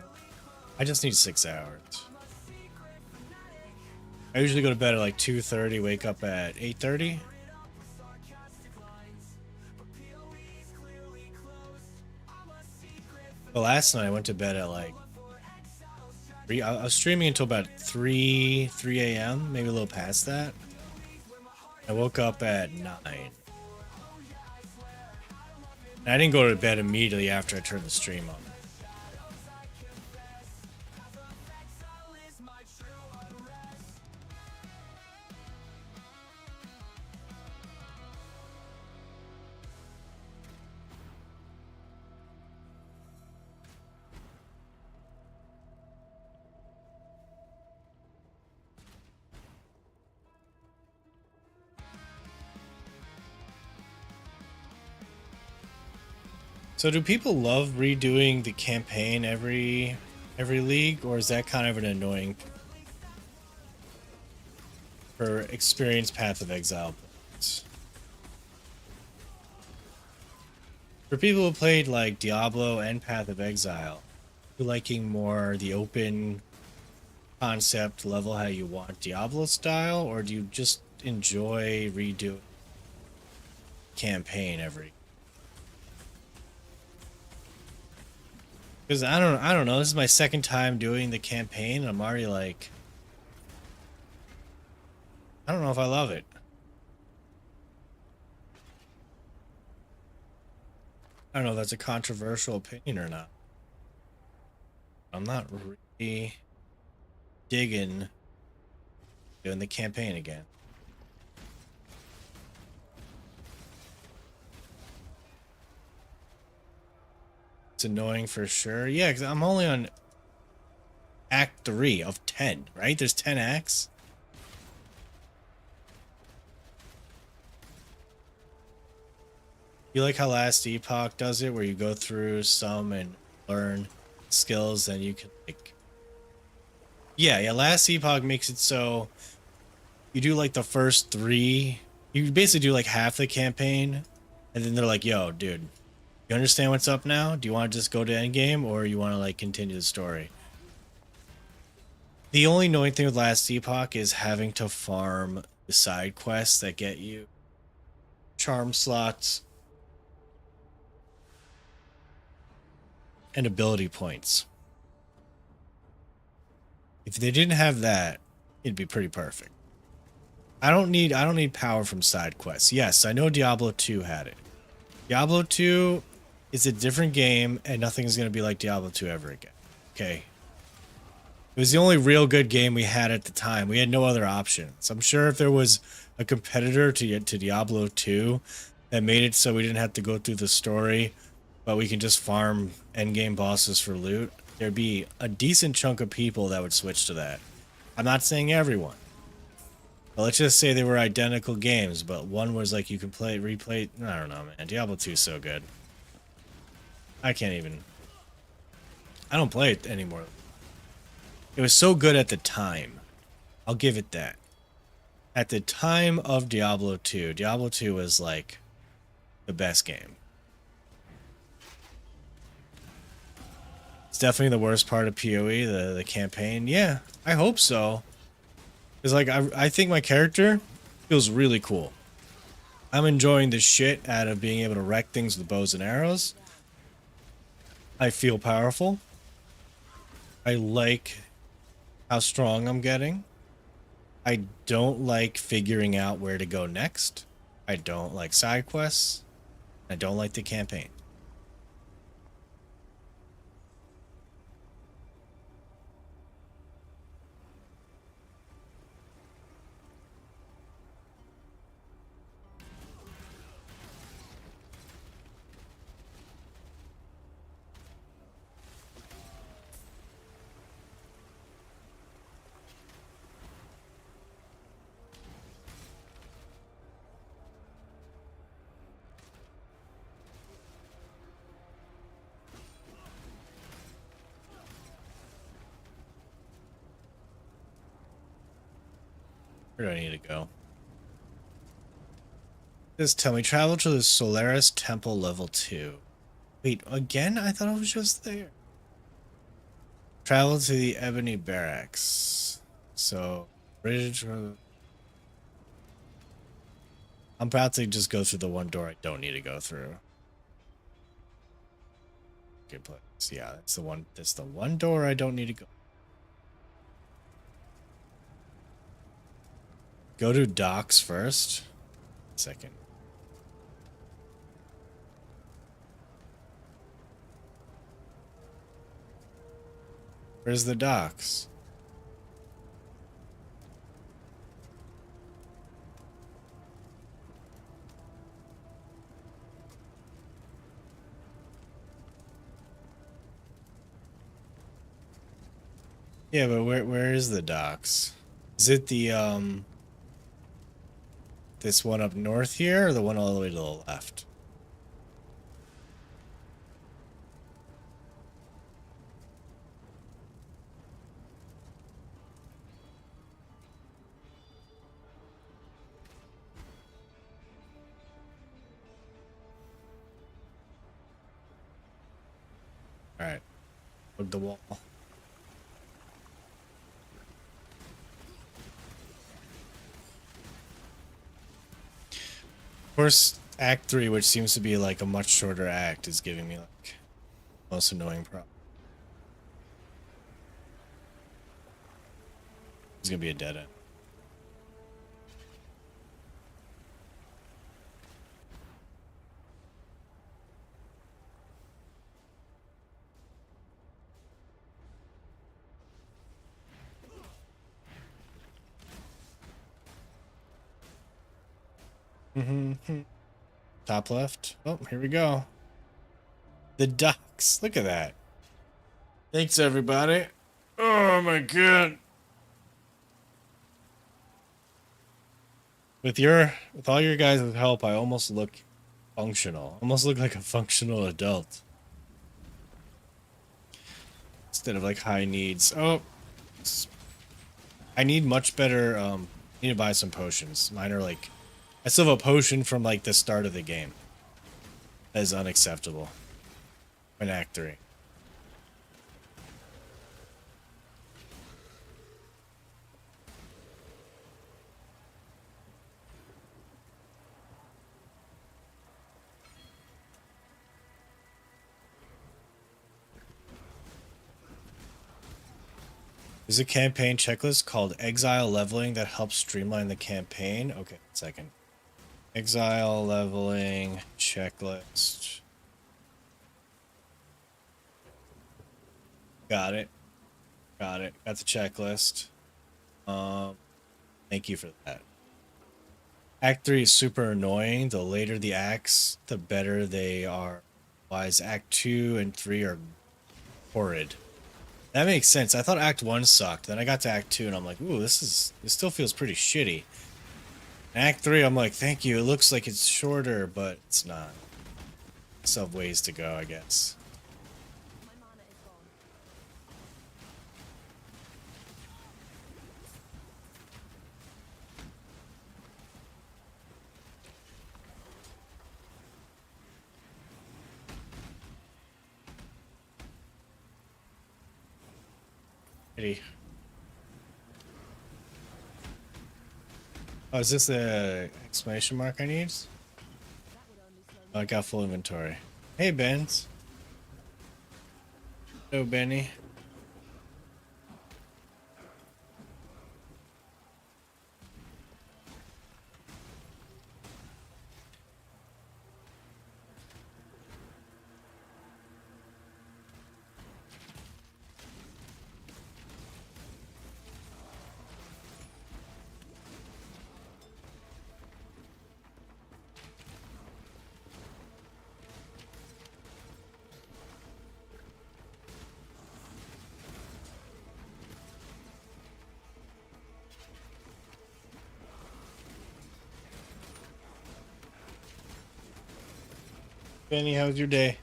S2: I just need 6 hours. I usually go to bed at like 2:30, wake up at 8:30. But last night I went to bed at like 3. I was streaming until about 3 a.m., maybe a little past that. I woke up at 9. And I didn't go to bed immediately after I turned the stream on. So do people love redoing the campaign every league, or is that kind of an annoying for experienced Path of Exile players? For people who played like Diablo and Path of Exile, you liking more the open concept level how you want Diablo style, or do you just enjoy redoing campaign every? Because I don't know, this is my second time doing the campaign and I'm already like, I don't know if I love it. I don't know if that's a controversial opinion or not. I'm not really digging doing the campaign again. It's annoying for sure. Yeah, because I'm only on Act 3 of 10, right? There's 10 acts. You like how Last Epoch does it, where you go through some and learn skills, then you can like... Yeah, Last Epoch makes it so you do like the first 3. You basically do like half the campaign, and then they're like, yo, dude, you understand what's up now? Do you want to just go to Endgame, or you want to like continue the story? The only annoying thing with Last Epoch is having to farm the side quests that get you charm slots and ability points. If they didn't have that, it'd be pretty perfect. I don't need power from side quests. Yes, I know Diablo 2 had it. Diablo 2 is a different game, and nothing's going to be like Diablo 2 ever again. Okay. It was the only real good game we had at the time. We had no other options. I'm sure if there was a competitor to Diablo 2 that made it so we didn't have to go through the story, but we can just farm endgame bosses for loot, there'd be a decent chunk of people that would switch to that. I'm not saying everyone. But let's just say they were identical games, but one was like you can replay. I don't know, man. Diablo 2 is so good. I can't even. I don't play it anymore. It was so good at the time. I'll give it that. At the time of Diablo 2, Diablo 2 was like the best game. It's definitely the worst part of PoE, the campaign. Yeah, I hope so. Because like I think my character feels really cool. I'm enjoying the shit out of being able to wreck things with bows and arrows. I feel powerful. I like how strong I'm getting. I don't like figuring out where to go next. I don't like side quests. I don't like the campaign. Where do I need to go? Just tell me, travel to the Solaris Temple level 2. Wait, again? I thought I was just there. Travel to the Ebony Barracks. So, bridge. I'm about to just go through the one door I don't need to go through. Good place. Yeah, that's the one. That's the one door I don't need to go. Go to docks first. Second. Where's the docks? Yeah, but where is the docks? Is it the this one up north here, or the one all the way to the left? Alright. Hug the wall. Of course, Act 3, which seems to be like a much shorter act, is giving me like most annoying problem. It's gonna be a dead end. Top left. Oh, here we go. The ducks. Look at that. Thanks, everybody. Oh my god. With all your guys' help, I almost look functional. Almost look like a functional adult. Instead of like high needs. Oh, I need much better. Need to buy some potions. Mine are like, I still have a potion from like the start of the game. That is unacceptable. In Act 3. There's a campaign checklist called Exile Leveling that helps streamline the campaign. Okay, second. Exile Leveling checklist. Got it. Got it. Got the checklist. Thank you for that. Act 3 is super annoying. The later the acts, the better they are. Whereas Act 2 and 3 are horrid. That makes sense. I thought Act 1 sucked. Then I got to Act 2 and I'm like, ooh, this still feels pretty shitty. And Act 3, I'm like, thank you. It looks like it's shorter, but it's not. Still have ways to go, I guess.
S3: My mana is gone.
S2: Pity. Oh, is this the exclamation mark I need? Oh, I got full inventory. Hey, Benz. Hello, Benny. Benny, how was your day?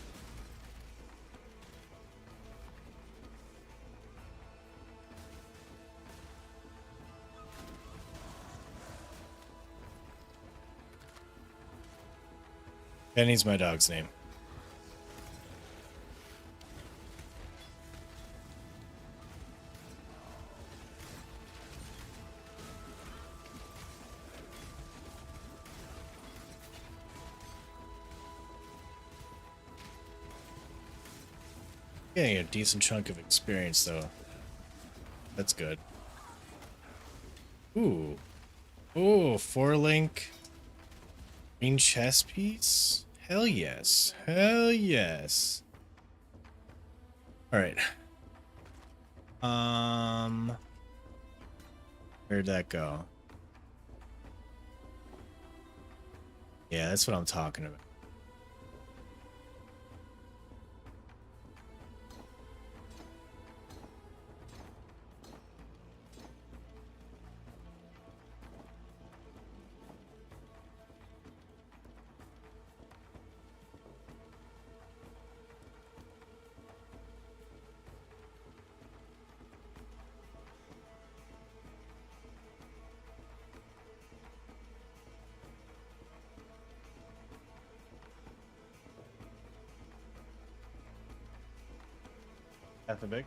S2: Benny's my dog's name. Getting a decent chunk of experience, though. That's good. Ooh. Ooh, 4-link green chess piece? Hell yes. Hell yes. Alright. Where'd that go? Yeah, that's what I'm talking about. Pacific.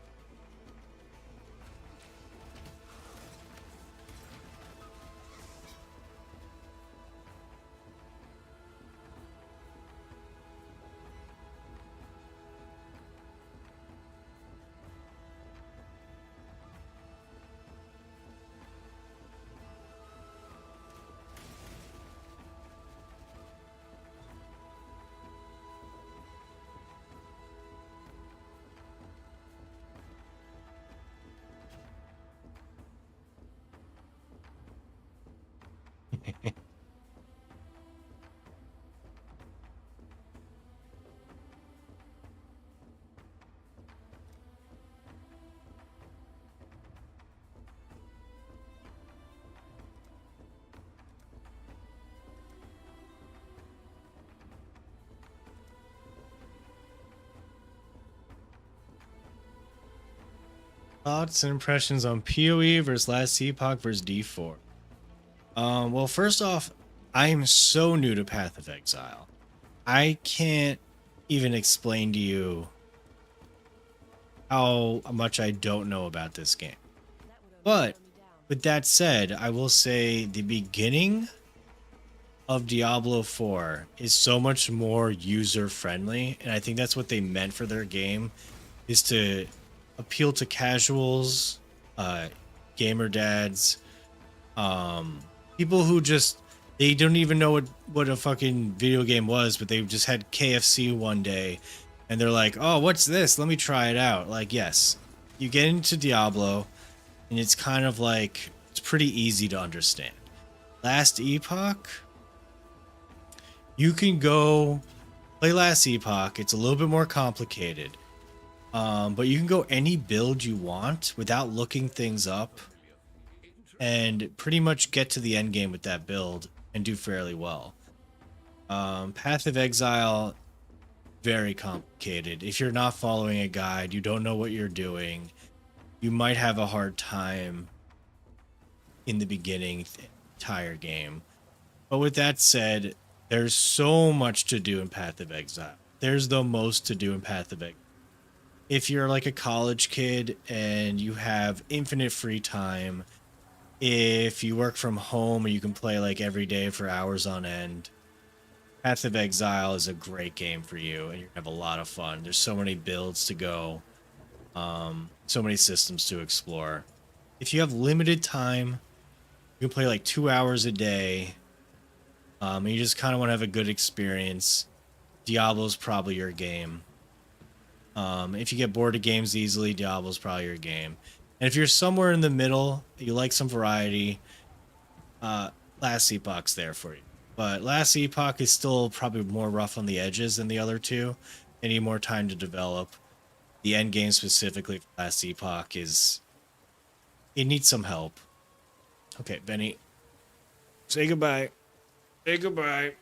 S2: Thoughts and impressions on PoE versus Last Epoch versus D4. Well, first off, I am so new to Path of Exile. I can't even explain to you how much I don't know about this game. But with that said, I will say the beginning of Diablo 4 is so much more user friendly, and I think that's what they meant for their game, is to appeal to casuals, gamer dads, people who just, they don't even know what a fucking video game was, but they just had KFC one day and they're like, oh, what's this? Let me try it out. Like, yes, you get into Diablo and it's kind of like, it's pretty easy to understand. Last Epoch, you can go play Last Epoch. It's a little bit more complicated. But you can go any build you want without looking things up and pretty much get to the end game with that build and do fairly well. Path of Exile, very complicated. If you're not following a guide, you don't know what you're doing, you might have a hard time in the beginning, the entire game. But with that said, there's so much to do in Path of Exile. There's the most to do in Path of Exile. If you're like a college kid and you have infinite free time, if you work from home and you can play like every day for hours on end, Path of Exile is a great game for you and you have a lot of fun. There's so many builds to go, so many systems to explore. If you have limited time, you can play like 2 hours a day, and you just kind of want to have a good experience. Diablo's probably your game. If you get bored of games easily, Diablo's probably your game. And if you're somewhere in the middle, you like some variety, Last Epoch's there for you. But Last Epoch is still probably more rough on the edges than the other two. They need more time to develop. The end game specifically for Last Epoch is, it needs some help. Okay, Benny, say goodbye. Say goodbye.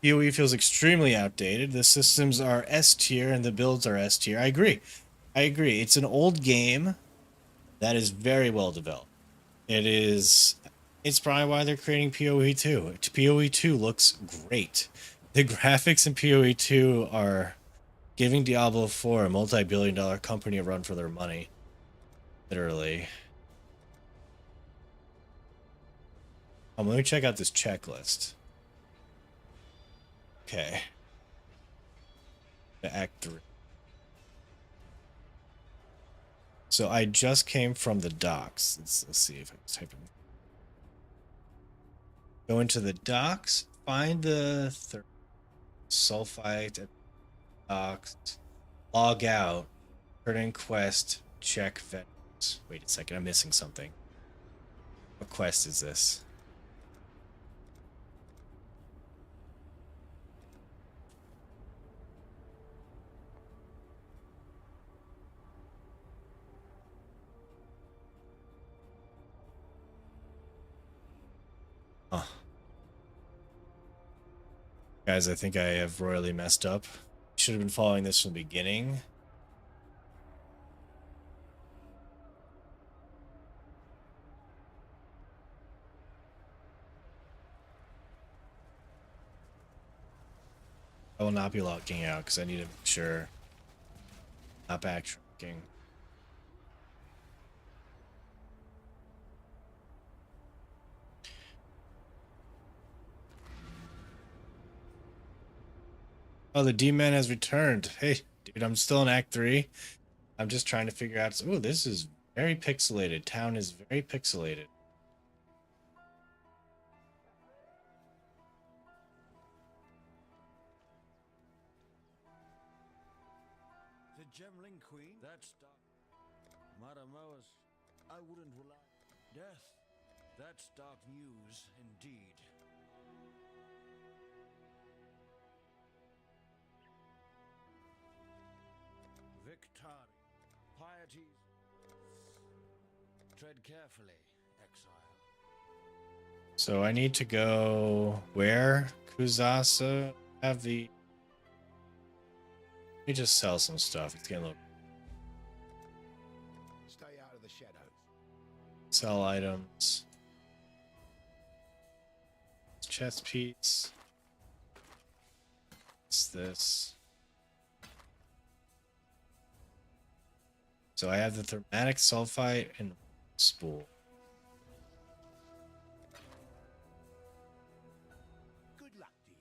S2: PoE feels extremely outdated. The systems are S tier and the builds are S tier. I agree. It's an old game that is very well developed. It's probably why they're creating PoE 2. PoE 2 looks great. The graphics in PoE 2 are giving Diablo 4 a multi-billion-dollar company a run for their money. Literally. Let me check out this checklist. Okay. The Act 3. So I just came from the docks. Let's see if I can type in. Go into the docks, find the sulfite at docks, log out, turn in quest, check vendors. Wait a second, I'm missing something. What quest is this? Oh. Guys, I think I have royally messed up. Should have been following this from the beginning. I will not be logging out because I need to make sure not backtracking. Oh, the D-Man has returned. Hey, dude, I'm still in Act 3. I'm just trying to figure out... Oh, this is very pixelated. Town is very pixelated.
S8: The Gemling Queen? That's dark. Maramoas, I wouldn't rely. Death. That's dark news indeed. Victari. Pieties. Tread carefully, Exile.
S2: So I need to go where? Kuzasa have the... Let me just sell some stuff. It's getting a little...
S8: Stay out of the shadows.
S2: Sell items. Chest piece. What's this? So I have the thermatic sulfite and spool.
S8: Good luck to you.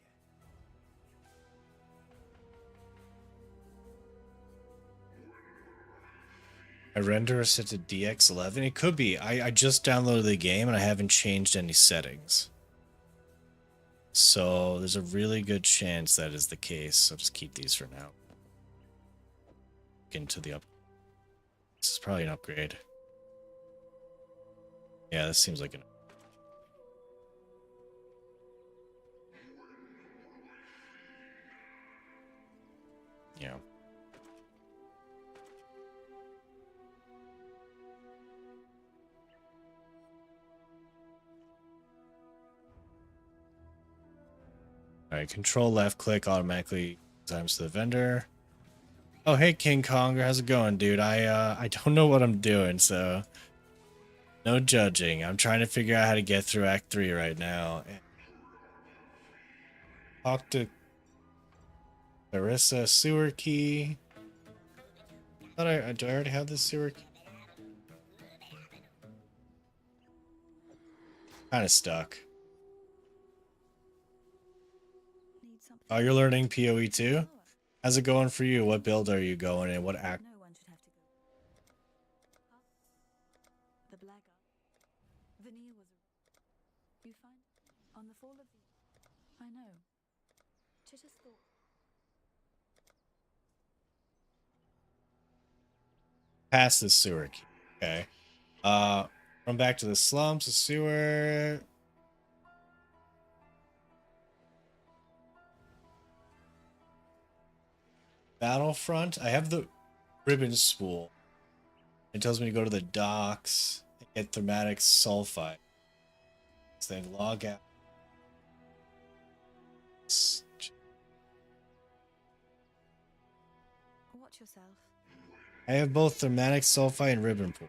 S2: My render is set to DX11. It could be. I just downloaded the game and I haven't changed any settings. So there's a really good chance that is the case. I'll just keep these for now. Get into the up. This is probably an upgrade. Yeah, this seems like an... Yeah. Alright, control left click automatically times to the vendor. Oh, hey King Konger, how's it going, dude? I don't know what I'm doing, so no judging. I'm trying to figure out how to get through Act 3 right now. Talk to Clarissa sewer key. Do I already have the sewer key? Kind of stuck.
S7: Need something.
S2: Oh, you're learning PoE too? How's it going for you? What build are you going in? What act?
S6: No one should have to go. The black eye. Veneer was a... You find? On the fall of the... I know. Just thought...
S2: Past the sewer key. Okay. Run back to the slums, the sewer. Battlefront. I have the ribbon spool. It tells me to go to the docks and get thermatic sulfite. So then log out.
S6: Watch yourself.
S2: I have both thermatic sulfite and ribbon pool.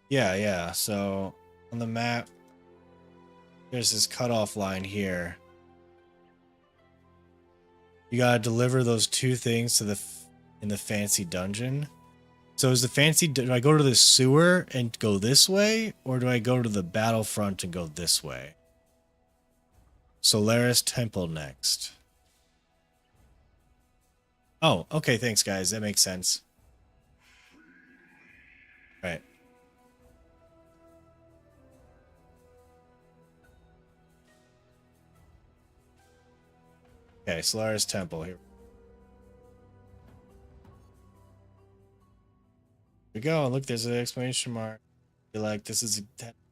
S2: Yeah. So on the map, there's this cutoff line here. You gotta deliver those two things to in the fancy dungeon. So is the fancy? Do I go to the sewer and go this way, or do I go to the battlefront and go this way? Solaris Temple next. Oh, okay. Thanks, guys. That makes sense. Right. Okay, Solaris Temple. Here we go. Look, there's an exclamation mark. You're like, this is...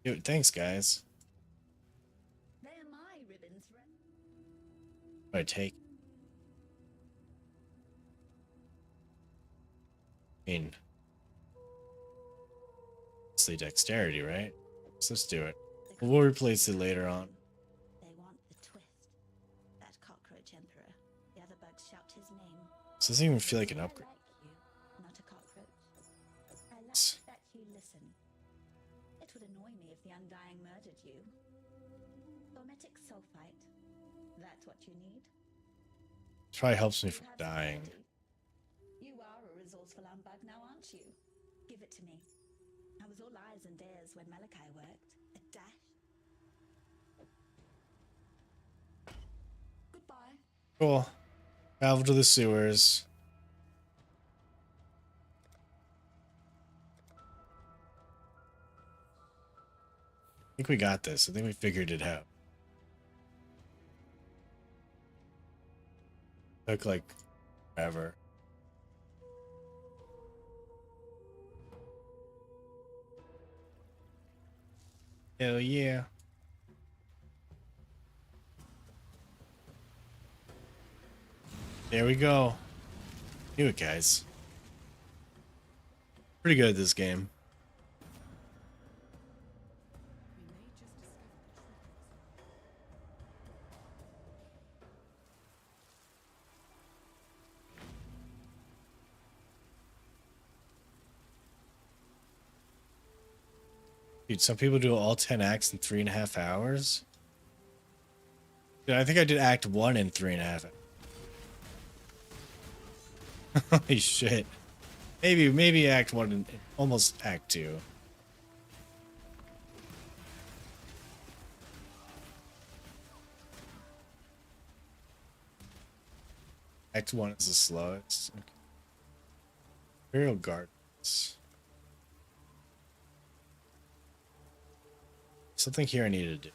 S2: Thanks, guys.
S7: They're my ribbons, friend.
S2: What do I take? I mean... It's the dexterity, right? So let's do it. We'll replace it later on.
S7: They want the twist. That cockroach emperor. The other bugs shout his name.
S2: This doesn't even feel like an
S7: I
S2: upgrade.
S7: like you, not a cockroach. I like that you listen. It would annoy me if the Undying murdered you. Hermetic sulfite. That's what you need?
S2: It probably helps me
S7: You
S2: from
S7: have some
S2: dying.
S7: ready. You are a resourceful humbug now, aren't you? Give it to me. I was all eyes and ears when Malachi worked. A dash. Goodbye.
S2: Cool. Travel to the sewers. I think we got this. I think we figured it out. Took like forever. Hell yeah. There we go. Do it, guys. Pretty good at this game. Dude, some people do all 10 acts in 3.5 hours. Dude, I think I did act 1 in 3.5 hours. Holy shit. Maybe act 1 and almost act 2. Act 1 is the slowest. Okay. Imperial Gardens. Something here I need to do.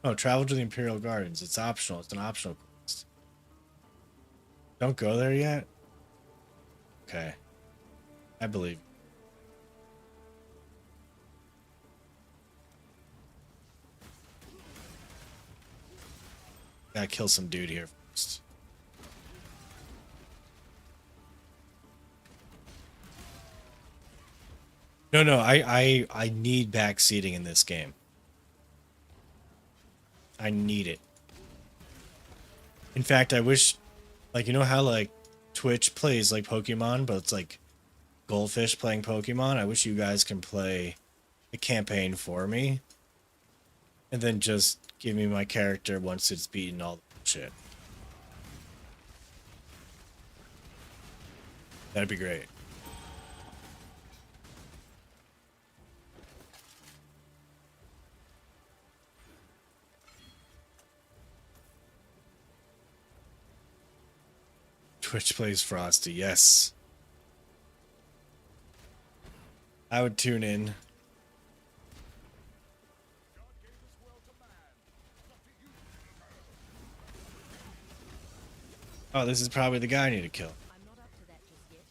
S2: Oh, travel to the Imperial Gardens. It's optional. It's an optional quest. Don't go there yet? Okay. I believe. Gotta kill some dude here first. No, I need backseating in this game. I need it. In fact, I wish, like, you know how, like, Twitch plays, like, Pokemon, but it's, like, Goldfish playing Pokemon? I wish you guys can play a campaign for me. And then just give me my character once it's beaten all the shit. That'd be great. Twitch plays Frosty, yes. I would tune in. Oh, this is probably the guy I need to kill.
S3: I'm not up to that just yet.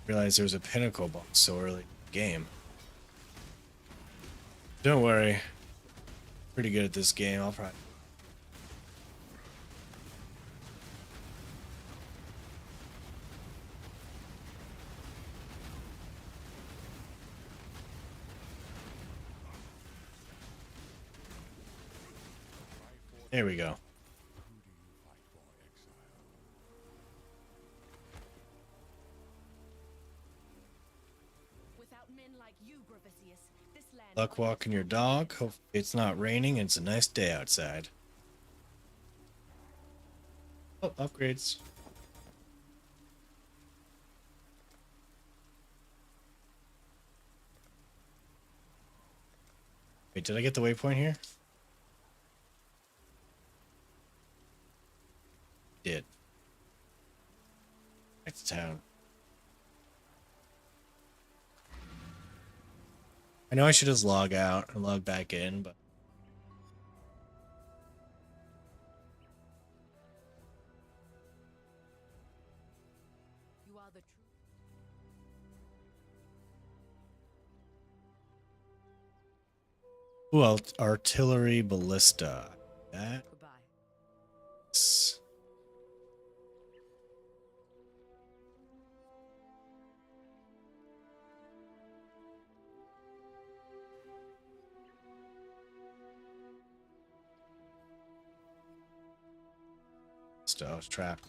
S2: Realized there was a pinnacle boss so early in the game. Don't worry. Pretty good at this game. I'll probably. There we go.
S3: Without men like you, Gravicius, this land
S2: Luck walking your dog. Hope it's not raining and it's a nice day outside. Oh, upgrades. Wait, did I get the waypoint here? Did. Back to town. I know I should just log out and log back in, but
S6: You are the true.
S2: ooh, artillery ballista. That's
S6: Goodbye.
S2: I was trapped.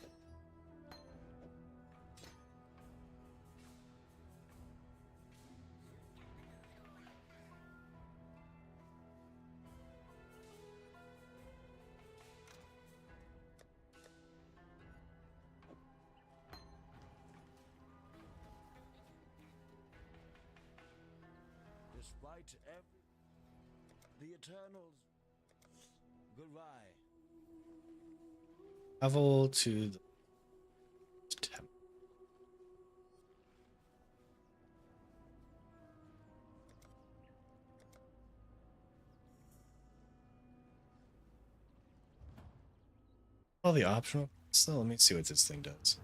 S8: Fight every... The Eternals. Goodbye.
S2: Travel to the temple. All the optional. So let me see what this thing does.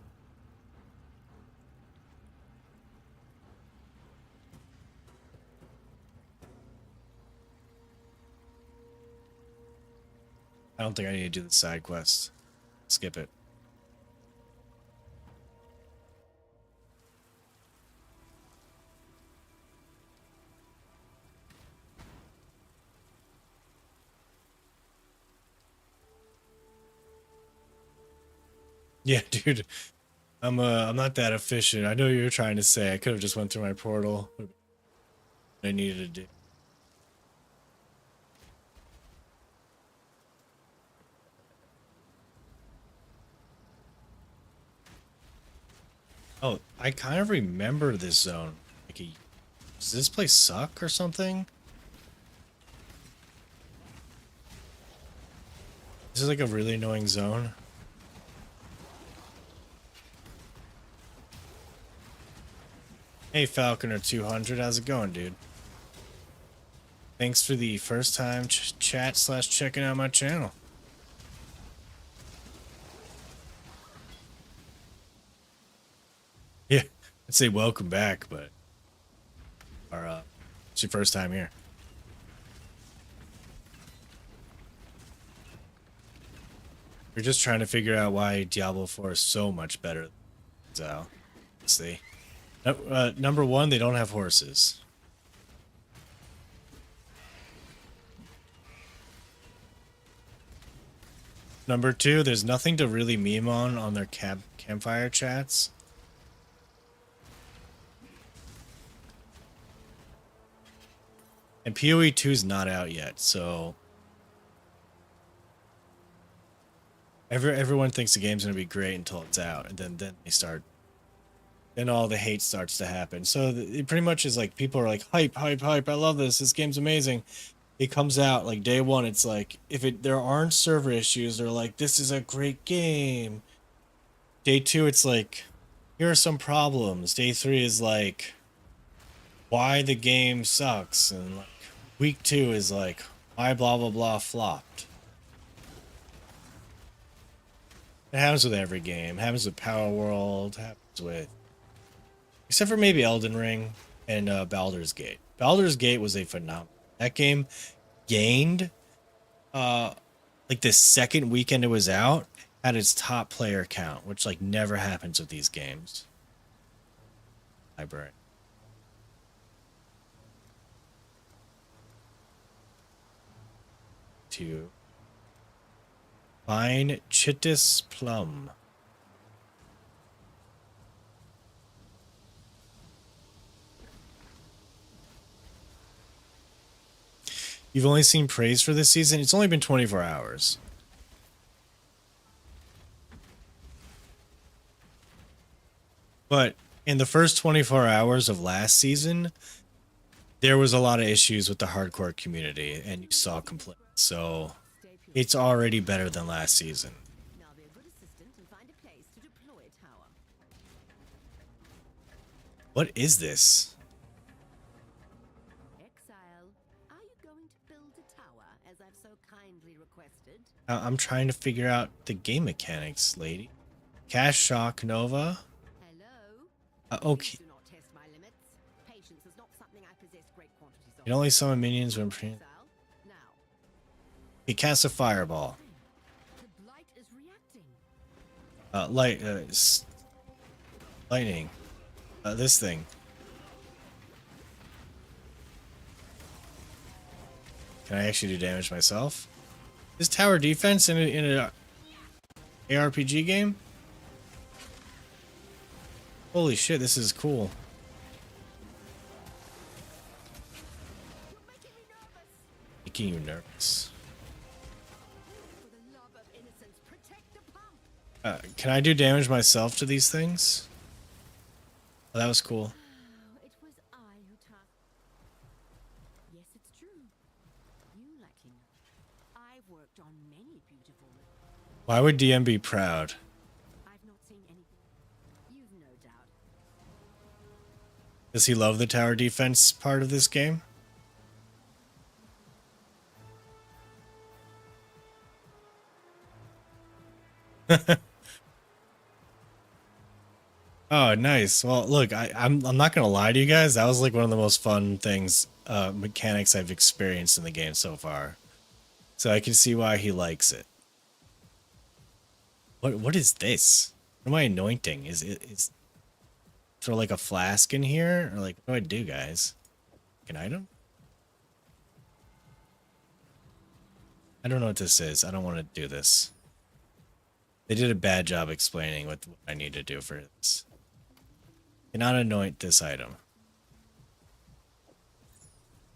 S2: I don't think I need to do the side quest. Skip it. Yeah, dude. I'm not that efficient. I know what you're trying to say. I could have just went through my portal. I needed to do. Oh, I kind of remember this zone. Like, does this place suck or something? This is like a really annoying zone. Hey, Falconer 200, how's it going, dude? Thanks for the first time chat / checking out my channel. Yeah, I'd say welcome back, but it's your first time here. We're just trying to figure out why Diablo 4 is so much better than Exile. Let's see. Number one, they don't have horses. Number two, there's nothing to really meme on their campfire chats. And PoE 2 is not out yet, so everyone thinks the game's gonna be great until it's out, and then all the hate starts to happen. So it pretty much is like people are like hype, hype, hype. I love this. This game's amazing. It comes out like day one. It's like there aren't server issues, they're like, this is a great game. Day two, it's like, here are some problems. Day three is like, why the game sucks, and like week two is like, why blah blah blah flopped. It happens with every game. It happens with Power World. It happens with, except for maybe Elden Ring and Baldur's Gate. Baldur's Gate was a phenomenon. That game gained, like the second weekend it was out, had its top player count, which like never happens with these games. Library. To Fine Chitis Plum. You've only seen praise for this season? It's only been 24 hours. But in the first 24 hours of last season, there was a lot of issues with the hardcore community, and you saw complaints. So it's already better than last season.
S6: Now be a good assistant and find a place to deploy a tower.
S2: What is this?
S6: Exile, are you going to build a tower as I've so kindly requested?
S2: I'm trying to figure out the game mechanics, lady. Cash Shock Nova.
S6: Hello?
S2: Okay.
S6: Do not test my limits. Patience is not something I possess great quantities of.
S2: You can only summon minions when
S6: Exile, now.
S2: he casts a fireball.
S6: The blight is reacting.
S2: Lightning. This thing. Can I actually do damage myself? Is tower defense in an ARPG game? Holy shit, this is cool. Making you nervous.
S6: For the love of innocence, protect the pump.
S2: Can I do damage myself to these things? Oh, that was cool.
S6: Oh, it was I who
S2: Why would DM be proud?
S6: I've not seen anything. You've no doubt.
S2: Does he love the tower defense part of this game? Oh, nice. Well, look, I'm not gonna lie to you guys. That was like one of the most fun things, mechanics I've experienced in the game so far. So I can see why he likes it. What is this? What am I anointing? Is throw like a flask in here, or like what do I do, guys? An item? I don't know what this is. I don't want to do this. They did a bad job explaining what I need to do for this. Cannot anoint this item.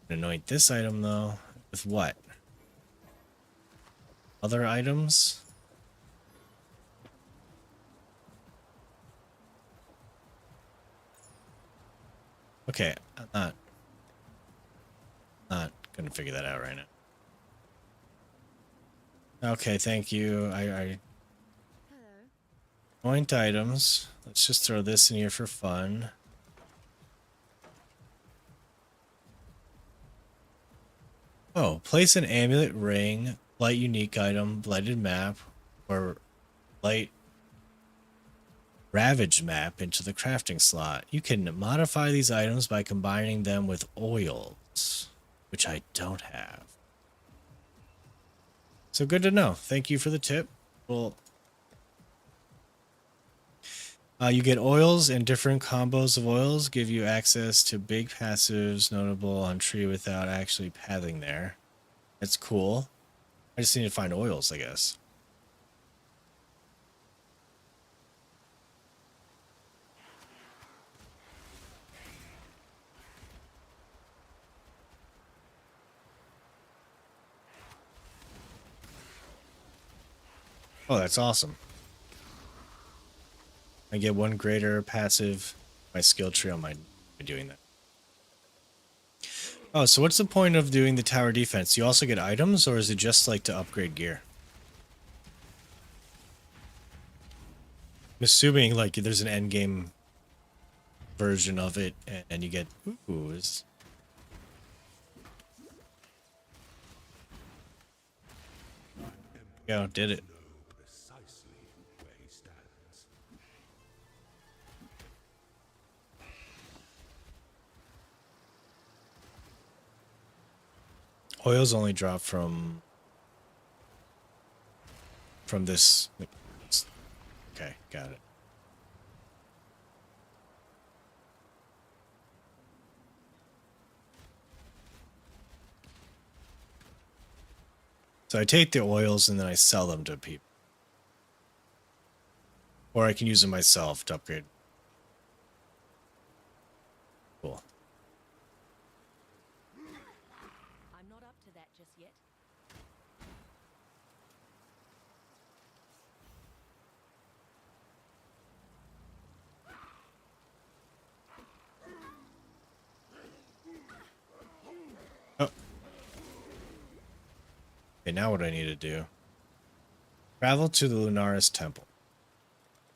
S2: Anoint this item though. With what? Other items? Okay, I'm not gonna figure that out right now. Okay, thank you. I
S6: Hello.
S2: anoint items. Let's just throw this in here for fun. Oh, place an amulet ring, light unique item, blighted map, or light ravaged map into the crafting slot. You can modify these items by combining them with oils, which I don't have. So good to know. Thank you for the tip. Well, you get oils, and different combos of oils give you access to big passives notable on tree without actually pathing there. That's cool. I just need to find oils, I guess. Oh, that's awesome. I get one greater passive, my skill tree on my doing that. Oh, so what's the point of doing the tower defense? You also get items, or is it just like to upgrade gear? I'm assuming like there's an endgame version of it, and you get oohs. Go, did it. Oils only drop from this. Okay, got it. So I take the oils and then I sell them to people. Or I can use them myself to upgrade. Cool.
S3: I'm not up to that just yet.
S2: Oh. Okay, now what I need to do. Travel to the Lunaris Temple.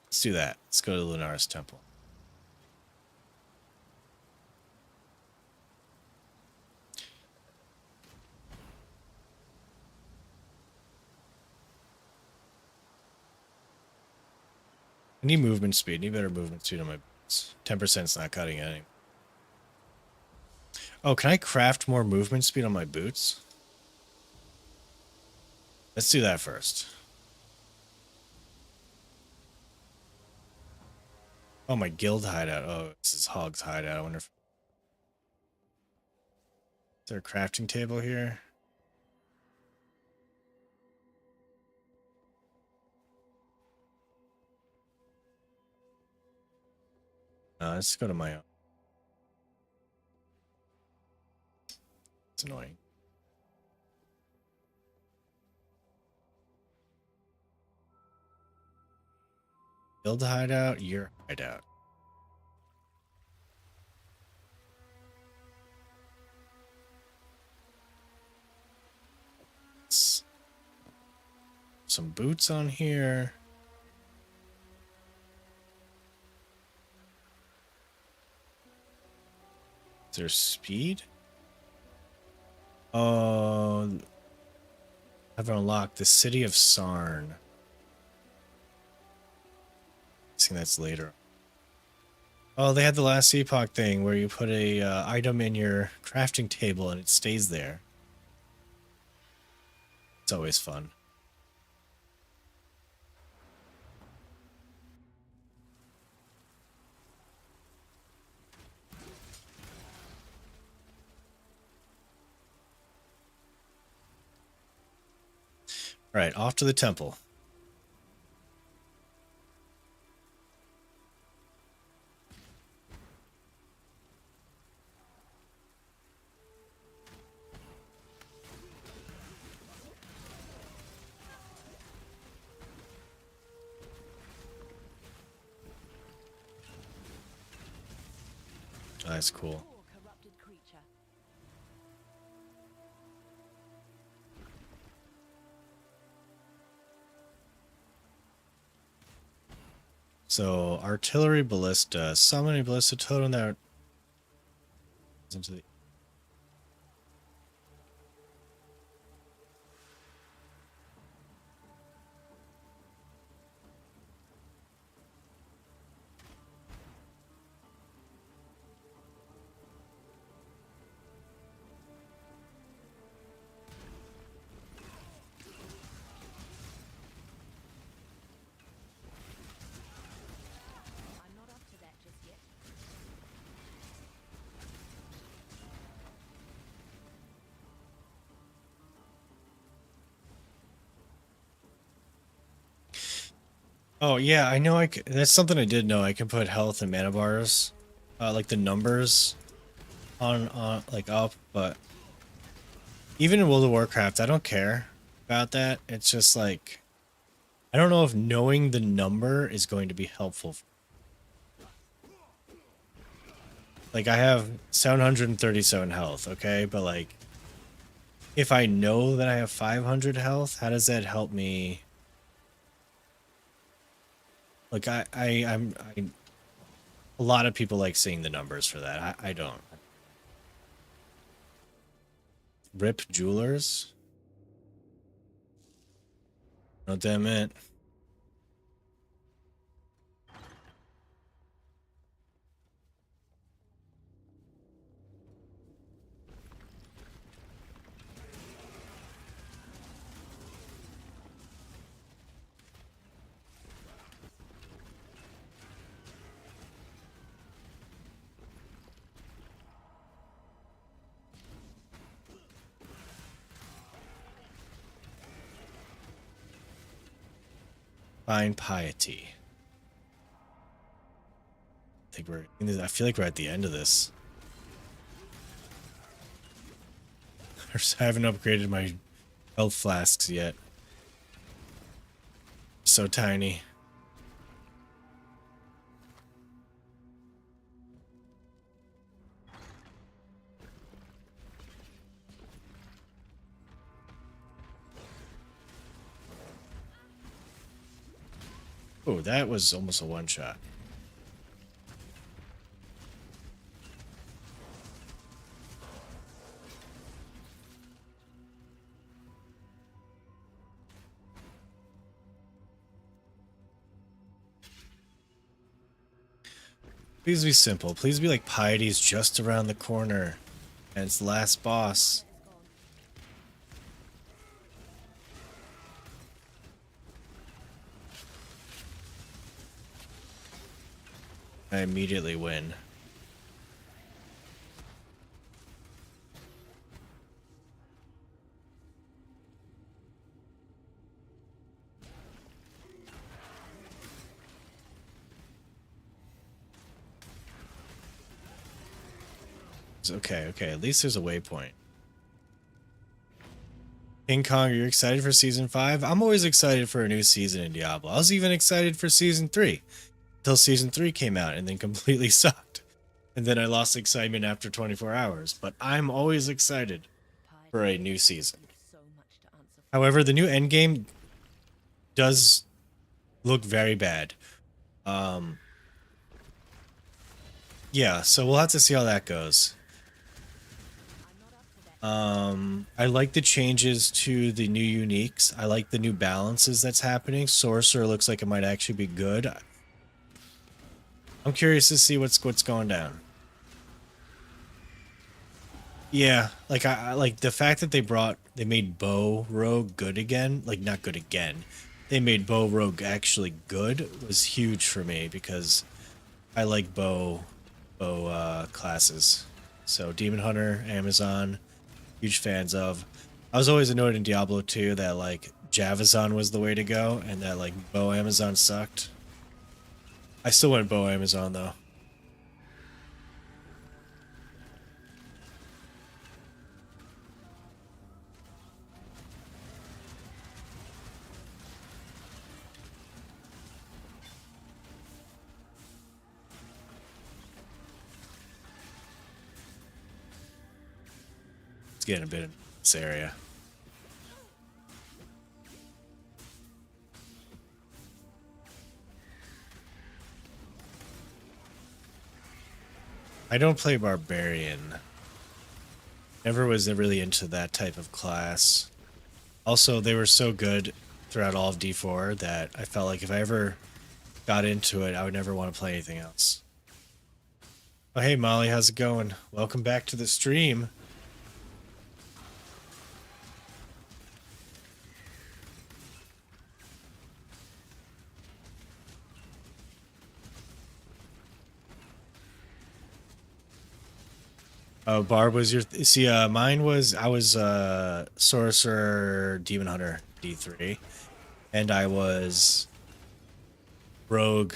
S2: Let's do that. Let's go to the Lunaris Temple. I need movement speed. I need better movement speed on my boots. 10% is not cutting it anymore. Oh, can I craft more movement speed on my boots? Let's do that first. Oh, my guild hideout. Oh, this is Hog's hideout. I wonder if... Is there a crafting table here? No, let's go to my own. It's annoying. Build a hideout, your hideout. some boots on here. Is there speed? Oh, I've unlocked the city of Sarn. I think that's later. Oh, they had the last epoch thing where you put a item in your crafting table and it stays there. It's always fun. All right, off to the temple. Oh, that's cool.
S6: Poor corrupted creature.
S2: So, artillery ballista. Summoning ballista totem that into the
S6: I'm not up to that just yet.
S2: Oh yeah, I know. That's something I did know. I can put health and mana bars, like the numbers, on like up. But even in World of Warcraft, I don't care about that. It's just like I don't know if knowing the number is going to be helpful. Like I have 737 health, okay, but like if I know that I have 500 health, how does that help me? Like I'm a lot of people like seeing the numbers for that. I don't. Rip Jewelers. No damn it. Find piety. I feel like we're at the end of this. I haven't upgraded my health flasks yet. So tiny. Oh, that was almost a one shot. Please be simple. Please be like piety's just around the corner. And it's the last boss. I immediately win. Okay, at least there's a waypoint. King Kong, are you excited for Season 5? I'm always excited for a new season in Diablo. I was even excited for Season 3. Until Season 3 came out and then completely sucked. And then I lost excitement after 24 hours. But I'm always excited for a new season.
S3: So much to answer for.
S2: However, the new Endgame does look very bad. Yeah, so we'll have to see how that goes. I like the changes to the new uniques. I like the new balances that's happening. Sorcerer looks like it might actually be good. I'm curious to see what's going down. Yeah, like I like the fact that they made Bow Rogue good again, like not good again. They made Bow Rogue actually good was huge for me because I like bow classes. So Demon Hunter, Amazon, huge fans of. I was always annoyed in Diablo 2 that like Javazon was the way to go and that like bow Amazon sucked. I still went bow Amazon though. It's getting a bit in this area. I don't play Barbarian. Never was really into that type of class. Also, they were so good throughout all of D4 that I felt like if I ever got into it, I would never want to play anything else. Oh, hey Molly, how's it going? Welcome back to the stream. Oh, Barb was your see mine was I was Sorcerer Demon Hunter D3 and I was Rogue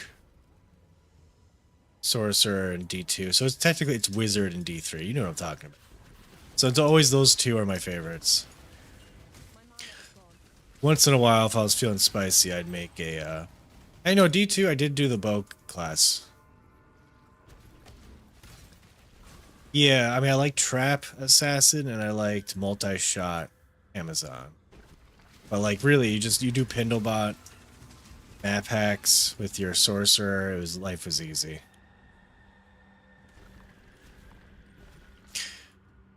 S2: Sorcerer in D2. So it's technically it's Wizard in D3. You know what I'm talking about. So it's always those two are my favorites. Once in a while if I was feeling spicy, I'd make a I know D2 I did do the bow class. Yeah, I mean, I like Trap Assassin and I liked Multi-Shot Amazon. But like, really, you do Pindlebot, map hacks with your Sorcerer. Life was easy.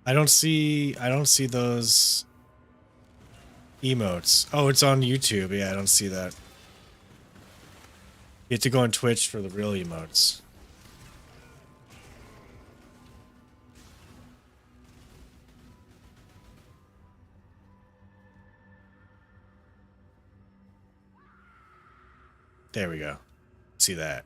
S2: I don't see those emotes. Oh, it's on YouTube. Yeah, I don't see that. You have to go on Twitch for the real emotes. There we go. See that.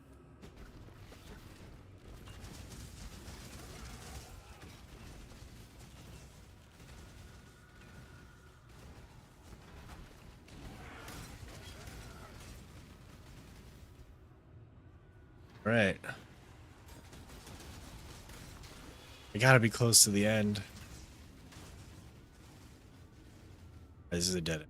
S2: Right. I gotta be close to the end. This is a dead end.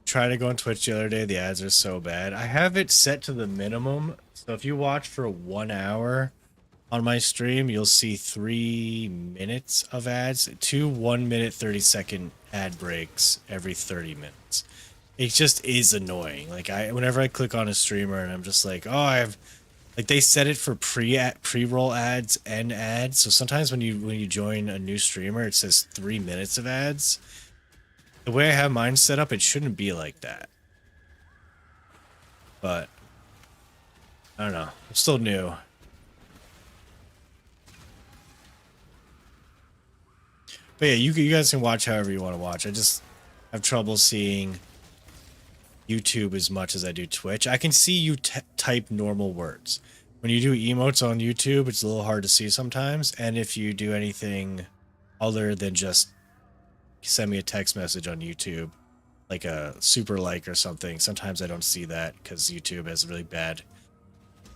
S2: Tried to go on Twitch the other day. The ads are so bad. I have it set to the minimum. So if you watch for 1 hour on my stream, you'll see 3 minutes of ads. 2 1-minute 30-second ad breaks every 30 minutes. It just is annoying. Like whenever I click on a streamer and I'm just like, oh, I've like they set it for pre-roll ads and ads. So sometimes when you join a new streamer, it says 3 minutes of ads. The way I have mine set up, it shouldn't be like that. But I don't know. I'm still new. But yeah, you guys can watch however you want to watch. I just have trouble seeing YouTube as much as I do Twitch. I can see you type normal words. When you do emotes on YouTube, it's a little hard to see sometimes. And if you do anything other than just send me a text message on YouTube, like a super like or something, sometimes I don't see that because YouTube has really bad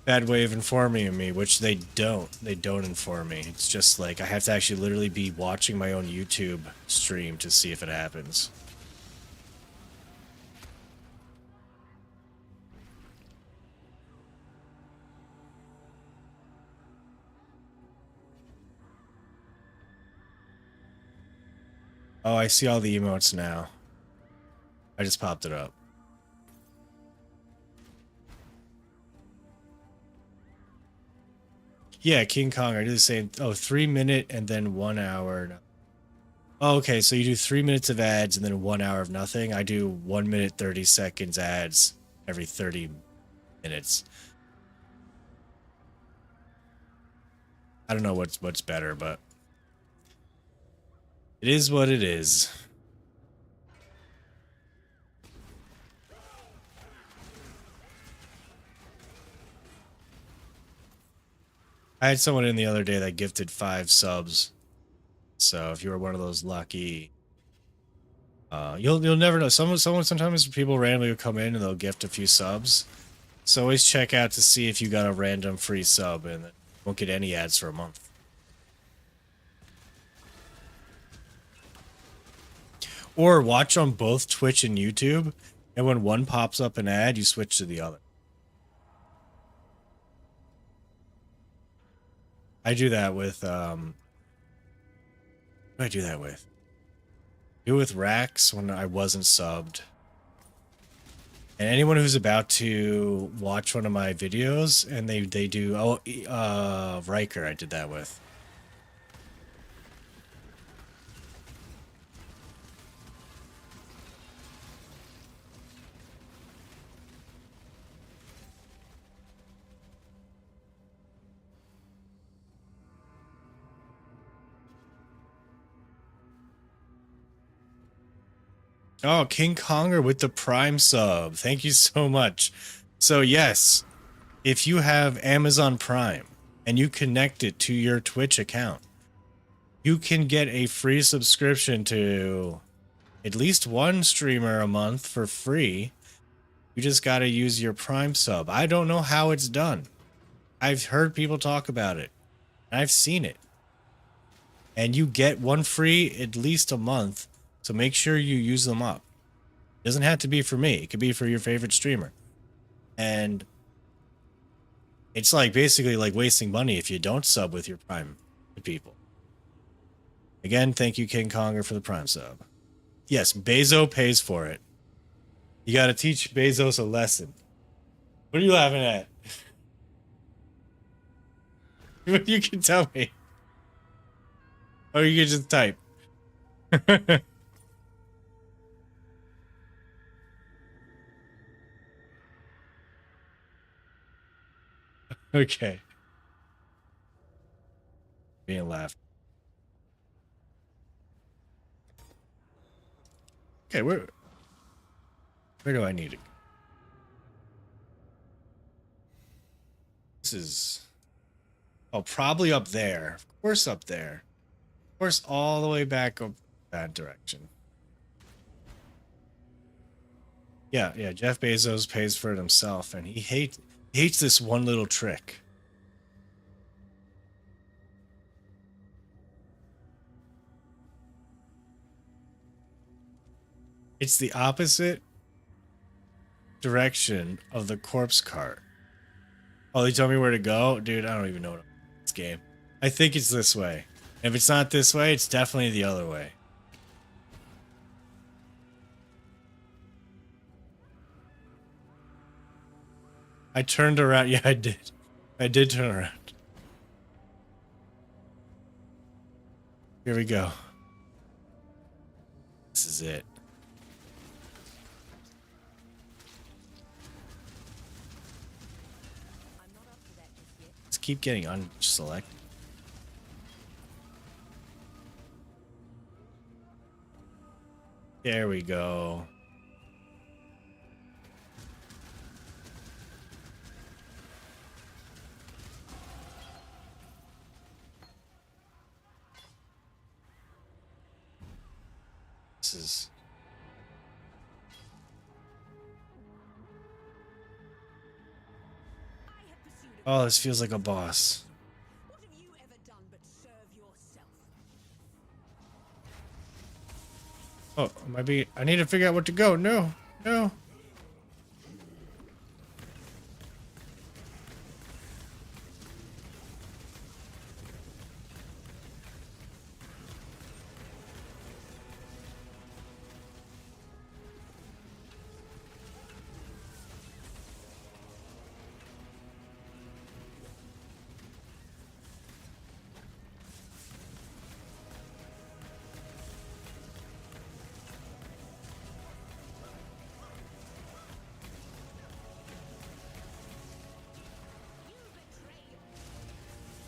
S2: bad way of informing me, which they don't. They don't inform me. It's just like I have to actually literally be watching my own YouTube stream to see if it happens. Oh, I see all the emotes now. I just popped it up. Yeah, King Kong, I do the same. Oh, 3 minute and then 1 hour. Oh, okay, so you do 3 minutes of ads and then 1 hour of nothing. I do 1 minute, 30 seconds ads every 30 minutes. I don't know what's better, but it is what it is. I had someone in the other day that gifted 5 subs. So if you were one of those lucky, you'll never know. Sometimes people randomly will come in and they'll gift a few subs. So always check out to see if you got a random free sub and won't get any ads for a month. Or watch on both Twitch and YouTube, and when one pops up an ad, you switch to the other. I do that with, what do I do that with? Do it with Rax when I wasn't subbed. And anyone who's about to watch one of my videos and they do, Riker, I did that with. Oh, King Konger with the Prime sub. Thank you so much. So yes, if you have Amazon Prime and you connect it to your Twitch account, you can get a free subscription to at least one streamer a month for free. You just got to use your Prime sub. I don't know how it's done. I've heard people talk about it. I've seen it. And you get one free at least a month. So make sure you use them up. It doesn't have to be for me. It could be for your favorite streamer. And it's like basically like wasting money if you don't sub with your Prime to people. Again, thank you, King Konger, for the Prime sub. Yes, Bezo pays for it. You got to teach Bezos a lesson. What are you laughing at? You can tell me. Or you can just type. Okay. Being laughed. Okay, where do I need to go? This is... Oh, probably up there. Of course up there. Of course all the way back up that direction. Yeah, Jeff Bezos pays for it himself, and he hates this one little trick. It's the opposite direction of the corpse cart. Oh, they tell me where to go? Dude, I don't even know this game. I think it's this way. If it's not this way, it's definitely the other way. I turned around. Yeah, I did. I did turn around. Here we go. This is it. Let's keep getting unselected. There we go. This is...
S7: I have pursued
S2: Oh, this feels like a boss.
S6: What have you ever done but serve yourself?
S2: Oh, I need to figure out what to go. No, no.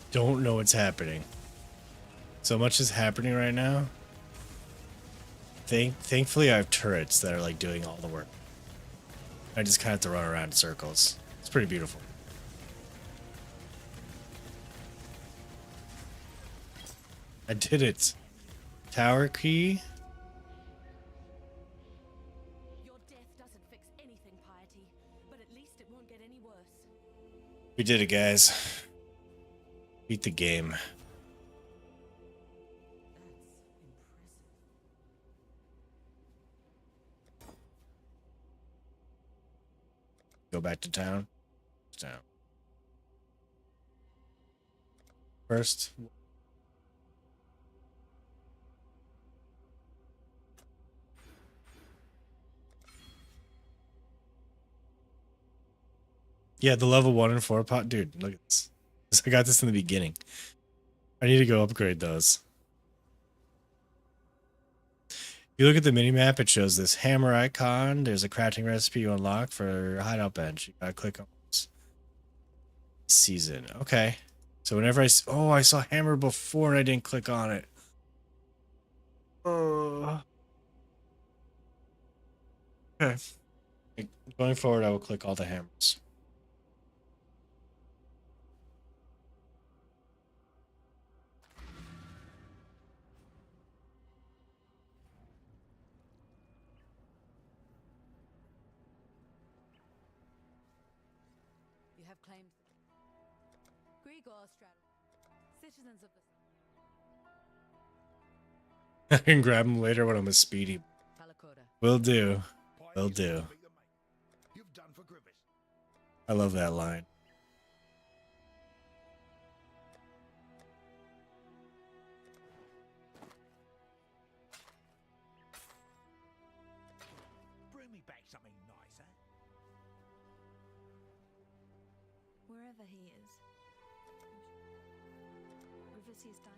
S2: Don't know what's happening. So much is happening right now. Thankfully, I have turrets that are like doing all the work. I just kind of have to run around in circles. It's pretty beautiful. I did it. Tower key.
S3: Your death doesn't fix anything, Piety, but at least it won't get any worse.
S2: We did it, guys. Beat the game.
S3: That's impressive.
S2: Go back to town. Town. First. Yeah, the level 1 and 4 pot. Dude, look at this. I got this in the beginning. I need to go upgrade those. If you look at the mini-map, it shows this hammer icon. There's a crafting recipe you unlock for hideout bench. You gotta click on this. Season. Okay. So whenever I saw hammer before and I didn't click on it. Okay. Going forward, I will click all the hammers.
S6: You have claimed Grigor straddle. Citizens of the
S2: I can grab them later when I'm a speedy.
S6: Talakoda.
S2: Will do. Will do.
S8: You've done for Grievous.
S2: I love that line.
S8: Bring me back something nice, eh?
S7: Wherever he is. Rivers is dying.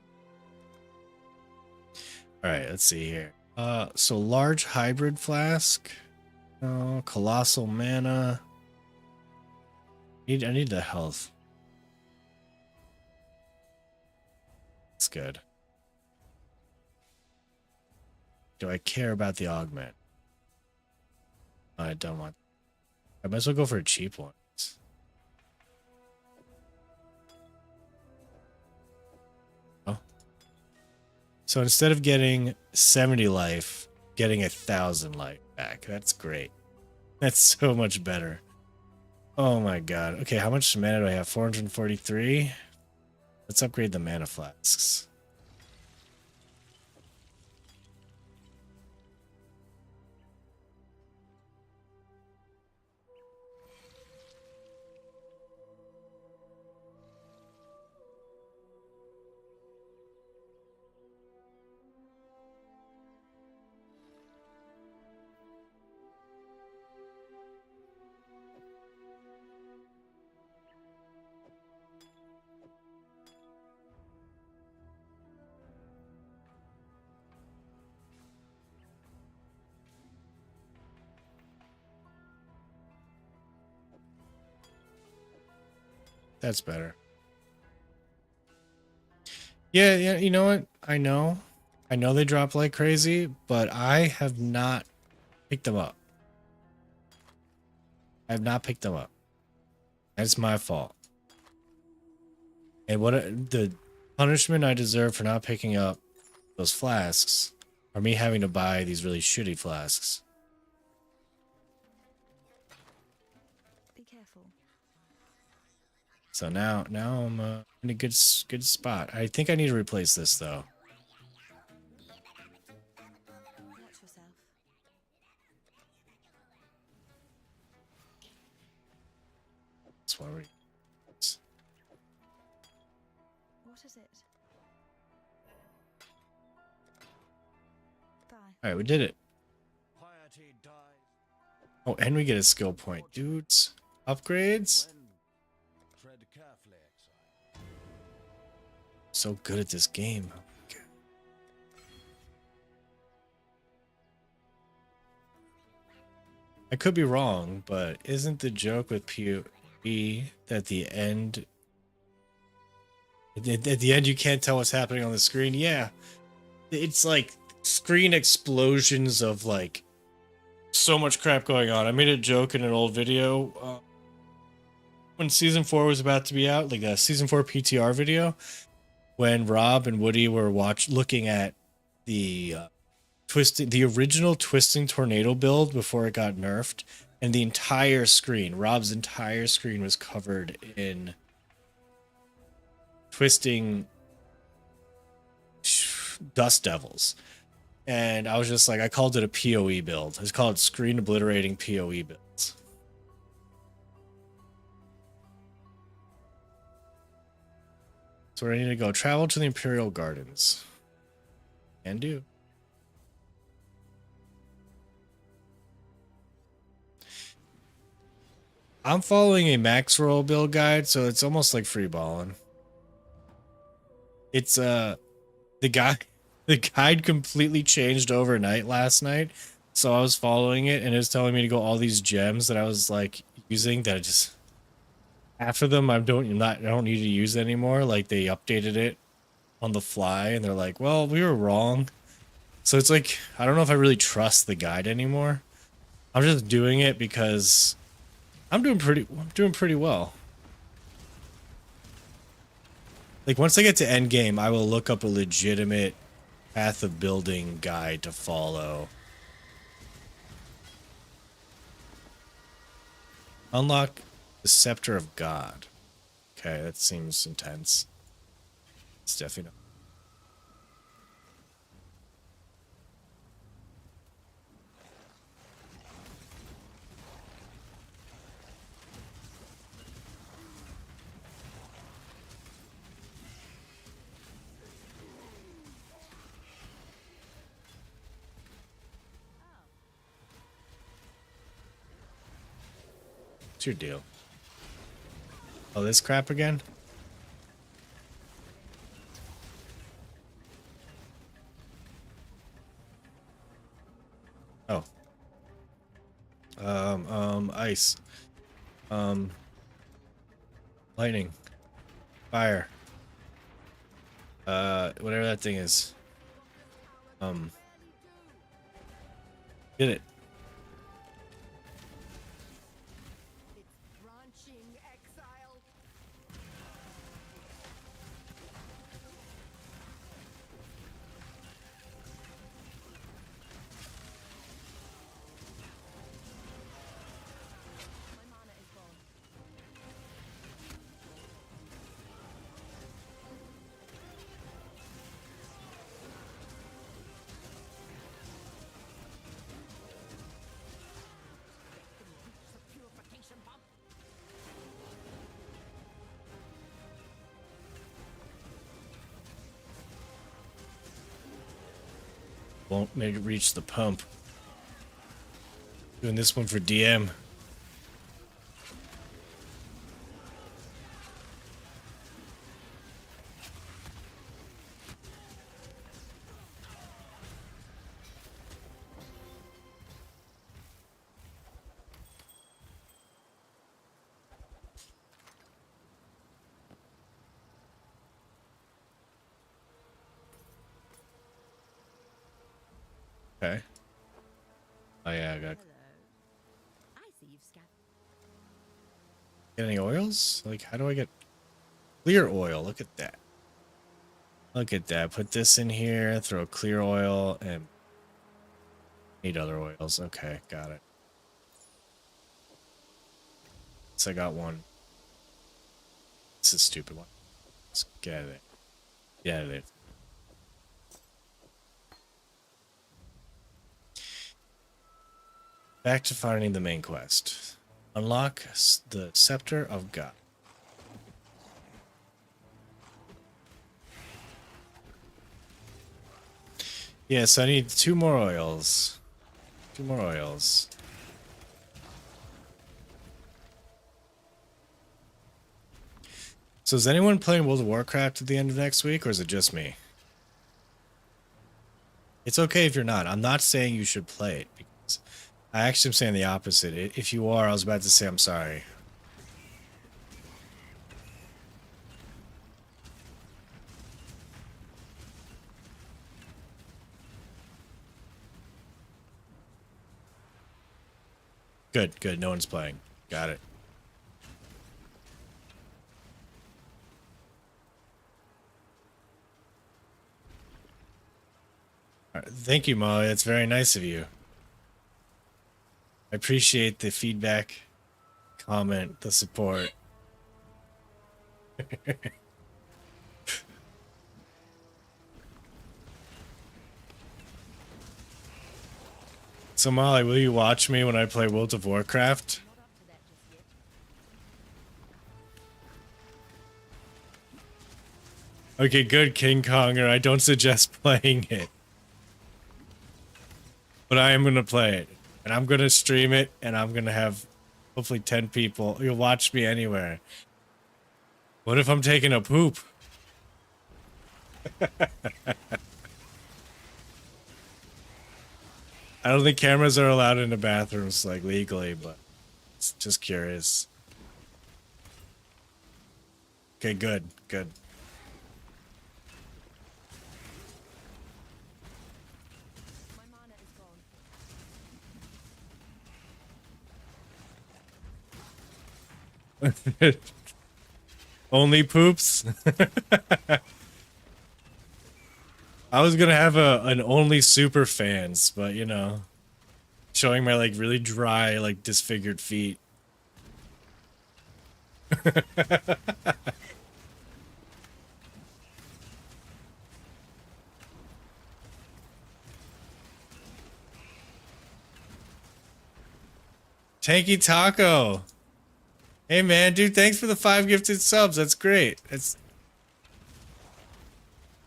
S2: All right, let's see here. So large hybrid flask. Oh, colossal mana. I need the health. That's good. Do I care about the augment? I don't want. I might as well go for a cheap one. Oh. So instead of getting 70 life, getting 1,000 life back. That's great. That's so much better. Oh my god. Okay, how much mana do I have? 443? Let's upgrade the mana flasks. That's better. Yeah, you know what? I know they drop like crazy, but I have not picked them up. I have not picked them up. That's my fault. And the punishment I deserve for not picking up those flasks are me having to buy these really shitty flasks.
S7: Be careful.
S2: So now I'm in a good spot. I think I need to replace this though.
S6: Watch yourself.
S2: That's why we.
S6: What is it? Bye.
S2: All right, we did it.
S8: Piety dies
S2: Oh, and we get a skill point, dudes. Upgrades.
S8: when. Tread carefully, Exile.
S2: So good at this game. I could be wrong, but isn't the joke with PoE that the end at the end you can't tell what's happening on the screen? Yeah. It's like screen explosions of like so much crap going on. I made a joke in an old video when season 4 was about to be out, like a season 4 PTR video, when Rob and Woody were looking at the the original Twisting Tornado build before it got nerfed, and the entire screen, Rob's entire screen, was covered in Twisting Dust Devils. And I was just like, I called it a PoE build. I just called it Screen Obliterating PoE builds. So where I need to go? Travel to the Imperial Gardens. Can do. I'm following a max roll build guide, so it's almost like free balling. It's the guide completely changed overnight last night, so I was following it and it was telling me to go all these gems that I was like using that I just half of them I don't need to use anymore. Like they updated it on the fly and they're like, well, we were wrong. So it's like I don't know if I really trust the guide anymore. I'm just doing it because I'm doing pretty well. Like once I get to Endgame, I will look up a legitimate path of building guide to follow. Unlock the Scepter of God. Okay, that seems intense. It's definitely not. What's your deal? Oh, this crap again? Oh. Ice. Lightning. Fire. Whatever that thing is. Get it.
S6: Exile.
S3: My mana is gone.
S2: Won't make it reach the pump. Doing this one for DM. Okay. Oh yeah, I got.
S6: I see you've scattered.
S2: Get any oils? Like, how do I get clear oil? Look at that. Look at that. Put this in here, throw clear oil, and need other oils. Okay, got it. So I got one. This is a stupid one. Let's get out of there. Get out of there. Back to finding the main quest. Unlock the Scepter of God. Yes, I need 2 more oils. 2 more oils. So is anyone playing World of Warcraft at the end of next week, or is it just me? It's okay if you're not. I'm not saying you should play it, because I actually am saying the opposite. If you are, I was about to say I'm sorry. Good, good. No one's playing. Got it. All right, thank you, Molly. That's very nice of you. I appreciate the feedback, comment, the support. So, Molly, will you watch me when I play World of Warcraft? Okay, good, King Konger. I don't suggest playing it. But I am going to play it. And I'm going to stream it, and I'm going to have hopefully 10 people. You'll watch me anywhere. What if I'm taking a poop? I don't think cameras are allowed in the bathrooms, like, legally, but it's just curious. Okay, good, good.
S3: My mana is gone.
S2: Only poops? I was gonna have an only super fans, but you know, showing my like really dry, like disfigured feet. Tanky Taco. Hey man, dude, thanks for the 5 gifted subs. That's great. It's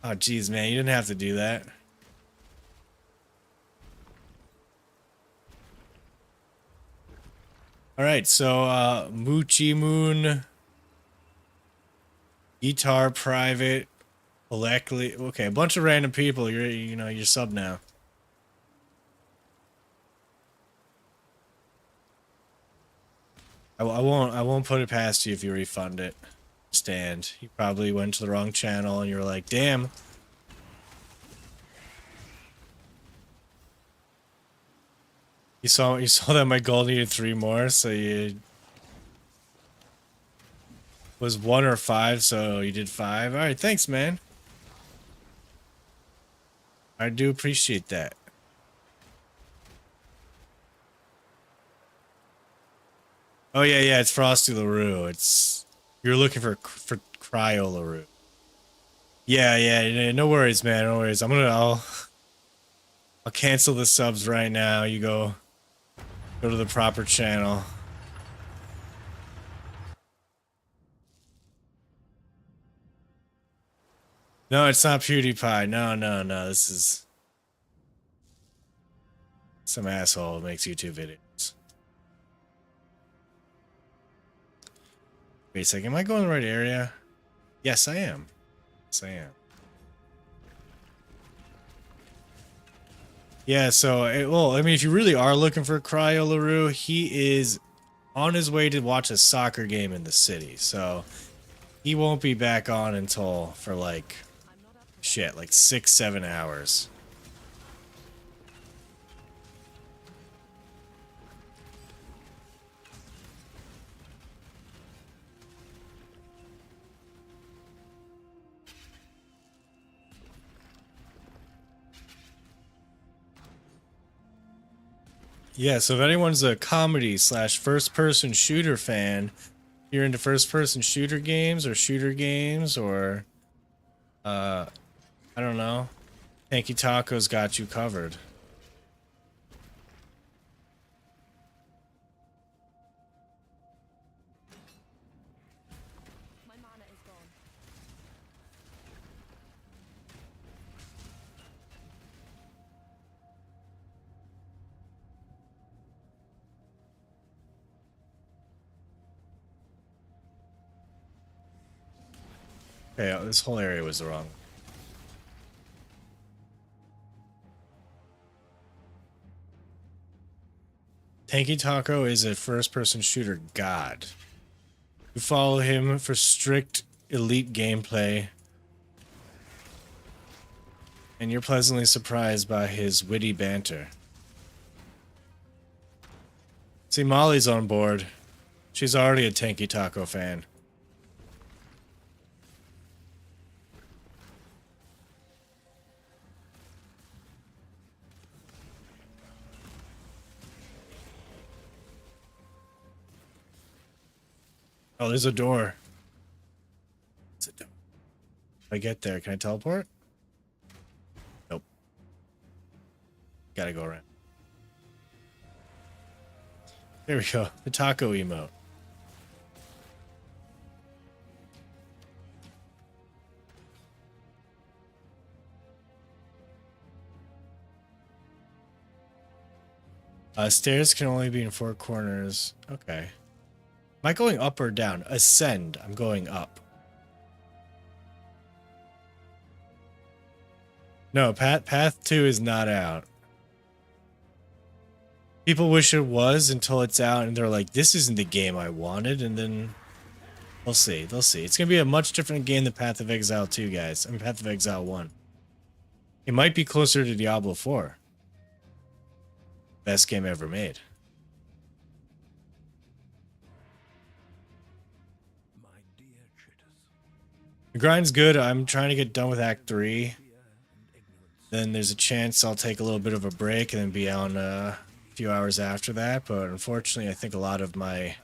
S2: oh geez, man, you didn't have to do that. Alright, so Moochie Moon, Guitar Private, Electly, okay, a bunch of random people, you're sub now. I won't put it past you if you refund it. Stand. You probably went to the wrong channel and you were like, damn. You saw that my goal needed 3 more, so you was 1 or 5, so you did 5. Alright, thanks, man. I do appreciate that. Oh yeah, it's Frosty LaRue. You're looking for Cryo LaRue. Yeah, no worries, man. No worries. I'll cancel the subs right now. You go to the proper channel. No, it's not PewDiePie. No. This is some asshole who makes YouTube videos. Wait a second, am I going in the right area? Yes, I am. Yes, I am. Yeah, so, well, I mean, if you really are looking for Cryo LaRue, he is on his way to watch a soccer game in the city, so he won't be back on until for like, shit, like 6-7 hours. Yeah, so if anyone's a comedy / first-person shooter fan, you're into first-person shooter games or I don't know. Tanky Taco's got you covered.
S3: My mana is gone.
S2: Okay, this whole area was the wrong. Tanky Taco is a first-person shooter god. You follow him for strict elite gameplay, and you're pleasantly surprised by his witty banter. See, Molly's on board. She's already a Tanky Taco fan. Oh, there's a door. It's a door. If I get there, can I teleport? Nope. Gotta go around. There we go. The taco emote. Stairs can only be in 4 corners. Okay. Am I going up or down? Ascend. I'm going up. No, path 2 is not out. People wish it was until it's out and they're like, this isn't the game I wanted, and then they'll see. They'll see. It's going to be a much different game than Path of Exile 2, guys. I mean, Path of Exile 1. It might be closer to Diablo 4. Best game ever made. The grind's good. I'm trying to get done with Act 3. Then there's a chance I'll take a little bit of a break and then be on a few hours after that. But unfortunately, I think a lot of my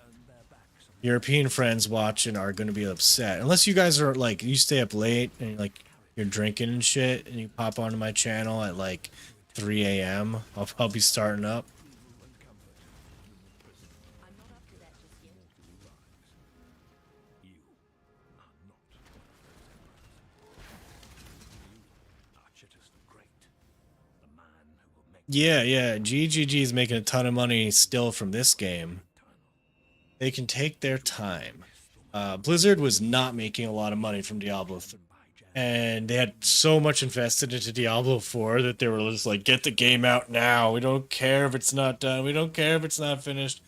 S2: European friends watching are going to be upset. Unless you guys are like, you stay up late and like you're drinking and shit and you pop onto my channel at like 3 a.m. I'll be starting up. Yeah, GGG is making a ton of money still from this game. They can take their time. Blizzard was not making a lot of money from Diablo 3. And they had so much invested into Diablo 4 that they were just like, get the game out now. We don't care if it's not done. We don't care if it's not finished.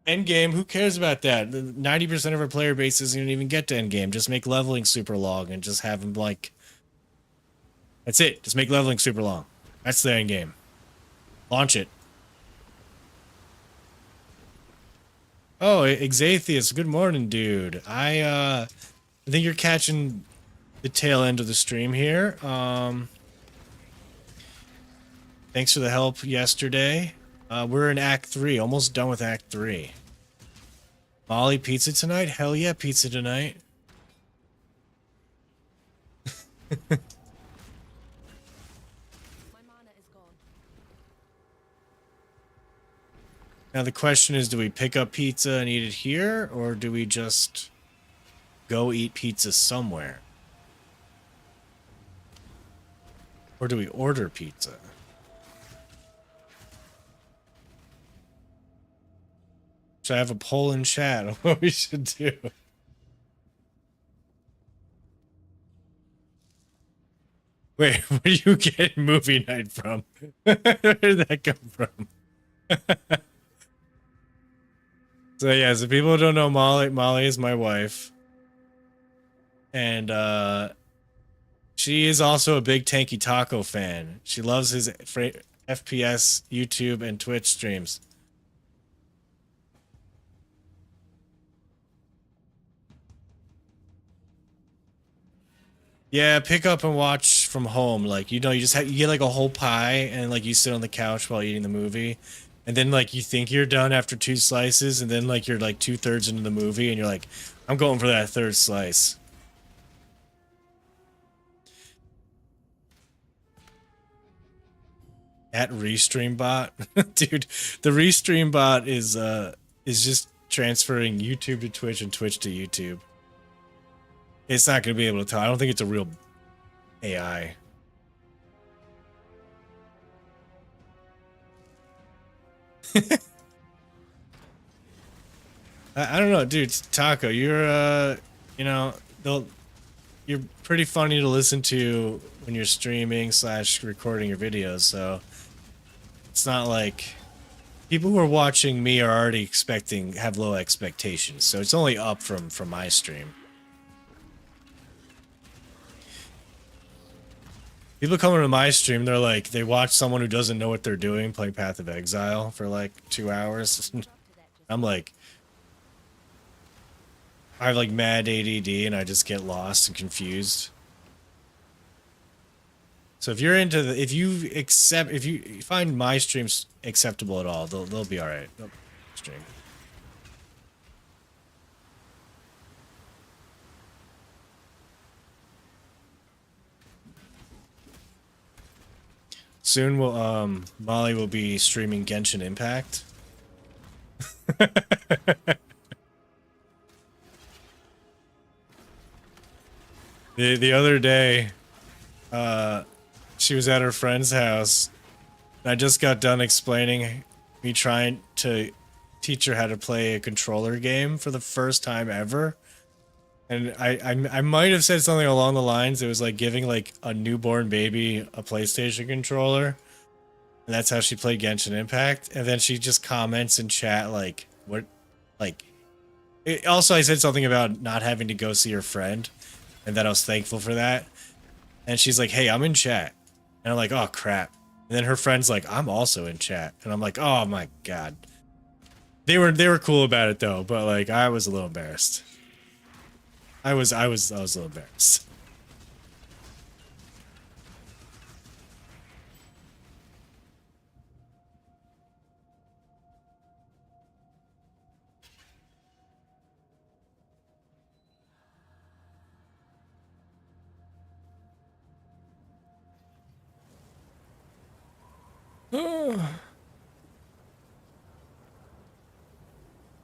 S2: Endgame, who cares about that? 90% of our player base isn't even get to Endgame. Just make leveling super long and just have them like... That's it. Just make leveling super long. That's the Endgame. Launch it. Oh, Exatheus, good morning, dude. I think you're catching the tail end of the stream here. Thanks for the help yesterday. We're in Act 3, almost done with Act 3. Molly, pizza tonight? Hell yeah, pizza tonight. Now the question is, do we pick up pizza and eat it here, or do we just go eat pizza somewhere? Or do we order pizza? Should I have a poll in chat on what we should do? Wait, where do you get movie night from? Where did that come from? So yeah, so people who don't know Molly is my wife. And she is also a big Tanky Taco fan. She loves his FPS, YouTube, and Twitch streams. Yeah, pick up and watch from home. Like, you know, you get like a whole pie and like you sit on the couch while eating the movie. And then like you think you're done after 2 slices, and then like you're like 2/3 into the movie, and you're like, I'm going for that 3rd slice. At Restream bot, dude, the Restream bot is just transferring YouTube to Twitch and Twitch to YouTube. It's not going to be able to tell. I don't think it's a real AI. I don't know, dude. Taco, you're you know, you're pretty funny to listen to when you're streaming / recording your videos, so it's not like people who are watching me are already have low expectations, so it's only up from my stream. People coming to my stream, they're like, they watch someone who doesn't know what they're doing play Path of Exile for like 2 hours. I'm like, I have like mad ADD and I just get lost and confused. So if you're into if you find my streams acceptable at all, they'll be all right. Stream. Soon Molly will be streaming Genshin Impact. The other day, she was at her friend's house, and I just got done explaining me trying to teach her how to play a controller game for the first time ever. And I might have said something along the lines, it was like giving like a newborn baby a PlayStation controller. And that's how she played Genshin Impact. And then she just comments in chat like, what, like... Also, I said something about not having to go see her friend, and that I was thankful for that. And she's like, hey, I'm in chat. And I'm like, oh, crap. And then her friend's like, I'm also in chat. And I'm like, oh my god. They were cool about it though, but like, I was a little embarrassed. I was a little embarrassed.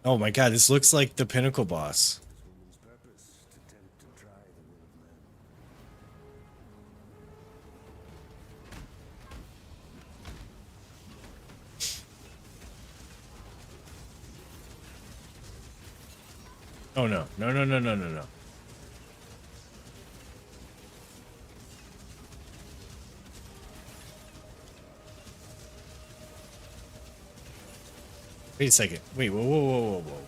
S2: Oh my god, this looks like the Pinnacle boss. Oh no. No, no, no, no, no, no. Wait a second. Wait, whoa, whoa, whoa, whoa, whoa.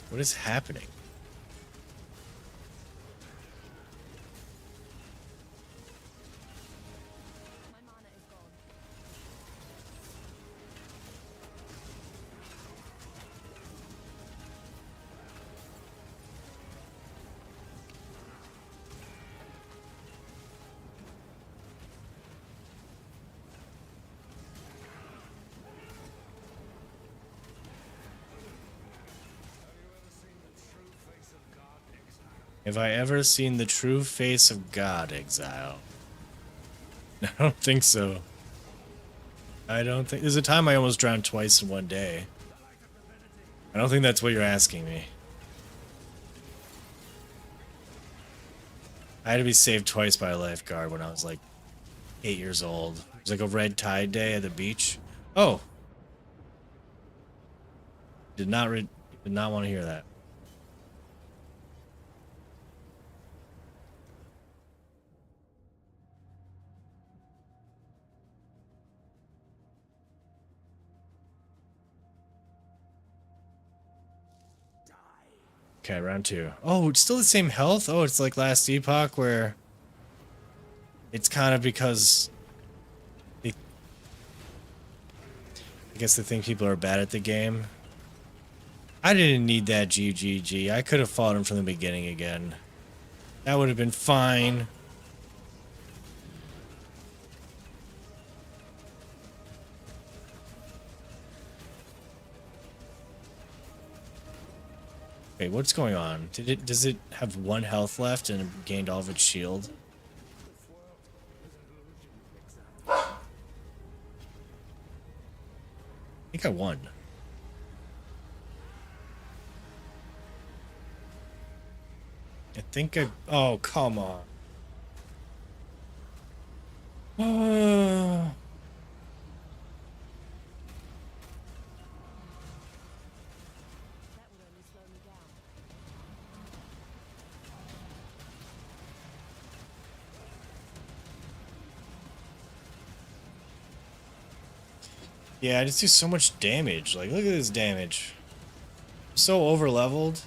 S2: What is happening?
S3: My mana is gone.
S2: Have I ever seen the true face of God, Exile? I don't think so. I don't think... There's a time I almost drowned twice in one day. I don't think that's what you're asking me. I had to be saved twice by a lifeguard when I was like 8 years old. It was like a red tide day at the beach. Oh! Did not want to hear that. Okay, round 2. Oh, it's still the same health? Oh, it's like last epoch where it's kind of because I guess they think people are bad at the game. I didn't need that GGG. I could have fought him from the beginning again. That would have been fine. Wait, what's going on? Does it have 1 health left and it gained all of its shield? I think I won. I think I... Oh, come on.
S3: That would only slow me down.
S2: Yeah, I just do so much damage. Like, look at this damage. I'm so over leveled.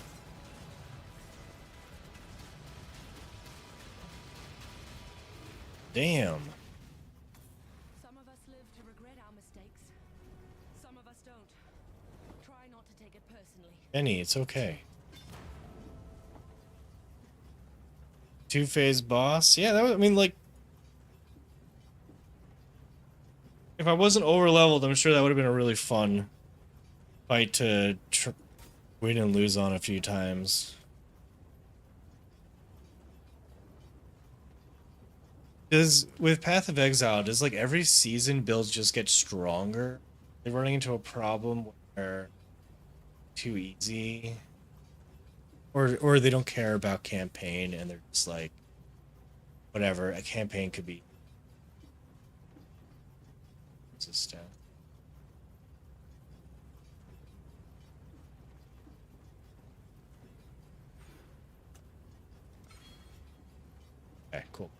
S2: Damn.
S3: Some of us live to regret our mistakes. Some of us don't. Try not to take it personally.
S2: Benny, it's okay. 2-phase boss? Yeah, that was, I mean, like... If I wasn't over leveled, I'm sure that would have been a really fun fight to win and lose on a few times. With Path of Exile, does like every season builds just get stronger? They're running into a problem where too easy, or they don't care about campaign and they're just like, whatever. A campaign could be. What's this stat? Okay, cool.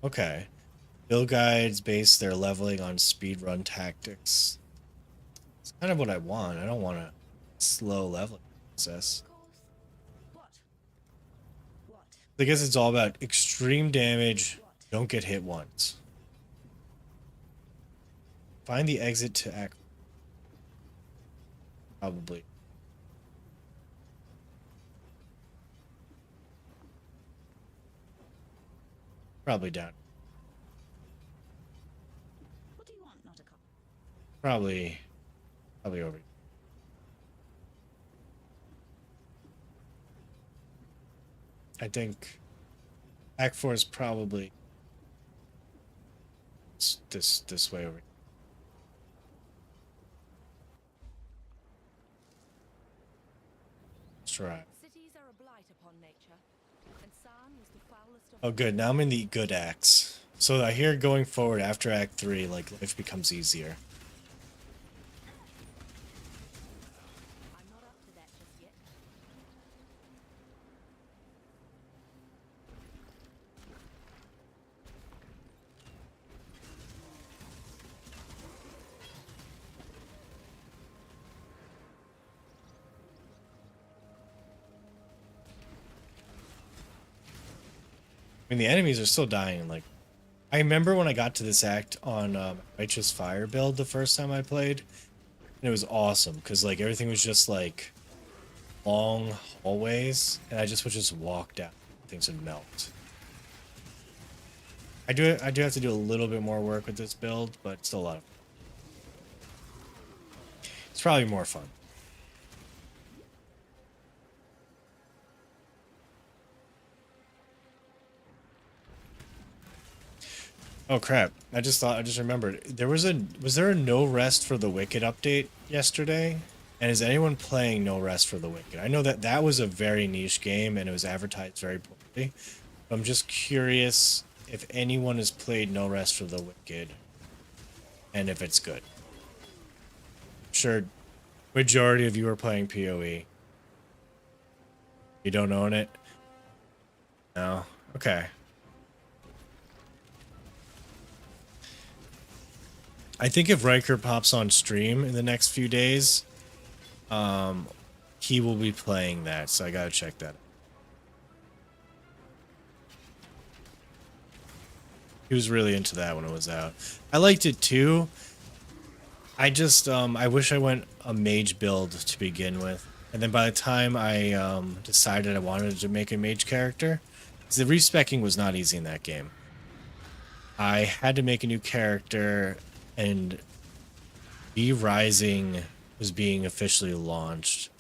S2: Okay. Build guides base their leveling on speedrun tactics. It's kind of what I want. I don't want a slow leveling process.
S7: What? What?
S2: I guess it's all about extreme damage. Don't get hit once. Find the exit to act. Probably. Probably down.
S7: What do you want, not a cop?
S2: Probably over. I think Act 4 is probably this way over. Let's try.
S3: Cities are a blight upon nature, and San was the foulest of
S2: Oh, good. Now I'm in the good acts. So I hear going forward after Act 3, like, life becomes easier.
S3: I'm not up to that just yet.
S2: I mean, the enemies are still dying. Like, I remember when I got to this act on Righteous Fire build the first time I played, and it was awesome because like everything was just like long hallways, and I just would just walk down, things would melt. I do have to do a little bit more work with this build, but it's still a lot of fun. It's probably more fun. Oh crap, I just remembered. Was there a No Rest for the Wicked update yesterday? And is anyone playing No Rest for the Wicked? I know that was a very niche game and it was advertised very poorly. But I'm just curious if anyone has played No Rest for the Wicked and if it's good. Sure, majority of you are playing PoE. You don't own it? No? Okay. I think if Riker pops on stream in the next few days, he will be playing that, so I gotta check that. He was really into that when it was out. I liked it too, I just I wish I went a mage build to begin with, and then by the time I decided I wanted to make a mage character, 'cause the respecking was not easy in that game. I had to make a new character, and V Rising was being officially launched,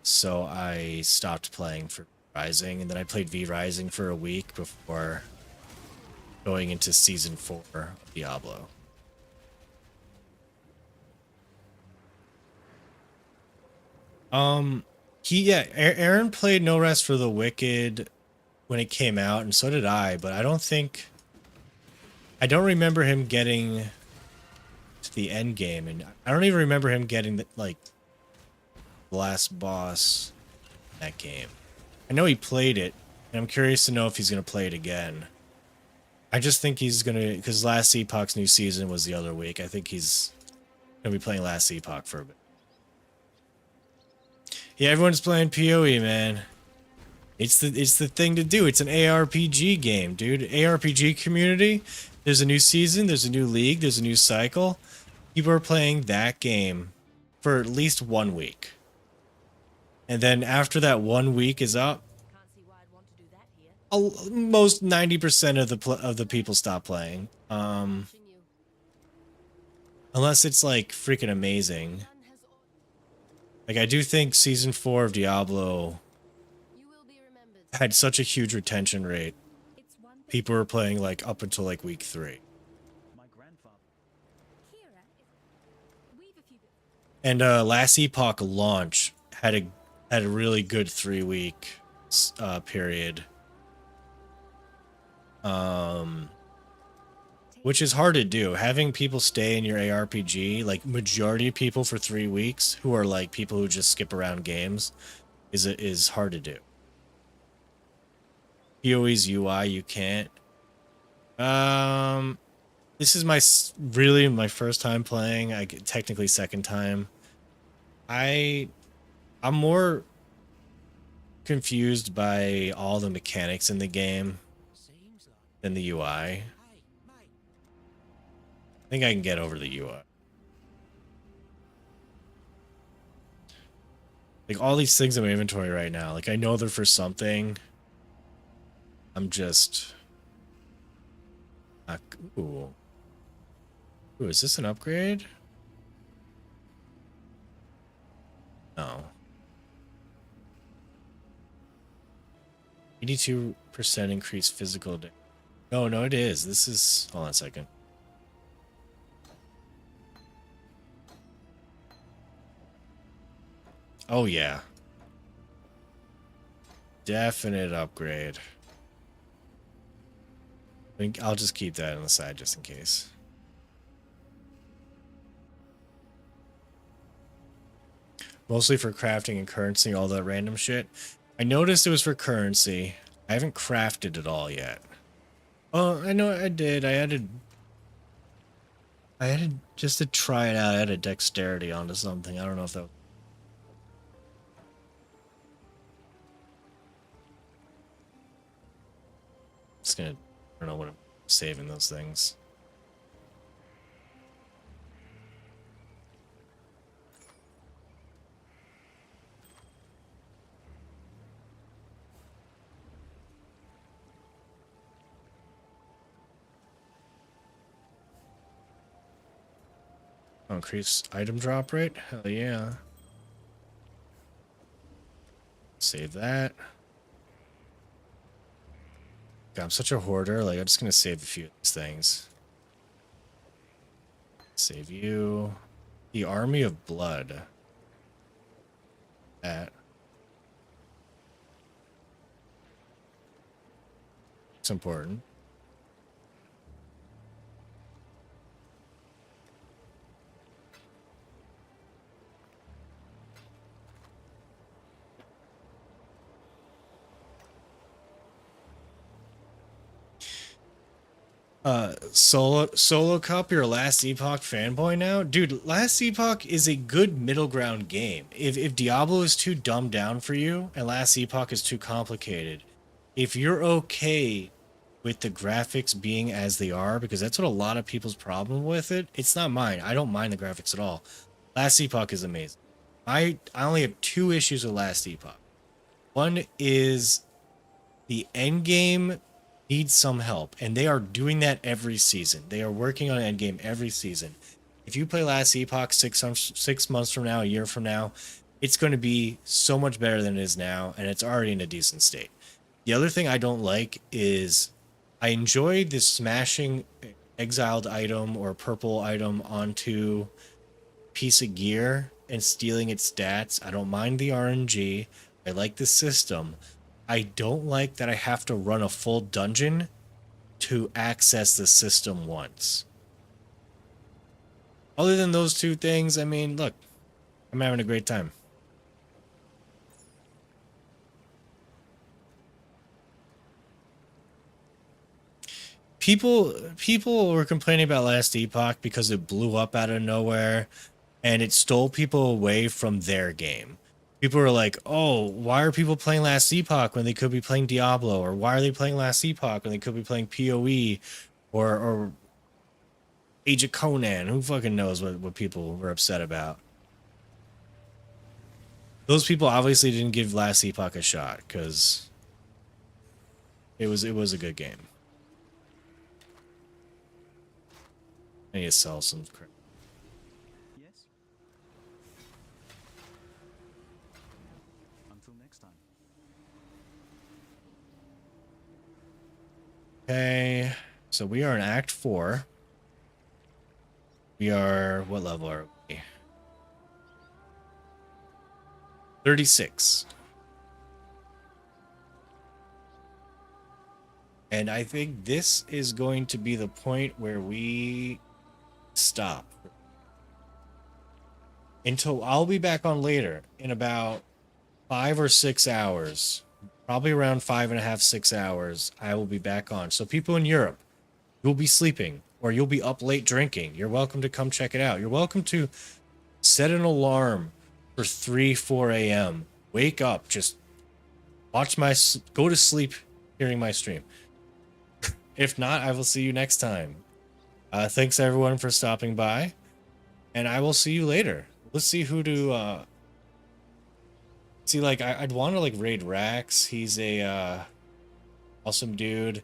S2: so I stopped playing for Rising, and then I played V Rising for a week before going into season 4 of Diablo. Aaron played No Rest for the Wicked when it came out, and so did I, but I don't remember him getting to the end game, and I don't even remember him getting the last boss in that game. I know he played it, and I'm curious to know if he's gonna play it again. I just think he's gonna, because Last Epoch's new season was the other week. I think he's gonna be playing Last Epoch for a bit. Yeah, everyone's playing PoE, man. It's the thing to do. It's an ARPG game, dude. ARPG community. There's a new season, there's a new league, there's a new cycle. People are playing that game for at least 1 week. And then after that 1 week is up,
S3: Can't see why I'd want to do that here.
S2: most 90% of the people stop playing.
S3: Watching you.
S2: Unless it's like freaking amazing.
S3: None has
S2: Like, I do think season 4 of Diablo
S3: you will be remembered.
S2: had such a huge retention rate.
S7: It's one thing.
S2: People were playing like up until like week 3.
S8: My grandfather.
S7: Kira, we've a few bits.
S2: And Last Epoch launch had a really good 3-week period. Which is hard to do. Having people stay in your ARPG, like majority of people for 3 weeks, who are like people who just skip around games, is hard to do. PoE's UI, you can't. This is really my first time playing. Technically second time. I'm more confused by all the mechanics in the game
S8: Seems like.
S2: than the UI.
S8: Hey, mate.
S2: I think I can get over the UI. Like all these things in my inventory right now, like I know they're for something. I'm just ooh. Ooh, is this an upgrade? No. 82% increased physical damage. No, it is. This is, hold on a second. Oh yeah. Definite upgrade. I'll just keep that on the side just in case. Mostly for crafting and currency, all that random shit. I noticed it was for currency. I haven't crafted it all yet. Oh, I know I did. I added just to try it out. I added dexterity onto something. I don't know if that. Just gonna. I don't know what I'm saving those things. Oh, increase item drop rate? Hell yeah. Save that. God, I'm such a hoarder. Like, I'm just gonna save a few of these things. Save you. The Army of Blood. That. It's important. Solo Cup, you're a Last Epoch fanboy now? Dude, Last Epoch is a good middle ground game. If Diablo is too dumbed down for you and Last Epoch is too complicated, if you're okay with the graphics being as they are, because that's what a lot of people's problem with it. It's not mine. I don't mind the graphics at all. Last Epoch is amazing. I only have 2 issues with Last Epoch. One is the Endgame needs some help, and they are doing that every season. They are working on Endgame every season. If you play Last Epoch 6 months from now, a year from now, it's going to be so much better than it is now, and it's already in a decent state. The other thing I don't like is I enjoy this smashing exiled item or purple item onto piece of gear and stealing its stats. I don't mind the RNG. I like the system. I don't like that I have to run a full dungeon to access the system once. Other than those 2 things, I mean, look, I'm having a great time. People were complaining about Last Epoch because it blew up out of nowhere and it stole people away from their game. People were like, oh, why are people playing Last Epoch when they could be playing Diablo? Or why are they playing Last Epoch when they could be playing PoE or Age of Conan? Who fucking knows what people were upset about? Those people obviously didn't give Last Epoch a shot because it was a good game. I need to sell some crap.
S8: Yes? Until next time.
S2: Okay, so we are in Act 4. We are, what level are we? 36. And I think this is going to be the point where we stop. Until I'll be back on later in about 5 or 6 hours. Probably around 5.5, 6 hours. I will be back on. So people in Europe, you'll be sleeping or you'll be up late drinking. You're welcome to come check it out. You're welcome to set an alarm for 3, 4 a.m. Wake up, just watch go to sleep hearing my stream. If not, I will see you next time. Thanks everyone for stopping by, and I will see you later. Let's see who to see. Like I'd want to like raid Rax. He's a awesome dude.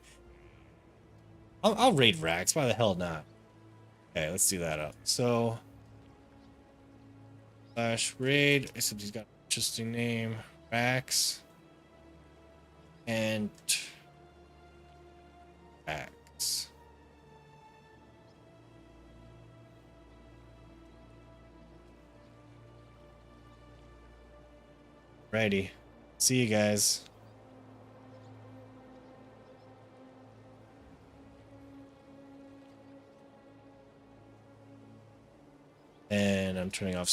S2: I'll raid Rax. Why the hell not? Okay, let's do that up. So /raid. Except he's got an interesting name. Rax and Rax. Righty. See you guys. And I'm turning off